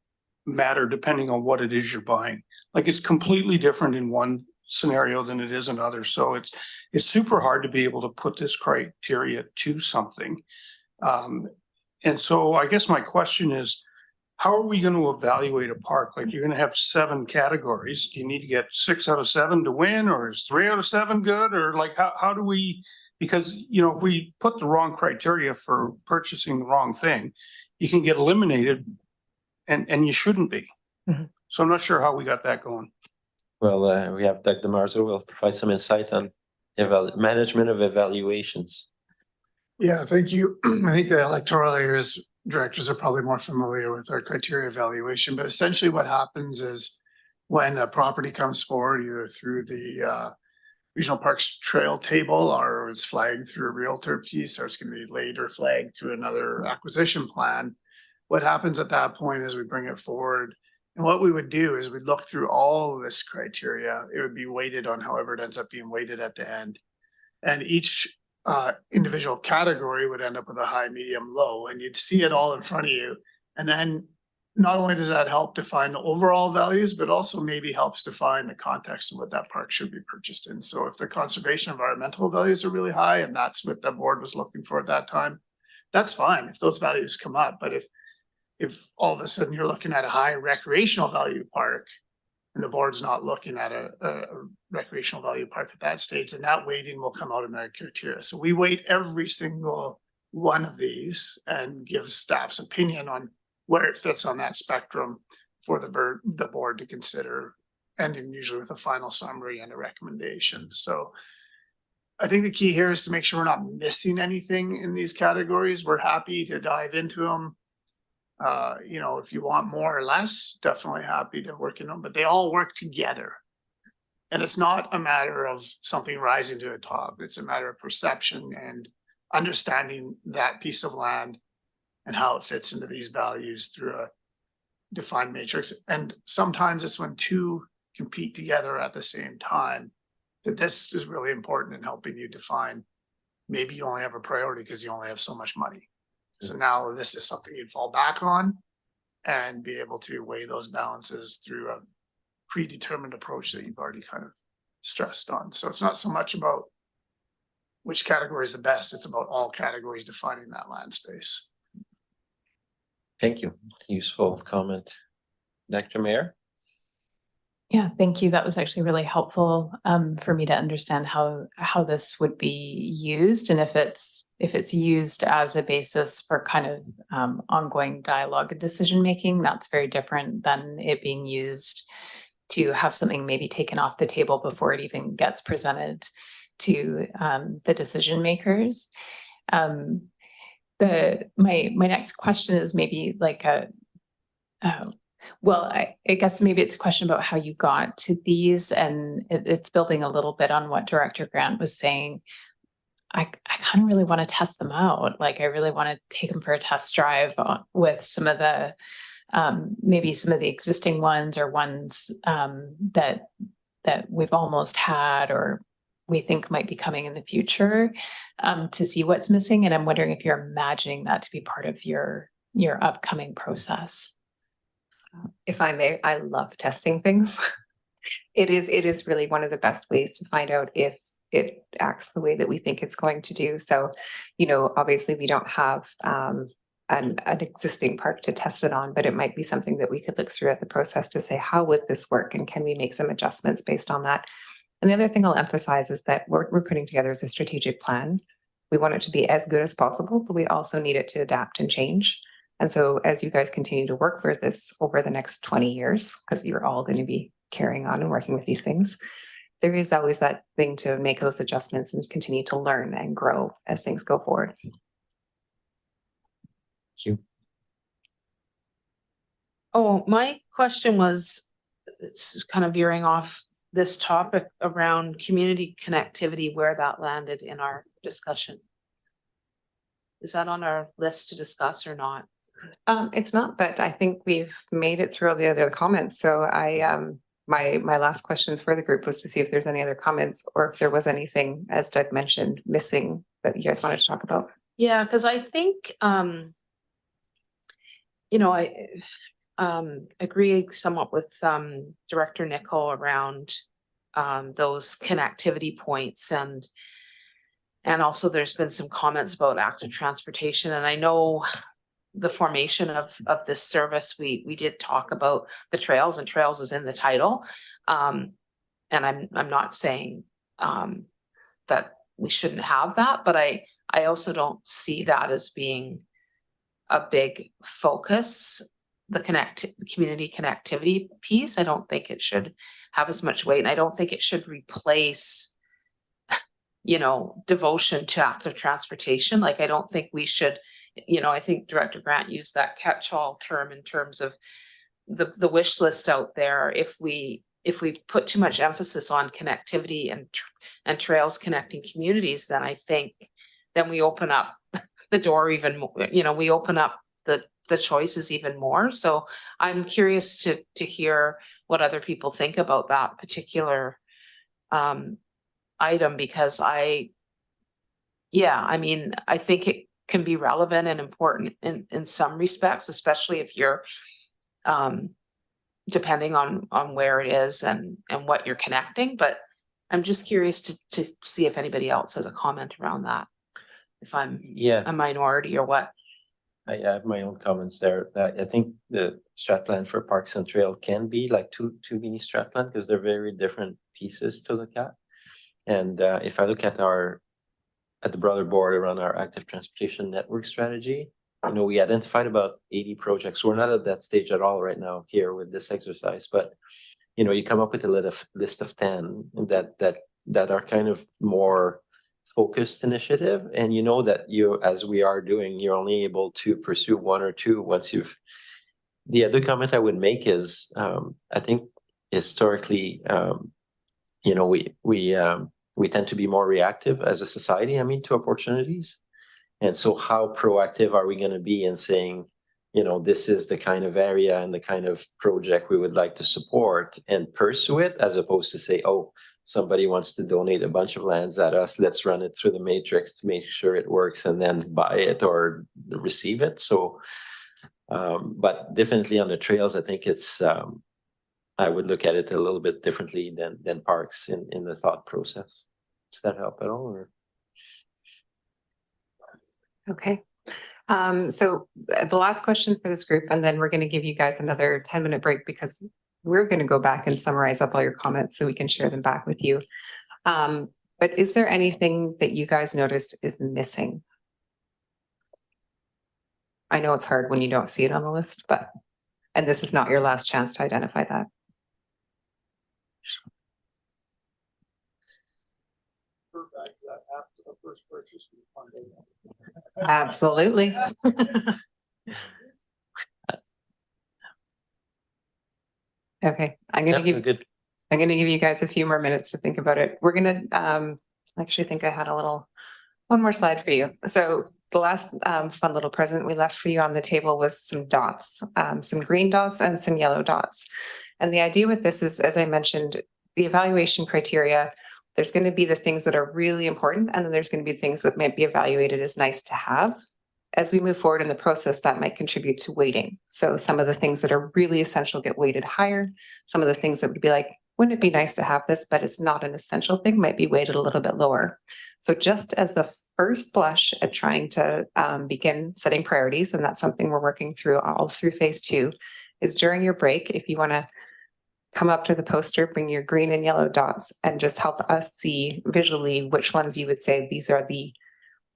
matter depending on what it is you're buying. Like, it's completely different in one scenario than it is in others. So it's super hard to be able to put this criteria to something. And so I guess my question is, how are we going to evaluate a park? Like, you're going to have 7 categories. Do you need to get 6 out of 7 to win, or is 3 out of 7 good? Or like, how do we, because, you know, if we put the wrong criteria for purchasing the wrong thing, you can get eliminated, and you shouldn't be. Mm-hmm. So I'm not sure how we got that going. Well, we have Dr. Marzo will provide some insight on management of evaluations. Yeah, thank you. I think the electoral areas directors are probably more familiar with our criteria evaluation, but essentially what happens is when a property comes forward, either through the regional parks trail table, or it's flagged through a realtor piece, or it's going to be later flagged through another acquisition plan. What happens at that point is we bring it forward And what we would do is we'd look through all of this criteria. It would be weighted on however it ends up being weighted at the end. And each individual category would end up with a high, medium, low, and you'd see it all in front of you. And then not only does that help define the overall values, but also maybe helps define the context of what that park should be purchased in. So if the conservation environmental values are really high and that's what the board was looking for at that time, that's fine if those values come up. But if all of a sudden you're looking at a high recreational value park and the board's not looking at a recreational value park at that stage, then that weighting will come out in our criteria. So we weight every single one of these and give staff's opinion on where it fits on that spectrum for the board to consider, ending usually with a final summary and a recommendation. So I think the key here is to make sure we're not missing anything in these categories. We're happy to dive into them. You know, if you want more or less, definitely happy to work in them, but they all work together. And it's not a matter of something rising to the top. It's a matter of perception and understanding that piece of land and how it fits into these values through a defined matrix. And sometimes it's when two compete together at the same time that this is really important in helping you define. Maybe you only have a priority because you only have so much money. So now this is something you'd fall back on and be able to weigh those balances through a predetermined approach that you've already kind of stressed on. So it's not so much about which category is the best, it's about all categories defining that land space. Thank you. Useful comment. Dr. Mayer? Yeah, thank you. That was actually really helpful for me to understand how this would be used, and if it's used as a basis for kind of ongoing dialogue and decision making, that's very different than it being used to have something maybe taken off the table before it even gets presented to the decision makers. My next question is maybe like well, I guess maybe it's a question about how you got to these, and it's building a little bit on what Director Grant was saying. I kind of really want to test them out. Like, I really want to take them for a test drive with some of the, maybe some of the existing ones or ones that we've almost had or we think might be coming in the future, to see what's missing. And I'm wondering if you're imagining that to be part of your upcoming process. If I may, I love testing things. It is really one of the best ways to find out if it acts the way that we think it's going to do. So, you know, obviously we don't have an existing park to test it on, but it might be something that we could look through at the process to say, how would this work? And can we make some adjustments based on that? And the other thing I'll emphasize is that we're putting together as a strategic plan. We want it to be as good as possible, but we also need it to adapt and change. And so as you guys continue to work for this over the next 20 years, because you're all going to be carrying on and working with these things, there is always that thing to make those adjustments and continue to learn and grow as things go forward. Thank you. Oh, my question was, it's kind of veering off this topic around community connectivity, where that landed in our discussion. Is that on our list to discuss or not? It's not, but I think we've made it through all the other comments. So my last questions for the group was to see if there's any other comments or if there was anything, as Doug mentioned, missing that you guys wanted to talk about. Yeah, because I think, you know, I agree somewhat with Director Nicol around those connectivity points, and also there's been some comments about active transportation, and I know the formation of this service, we did talk about the trails, and trails is in the title. And I'm not saying that we shouldn't have that, but I also don't see that as being a big focus. The community connectivity piece, I don't think it should have as much weight, and I don't think it should replace, you know, devotion to active transportation. Like, I don't think we should, you know, I think Director Grant used that catch-all term in terms of the wish list out there. If we put too much emphasis on connectivity and trails connecting communities, then I think then we open up the door even more, you know, we open up the the choices even more. So I'm curious to hear what other people think about that particular item, because I mean, I think it can be relevant and important in some respects, especially if you're depending on where it is and what you're connecting. But I'm just curious to see if anybody else has a comment around that, if I'm Yeah, a minority or what. I have my own comments there. I think the strat plan for Parks and Trail can be like two mini strat plan because they're very different pieces to look at. And if I look at the broader board around our active transportation network strategy, you know, we identified about 80 projects. We're not at that stage at all right now here with this exercise, but you know, you come up with a list of 10 that are kind of more focused initiative, and you know that as we are doing, you're only able to pursue one or two once you've. The other comment I would make is I think historically you know, we tend to be more reactive as a society, I mean, to opportunities. And so how proactive are we going to be in saying, you know, this is the kind of area and the kind of project we would like to support and pursue it, as opposed to say, oh, somebody wants to donate a bunch of lands at us, let's run it through the matrix to make sure it works and then buy it or receive it. So, but definitely on the trails, I think it's, I would look at it a little bit differently than parks in the thought process. Does that help at all? Or? Okay. So the last question for this group, and then we're going to give you guys another 10-minute break because we're going to go back and summarize up all your comments so we can share them back with you. But is there anything that you guys noticed is missing? I know it's hard when you don't see it on the list, and this is not your last chance to identify that. Absolutely. Okay, I'm gonna give you guys a few more minutes to think about it. We're gonna I actually think I had one more slide for you. So the last fun little present we left for you on the table was some dots, some green dots and some yellow dots. And the idea with this is, as I mentioned, the evaluation criteria, there's going to be the things that are really important, and then there's going to be things that might be evaluated as nice to have. As we move forward in the process, that might contribute to weighting. So some of the things that are really essential get weighted higher. Some of the things that would be like, wouldn't it be nice to have this, but it's not an essential thing, might be weighted a little bit lower. So just as a first blush at trying to begin setting priorities, and that's something we're working through all through phase 2, is during your break, if you want to come up to the poster, bring your green and yellow dots and just help us see visually which ones you would say these are the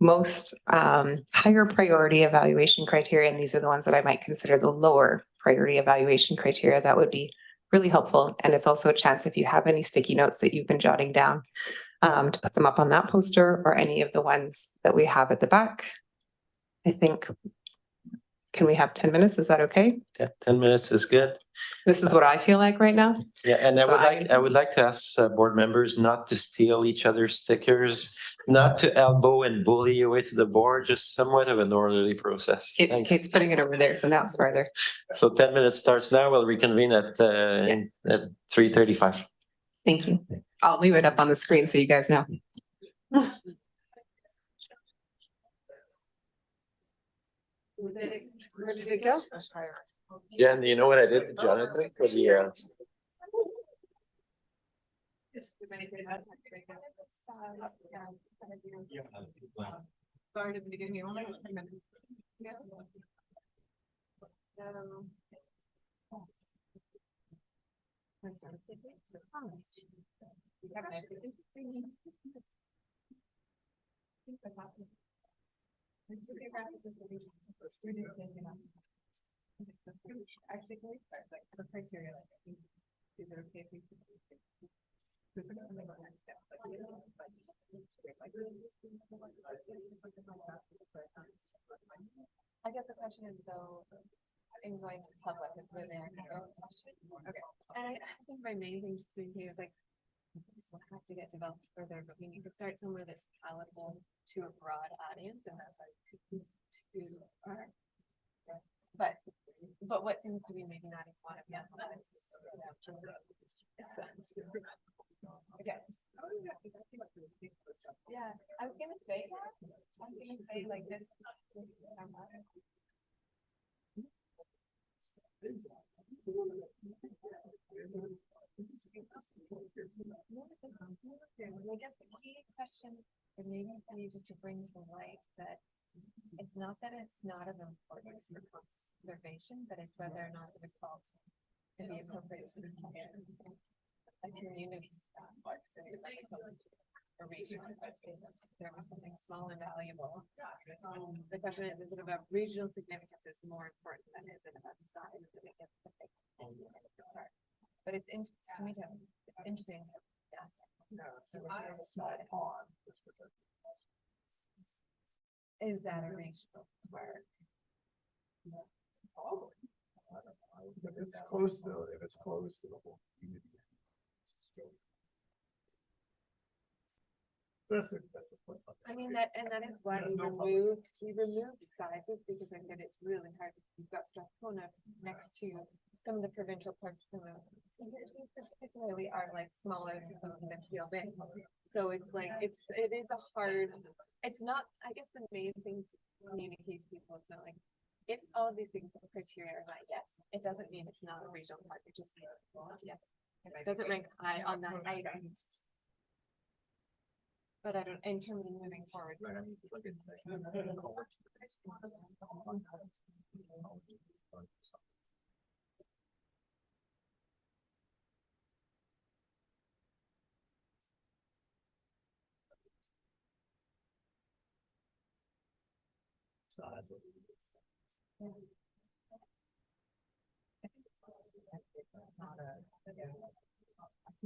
most higher priority evaluation criteria, and these are the ones that I might consider the lower priority evaluation criteria. That would be really helpful. And it's also a chance, if you have any sticky notes that you've been jotting down, to put them up on that poster or any of the ones that we have at the back. I think, can we have 10 minutes? Is that okay? Yeah, 10 minutes is good. This is what I feel like right now. Yeah, and I would like to ask board members not to steal each other's stickers, not to elbow and bully your way to the board, just somewhat of an orderly process. Kate's putting it over there, so now it's farther. So 10 minutes starts now. We'll reconvene at 3:35. Thank you. I'll leave it up on the screen so you guys know. Where did it go? Yeah, and you know what I did to Jonathan for the I guess the question is though, in going to public, is where they are. Okay. And I think my main thing to communicate is like, this will have to get developed further, but we need to start somewhere that's palatable to a broad audience, and that's why to our But what things do we maybe not even want to be on the list? Okay. Yeah, I was gonna say that. I was gonna say like this. I guess the key question would maybe be just to bring to light that it's not that it's not of importance for conservation, but it's whether or not the default can be appropriate to the community. A community park city like opposed to a regional park system. So if there was something small and valuable. The question is it about regional significance is more important than is it about size that it gets the big park. But it's to me, it's interesting. Yeah. So we're a small pond. Is that a regional park? It's close though, if it's close to the whole community. That's the point. I mean, that is why we removed sizes because I said it's really hard. You've got Strathcona next to some of the provincial parks in the particularly are like smaller than some of them feel big. So it's like it is a hard, it's not, I guess the main thing to communicate to people, it's not like if all of these things are criteria are not yes, it doesn't mean it's not a regional park. It just means yes. It doesn't rank high on that item. But I don't, in terms of moving forward.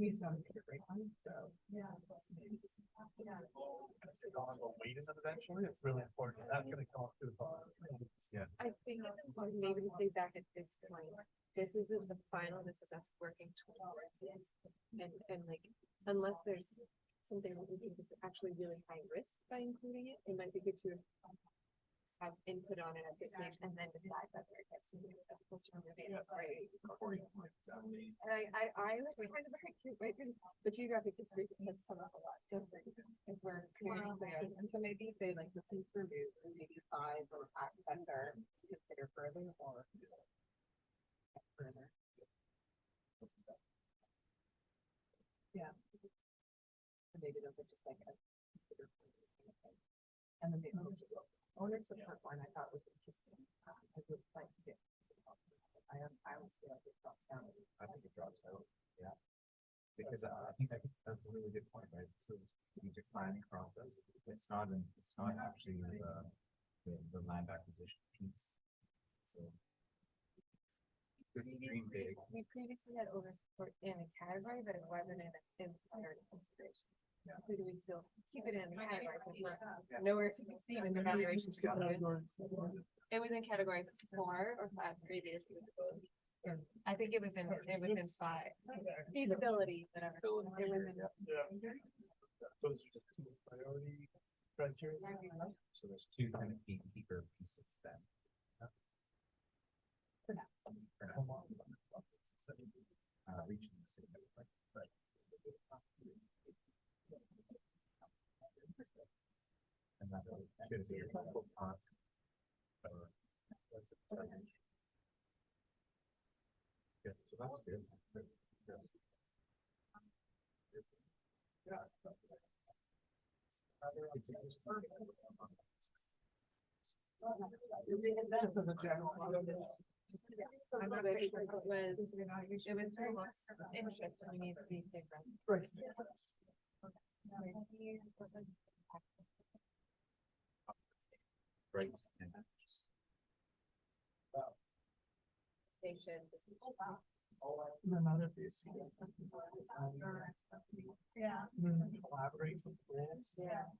It's not a great one, so yeah. Eventually, it's really important. That's going to come up to the bottom. Yeah. I think it's important maybe to stay back at this point. This isn't the final, this is us working towards it. And like, unless there's something that we think is actually really high risk by including it, it might be good to have input on it at this stage and then decide whether it gets moved as opposed to removing it. And I was kind of very curious, right? Because the geographic distribution has come up a lot. If we're clear, and so maybe if they like the two purview, maybe size or access or consider further or further. Yeah. And maybe those are just like a consider further. And then the owner support one I thought was interesting. I would like to get. I would feel like it drops down. I think it drops out. Yeah. Because I think that's a really good point, right? So you just planning process. It's not actually the land acquisition piece. So dream big. We previously had over support in a category, but it wasn't in priority consideration. Yeah. So do we still keep it in the category? It's not nowhere to be seen in the valuation. It was in category 4 or 5 previously. I think it was in 5. Feasibility, whatever. It was in. Those are just two priority criteria. So there's two kind of gatekeeper pieces then. Reaching the significant, but and that's should be your local part. Yeah, so that's good. Yes. I'm not sure it was very much interest we need to be safe. Right. Right. Station. Another piece. Yeah. Collaborate with schools. Yeah.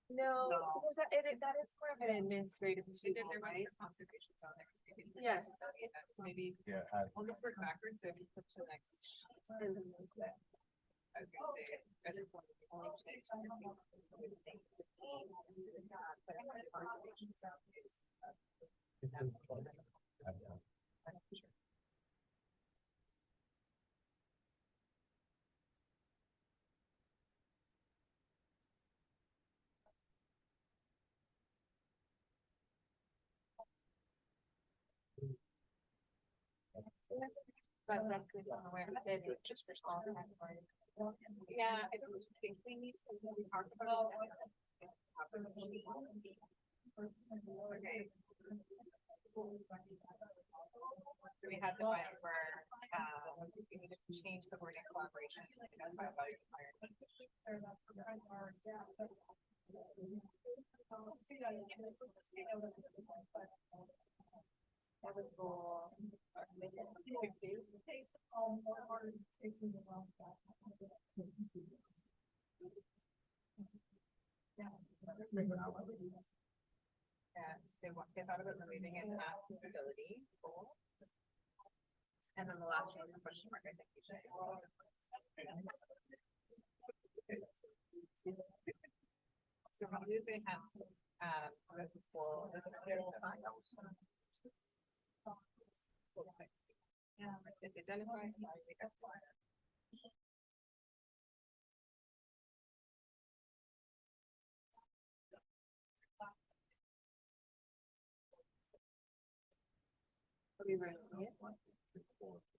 No, because that is more of an administrative tool, right? Conservation zone. Yes. So maybe Yeah. I'll just work backwards. So if you flip to the next. I was gonna say, as a point, the only change that I think would think would be, but I think conservation zone is, but that's good, I'm aware that it's just for small categories. Yeah, I don't think we need to really talk about. Okay. So we had the one where, we need to change the wording collaboration. That was cool. Yes, they thought about removing it as ability. And then the last one was a question mark, I think we should. So remove the enhancement, this is full, this is full. Yeah, it's identified. We were looking at one.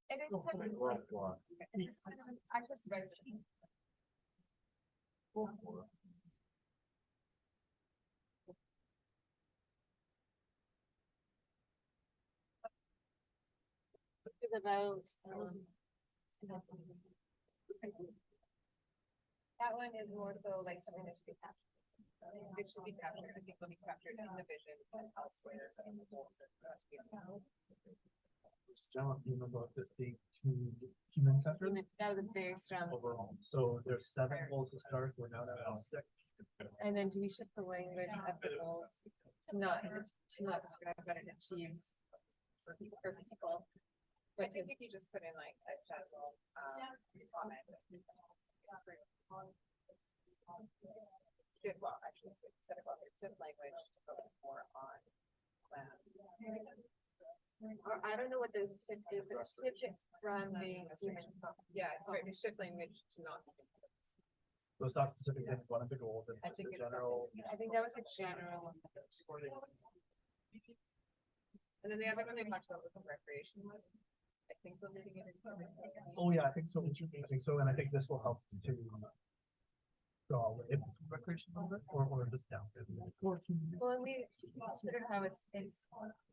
It is kind of, I just read it. It's about, that one is more so like something that should be captured. It should be captured, I think will be captured in the vision and elsewhere. General theme about this being too human centered That was a very strong. overall. So there's 7 goals to start. We're now at 6. And then do we shift the language of the goals to not describe what it achieves for people? I think if you just put in like a general, comment. Well, actually, instead of other shift language to focus more on. Or I don't know what the shift is, but shift it from being human. Yeah, shift language to not. So it's not specific to one of the goals. It's I just think a it's general. I think that was a general. And then the other one they talked about was the recreation one. I think we're leaving it in. Oh, yeah, I think so. I think so. And I think this will help to draw away recreation a little bit or just down. Well, and we consider how it's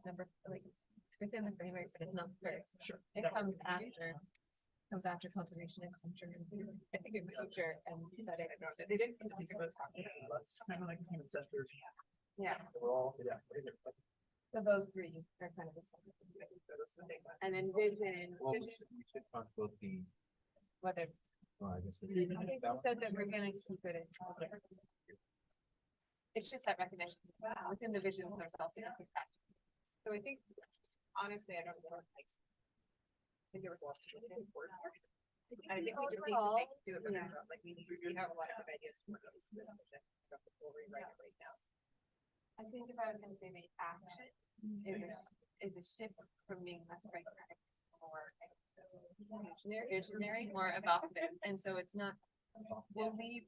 number, like, it's within the framework, but it's not first. Sure. It comes after conservation and conservancy. I think in the future, and that They didn't consider those topics. Less kind of like human centered. yeah, We're all, yeah. so those three are kind of the same. And then vision, Well, we should talk about the, whether, I guess. I think we said that we're gonna keep it in. It's just that recognition within the vision, there's also different practices. So I think, honestly, I don't know, like. I think there was lots of work. And I think we just need to do it better, like we have a lot of good ideas. For the vision. We'll rewrite it right now. I think if I was gonna say the action is a shift from being less pragmatic, more visionary, more evocative, and so it's not. We'll leave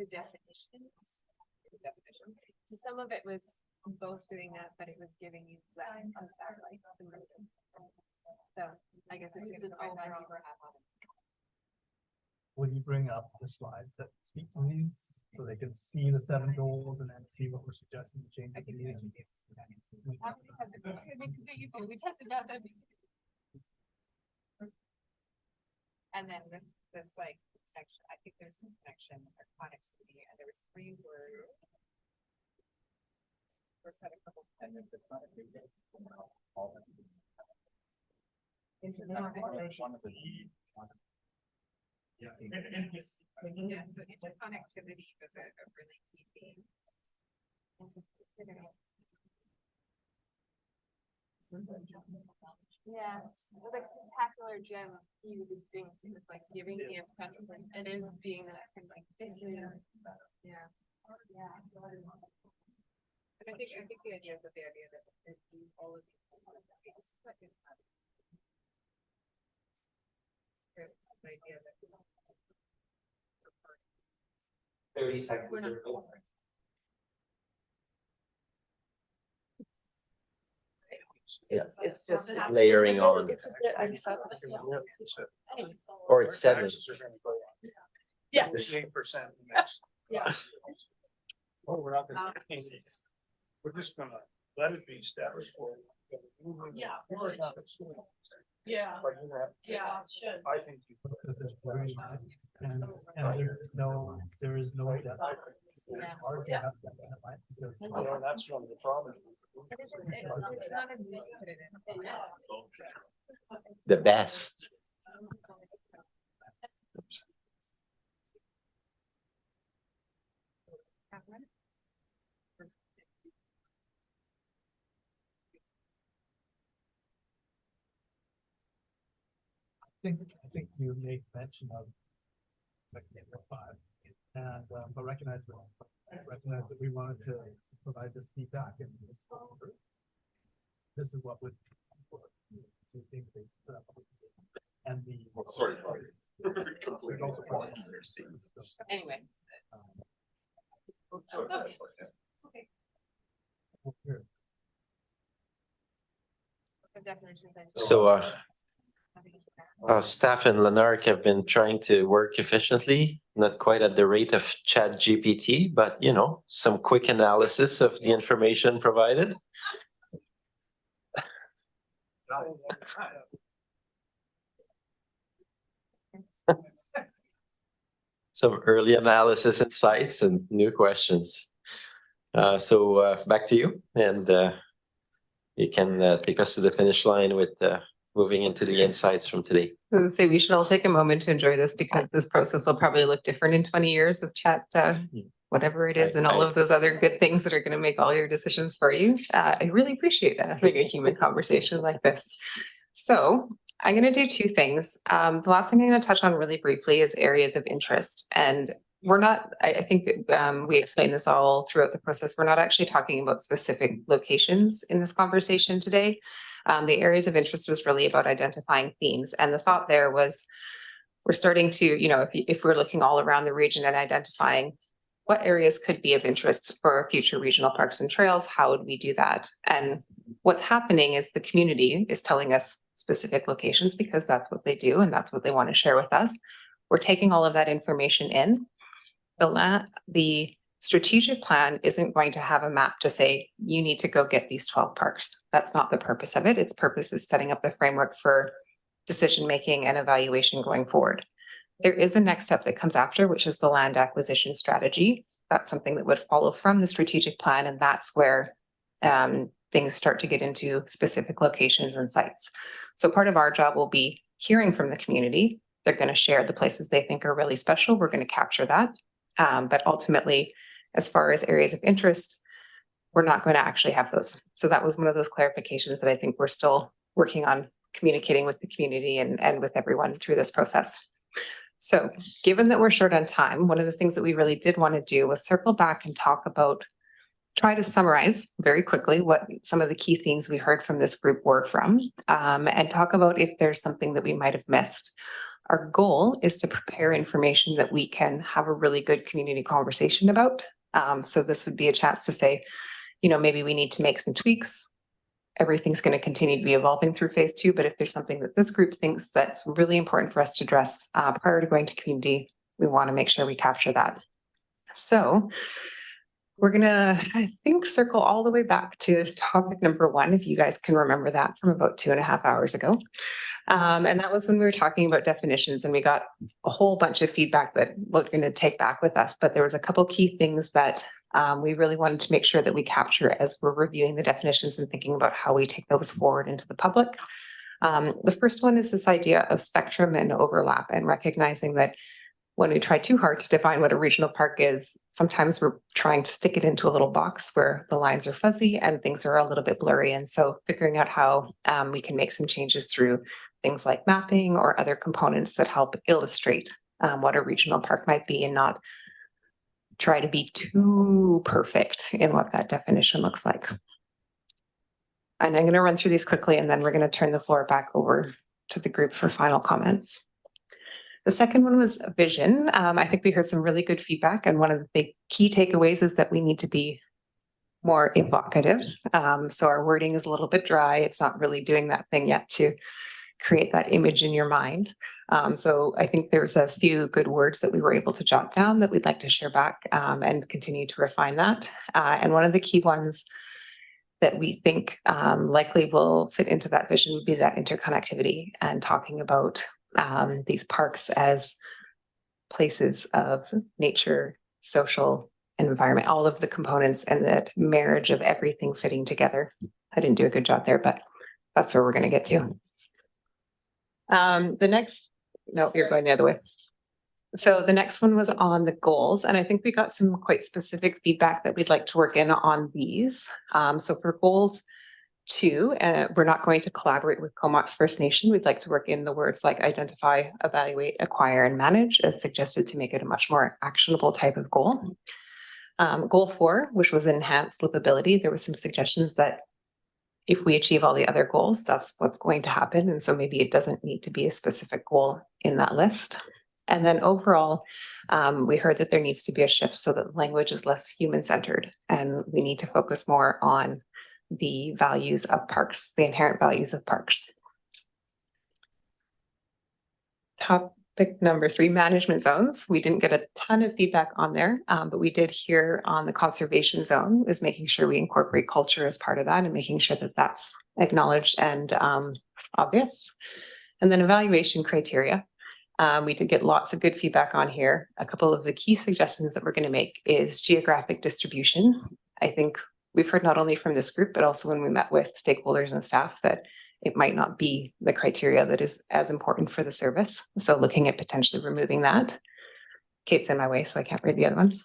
the definitions. Some of it was both doing that, but it was giving you less of that, like, emotion. So I guess it's just an overall. Will you bring up the slides that speak to these so they can see the 7 goals and then see what we're suggesting to change? We tested out that. And then this like connection, I think there's some connection or connectivity, and there was 3 words. First had a couple. Yeah. Yes, so interconnectivity was a really key theme. Yeah, with a spectacular gym, you distinct, it's like giving the impression, like it is being that kind of like, this is, yeah. Yeah. And I think the idea that it all of these. Idea that. 30 seconds. We're not. It's just. It's layering on. It's a bit unsettled. Or it's 7. Yeah. 8%. Yeah. Oh, we're not gonna change it. We're just gonna let it be status quo. Yeah. Yeah, But you have- yeah, it should. I think you. And there is no. Yeah. Well, that's one of the problems. The best. I think you made mention of section 5 and but recognize that we wanted to provide this feedback and this is what would and the Sorry. Anyway. So staff in Lanark have been trying to work efficiently, not quite at the rate of ChatGPT, but you know, some quick analysis of the information provided. Some early analysis insights and new questions. So back to you, and you can take us to the finish line with moving into the insights from today. I was gonna say we should all take a moment to enjoy this because this process will probably look different in 20 years with chat, whatever it is, and all of those other good things that are going to make all your decisions for you. I really appreciate that, having a human conversation like this. So I'm going to do two things. The last thing I'm going to touch on really briefly is areas of interest. And we're not, I think we explained this all throughout the process. We're not actually talking about specific locations in this conversation today. The areas of interest was really about identifying themes. And the thought there was, we're starting to, you know, if we're looking all around the region and identifying what areas could be of interest for future regional parks and trails, how would we do that? And what's happening is the community is telling us specific locations because that's what they do and that's what they want to share with us. We're taking all of that information in. The strategic plan isn't going to have a map to say, you need to go get these 12 parks. That's not the purpose of it. Its purpose is setting up the framework for decision-making and evaluation going forward. There is a next step that comes after, which is the land acquisition strategy. That's something that would follow from the strategic plan, and that's where things start to get into specific locations and sites. So part of our job will be hearing from the community. They're going to share the places they think are really special. We're going to capture that. But ultimately, as far as areas of interest, we're not going to actually have those. So that was one of those clarifications that I think we're still working on communicating with the community and with everyone through this process. So given that we're short on time, one of the things that we really did want to do was circle back and talk about, try to summarize very quickly what some of the key themes we heard from this group were from, and talk about if there's something that we might have missed. Our goal is to prepare information that we can have a really good community conversation about. So this would be a chance to say, you know, maybe we need to make some tweaks. Everything's going to continue to be evolving through phase 2, but if there's something that this group thinks that's really important for us to address prior to going to community, we want to make sure we capture that. So we're going to, I think, circle all the way back to topic number 1, if you guys can remember that from about 2.5 hours ago. And that was when we were talking about definitions, and we got a whole bunch of feedback that we're going to take back with us. But there was a couple key things that we really wanted to make sure that we capture as we're reviewing the definitions and thinking about how we take those forward into the public. The first one is this idea of spectrum and overlap, and recognizing that when we try too hard to define what a regional park is, sometimes we're trying to stick it into a little box where the lines are fuzzy and things are a little bit blurry. And so figuring out how we can make some changes through things like mapping or other components that help illustrate what a regional park might be and not try to be too perfect in what that definition looks like. And I'm going to run through these quickly, and then we're going to turn the floor back over to the group for final comments. The second one was vision. I think we heard some really good feedback, and one of the big key takeaways is that we need to be more evocative. So our wording is a little bit dry. It's not really doing that thing yet to create that image in your mind. So I think there's a few good words that we were able to jot down that we'd like to share back and continue to refine that. And one of the key ones that we think likely will fit into that vision would be that interconnectivity and talking about these parks as places of nature, social, and environment, all of the components and that marriage of everything fitting together. I didn't do a good job there, but that's where we're going to get to. The next, no, you're going the other way. So the next one was on the goals, and I think we got some quite specific feedback that we'd like to work in on these. So for goals 2, we're not going to collaborate with Comox First Nation. We'd like to work in the words like identify, evaluate, acquire, and manage as suggested to make it a much more actionable type of goal. Goal 4, which was enhanced livability, there were some suggestions that if we achieve all the other goals, that's what's going to happen. And so maybe it doesn't need to be a specific goal in that list. And then overall, we heard that there needs to be a shift so that language is less human-centered, and we need to focus more on the values of parks, the inherent values of parks. Topic number 3, management zones. We didn't get a ton of feedback on there, but we did hear on the conservation zone is making sure we incorporate culture as part of that and making sure that that's acknowledged and obvious. And then evaluation criteria. We did get lots of good feedback on here. A couple of the key suggestions that we're going to make is geographic distribution. I think we've heard not only from this group, but also when we met with stakeholders and staff that it might not be the criteria that is as important for the service. So looking at potentially removing that. Kate's in my way, so I can't read the other ones.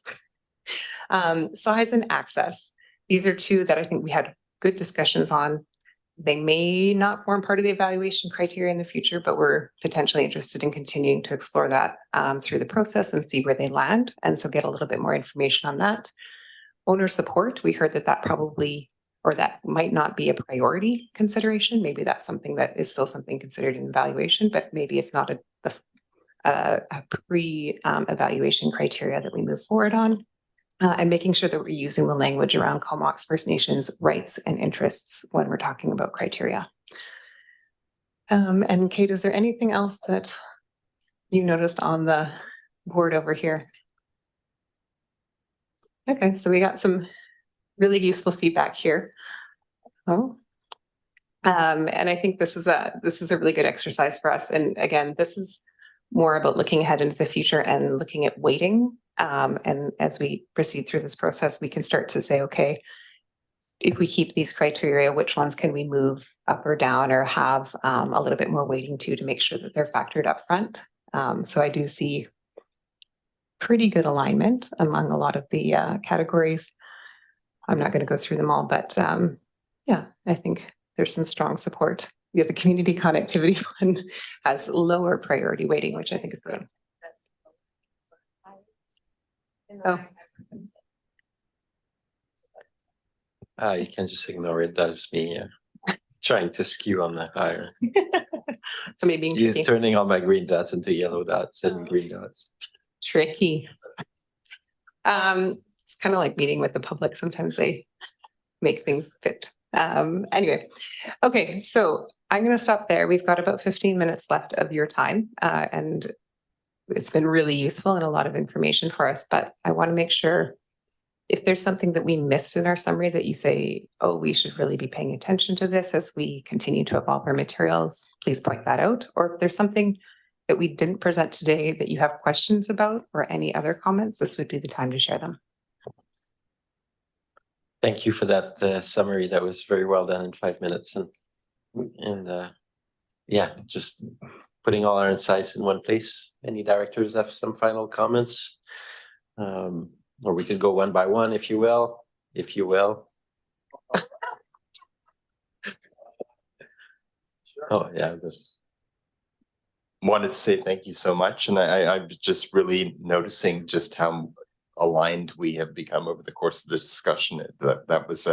Size and access. These are 2 that I think we had good discussions on. They may not form part of the evaluation criteria in the future, but we're potentially interested in continuing to explore that through the process and see where they land. And so get a little bit more information on that. Owner support, we heard that that probably, or that might not be a priority consideration. Maybe that's something that is still something considered in evaluation, but maybe it's not a pre-evaluation criteria that we move forward on. And making sure that we're using the language around Comox First Nations rights and interests when we're talking about criteria. And Kate, is there anything else that you noticed on the board over here? Okay, so we got some really useful feedback here. Oh, and I think this is a really good exercise for us. And again, this is more about looking ahead into the future and looking at weighting. And as we proceed through this process, we can start to say, okay, if we keep these criteria, which ones can we move up or down or have a little bit more weighting to make sure that they're factored up front. So I do see pretty good alignment among a lot of the categories. I'm not going to go through them all, but yeah, I think there's some strong support. Yeah, the community connectivity one has lower priority weighting, which I think is good. Oh. You can just ignore it. That's me trying to skew on the higher. So maybe you're turning all my green dots into yellow dots and green dots. Tricky. It's kind of like meeting with the public. Sometimes they make things fit. Anyway, okay, so I'm going to stop there. We've got about 15 minutes left of your time, and it's been really useful and a lot of information for us, but I want to make sure if there's something that we missed in our summary that you say, oh, we should really be paying attention to this as we continue to evolve our materials, please point that out. Or if there's something that we didn't present today that you have questions about or any other comments, this would be the time to share them. Thank you for that summary. That was very well done in 5 minutes. And yeah, just putting all our insights in one place. Any directors have some final comments? Or we could go one by one, if you will, Oh, yeah, wanted to say thank you so much. And I'm just really noticing just how aligned we have become over the course of this discussion. That was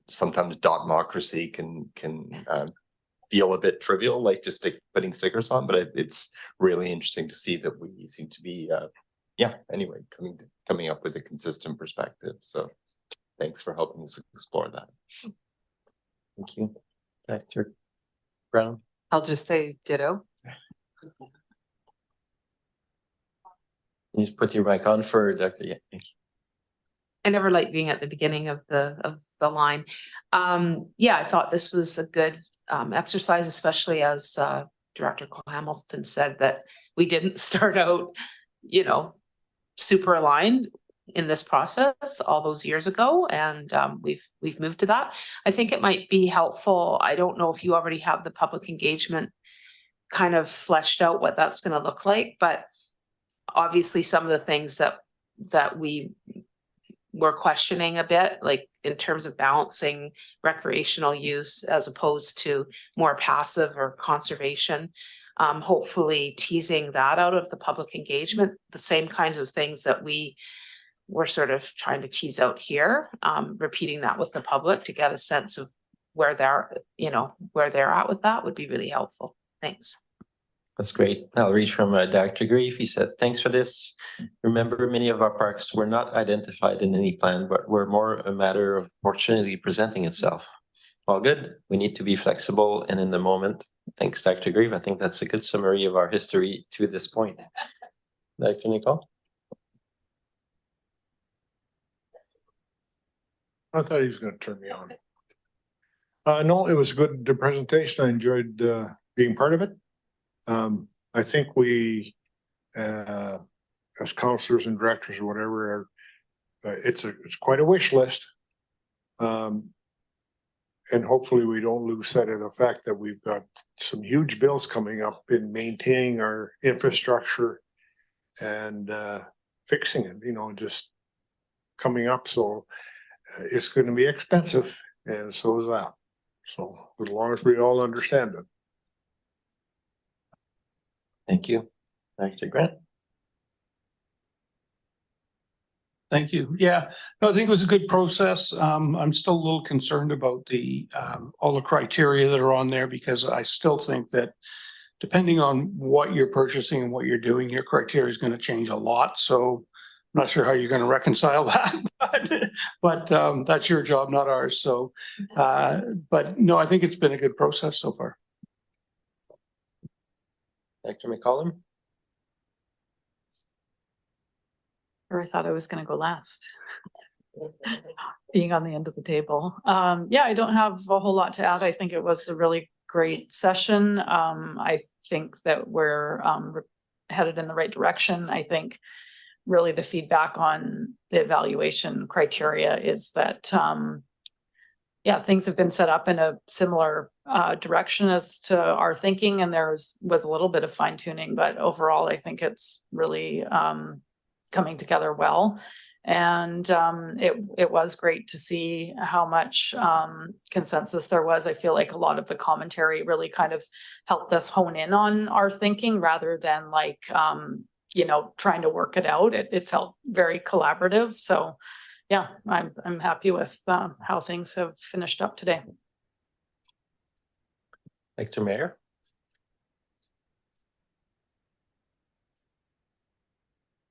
sometimes democracy can feel a bit trivial, like just putting stickers on, but it's really interesting to see that we seem to be, anyway, coming up with a consistent perspective. So thanks for helping us explore that. Thank you. Dr. Brown? I'll just say ditto. You just put your mic on for Dr. Yeah, thank you. I never like being at the beginning of the line. Yeah, I thought this was a good exercise, especially as Director Cole Hamilton said that we didn't start out, super aligned in this process all those years ago, and we've moved to that. I think it might be helpful. I don't know if you already have the public engagement kind of fleshed out what that's going to look like, but obviously some of the things that we were questioning a bit, like in terms of balancing recreational use as opposed to more passive or conservation, hopefully teasing that out of the public engagement, the same kinds of things that we were sort of trying to tease out here, repeating that with the public to get a sense of where they're at with that would be really helpful. Thanks. That's great. I'll read from Dr. Grief. He said, thanks for this. Remember, many of our parks were not identified in any plan, but were more a matter of opportunity presenting itself. All good. We need to be flexible and in the moment. Thanks, Dr. Grief. I think that's a good summary of our history to this point. Dr. Nicole? I thought he was going to turn me on. No, it was good, the presentation. I enjoyed being part of it. I think we, as counselors and directors or whatever, it's quite a wish list. And hopefully we don't lose sight of the fact that we've got some huge bills coming up in maintaining our infrastructure and fixing it, just coming up. So it's going to be expensive, and so is that. So as long as we all understand it. Thank you. Dr. Grant? Thank you. Yeah, no, I think it was a good process. I'm still a little concerned about all the criteria that are on there, because I still think that depending on what you're purchasing and what you're doing, your criteria is going to change a lot. So I'm not sure how you're going to reconcile that, but that's your job, not ours. So, but no, I think it's been a good process so far. Dr. McCollum? Or I thought I was going to go last. Being on the end of the table. Yeah, I don't have a whole lot to add. I think it was a really great session. I think that we're headed in the right direction. I think really the feedback on the evaluation criteria is that yeah, things have been set up in a similar direction as to our thinking, and there was a little bit of fine tuning, but overall I think it's really coming together well. And it was great to see how much consensus there was. I feel like a lot of the commentary really kind of helped us hone in on our thinking rather than like trying to work it out. It felt very collaborative. So yeah, I'm happy with how things have finished up today. Dr. Mayer?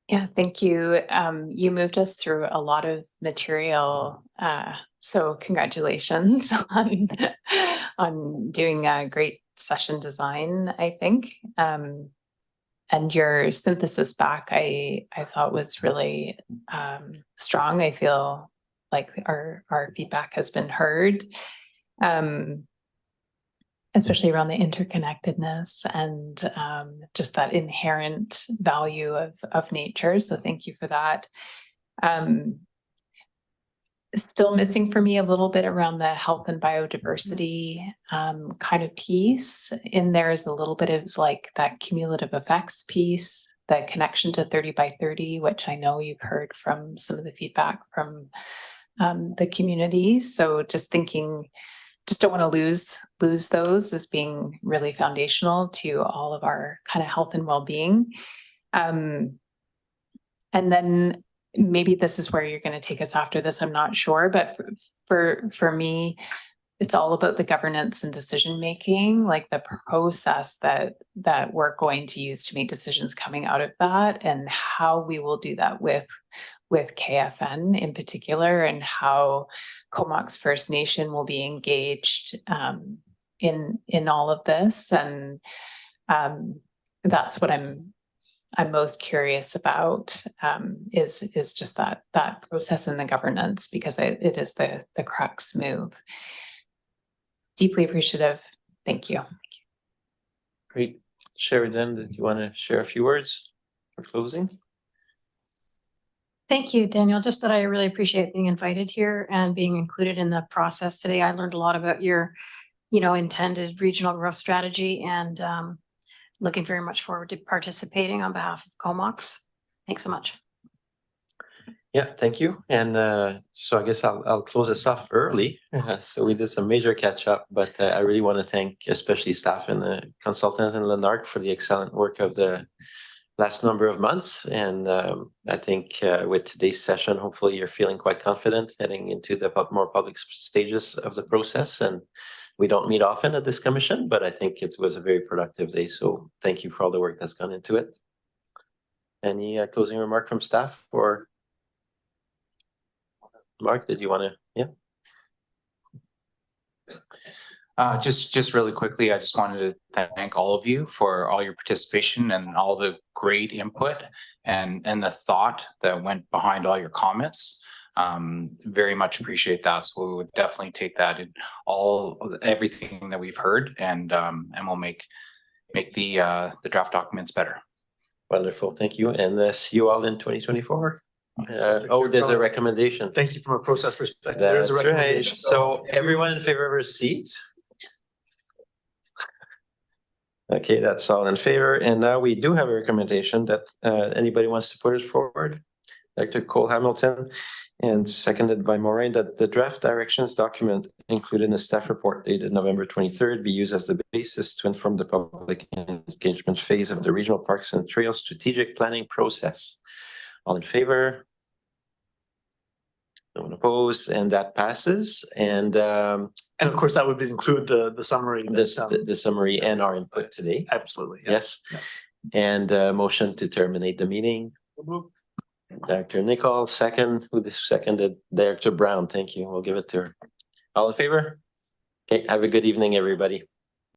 Yeah, thank you. You moved us through a lot of material. So congratulations on doing a great session design, I think. And your synthesis back, I thought was really strong. I feel like our feedback has been heard, especially around the interconnectedness and just that inherent value of nature. So thank you for that. still missing for me a little bit around the health and biodiversity kind of piece. In there is a little bit of like that cumulative effects piece, the connection to 30 by 30, which I know you've heard from some of the feedback from the community. So just thinking, just don't want to lose those as being really foundational to all of our kind of health and well-being. And then maybe this is where you're going to take us after this, I'm not sure, but for me, it's all about the governance and decision making, like the process that we're going to use to make decisions coming out of that, and how we will do that with KFN in particular, and how Comox First Nation will be engaged in all of this. And that's what I'm most curious about, is just that process and the governance, because it is the crux move. Deeply appreciative. Thank you. Great. Sheridan, did you want to share a few words for closing? Thank you, Daniel. Just that I really appreciate being invited here and being included in the process today. I learned a lot about your, intended regional growth strategy, and looking very much forward to participating on behalf of Comox. Thanks so much. Yeah, thank you. And so I guess I'll close this off early. So we did some major catch up, but I really want to thank especially staff and the consultant and Lanark for the excellent work of the last number of months. And I think with today's session, hopefully you're feeling quite confident heading into the more public stages of the process. And we don't meet often at this commission, but I think it was a very productive day. So thank you for all the work that's gone into it. Any closing remark from staff, or Mark, did you want to? Yeah. Just really quickly, I just wanted to thank all of you for all your participation and all the great input and the thought that went behind all your comments. Very much appreciate that. So we would definitely take that in everything that we've heard, and we'll make the draft documents better. Wonderful, thank you, and see you all in 2024. There's a recommendation. Thank you. From a process perspective, there's a recommendation. Right. So everyone in favor of a seat? Okay, that's all in favor. And now we do have a recommendation that anybody wants to put it forward. Dr. Cole Hamilton, and seconded by Maureen, that the draft directions document included in the staff report dated November 23rd be used as the basis to inform the public engagement phase of the Regional Parks and Trails strategic planning process. All in favor? No one opposed, and that passes. And of course, that would include the summary. The summary and our input today. Absolutely. Yeah. Yes. Yeah. And motion to terminate the meeting. Dr. Nicol, second. Who seconded? Director Brown. Thank you. We'll give it to her. All in favor? Okay. Have a good evening, everybody.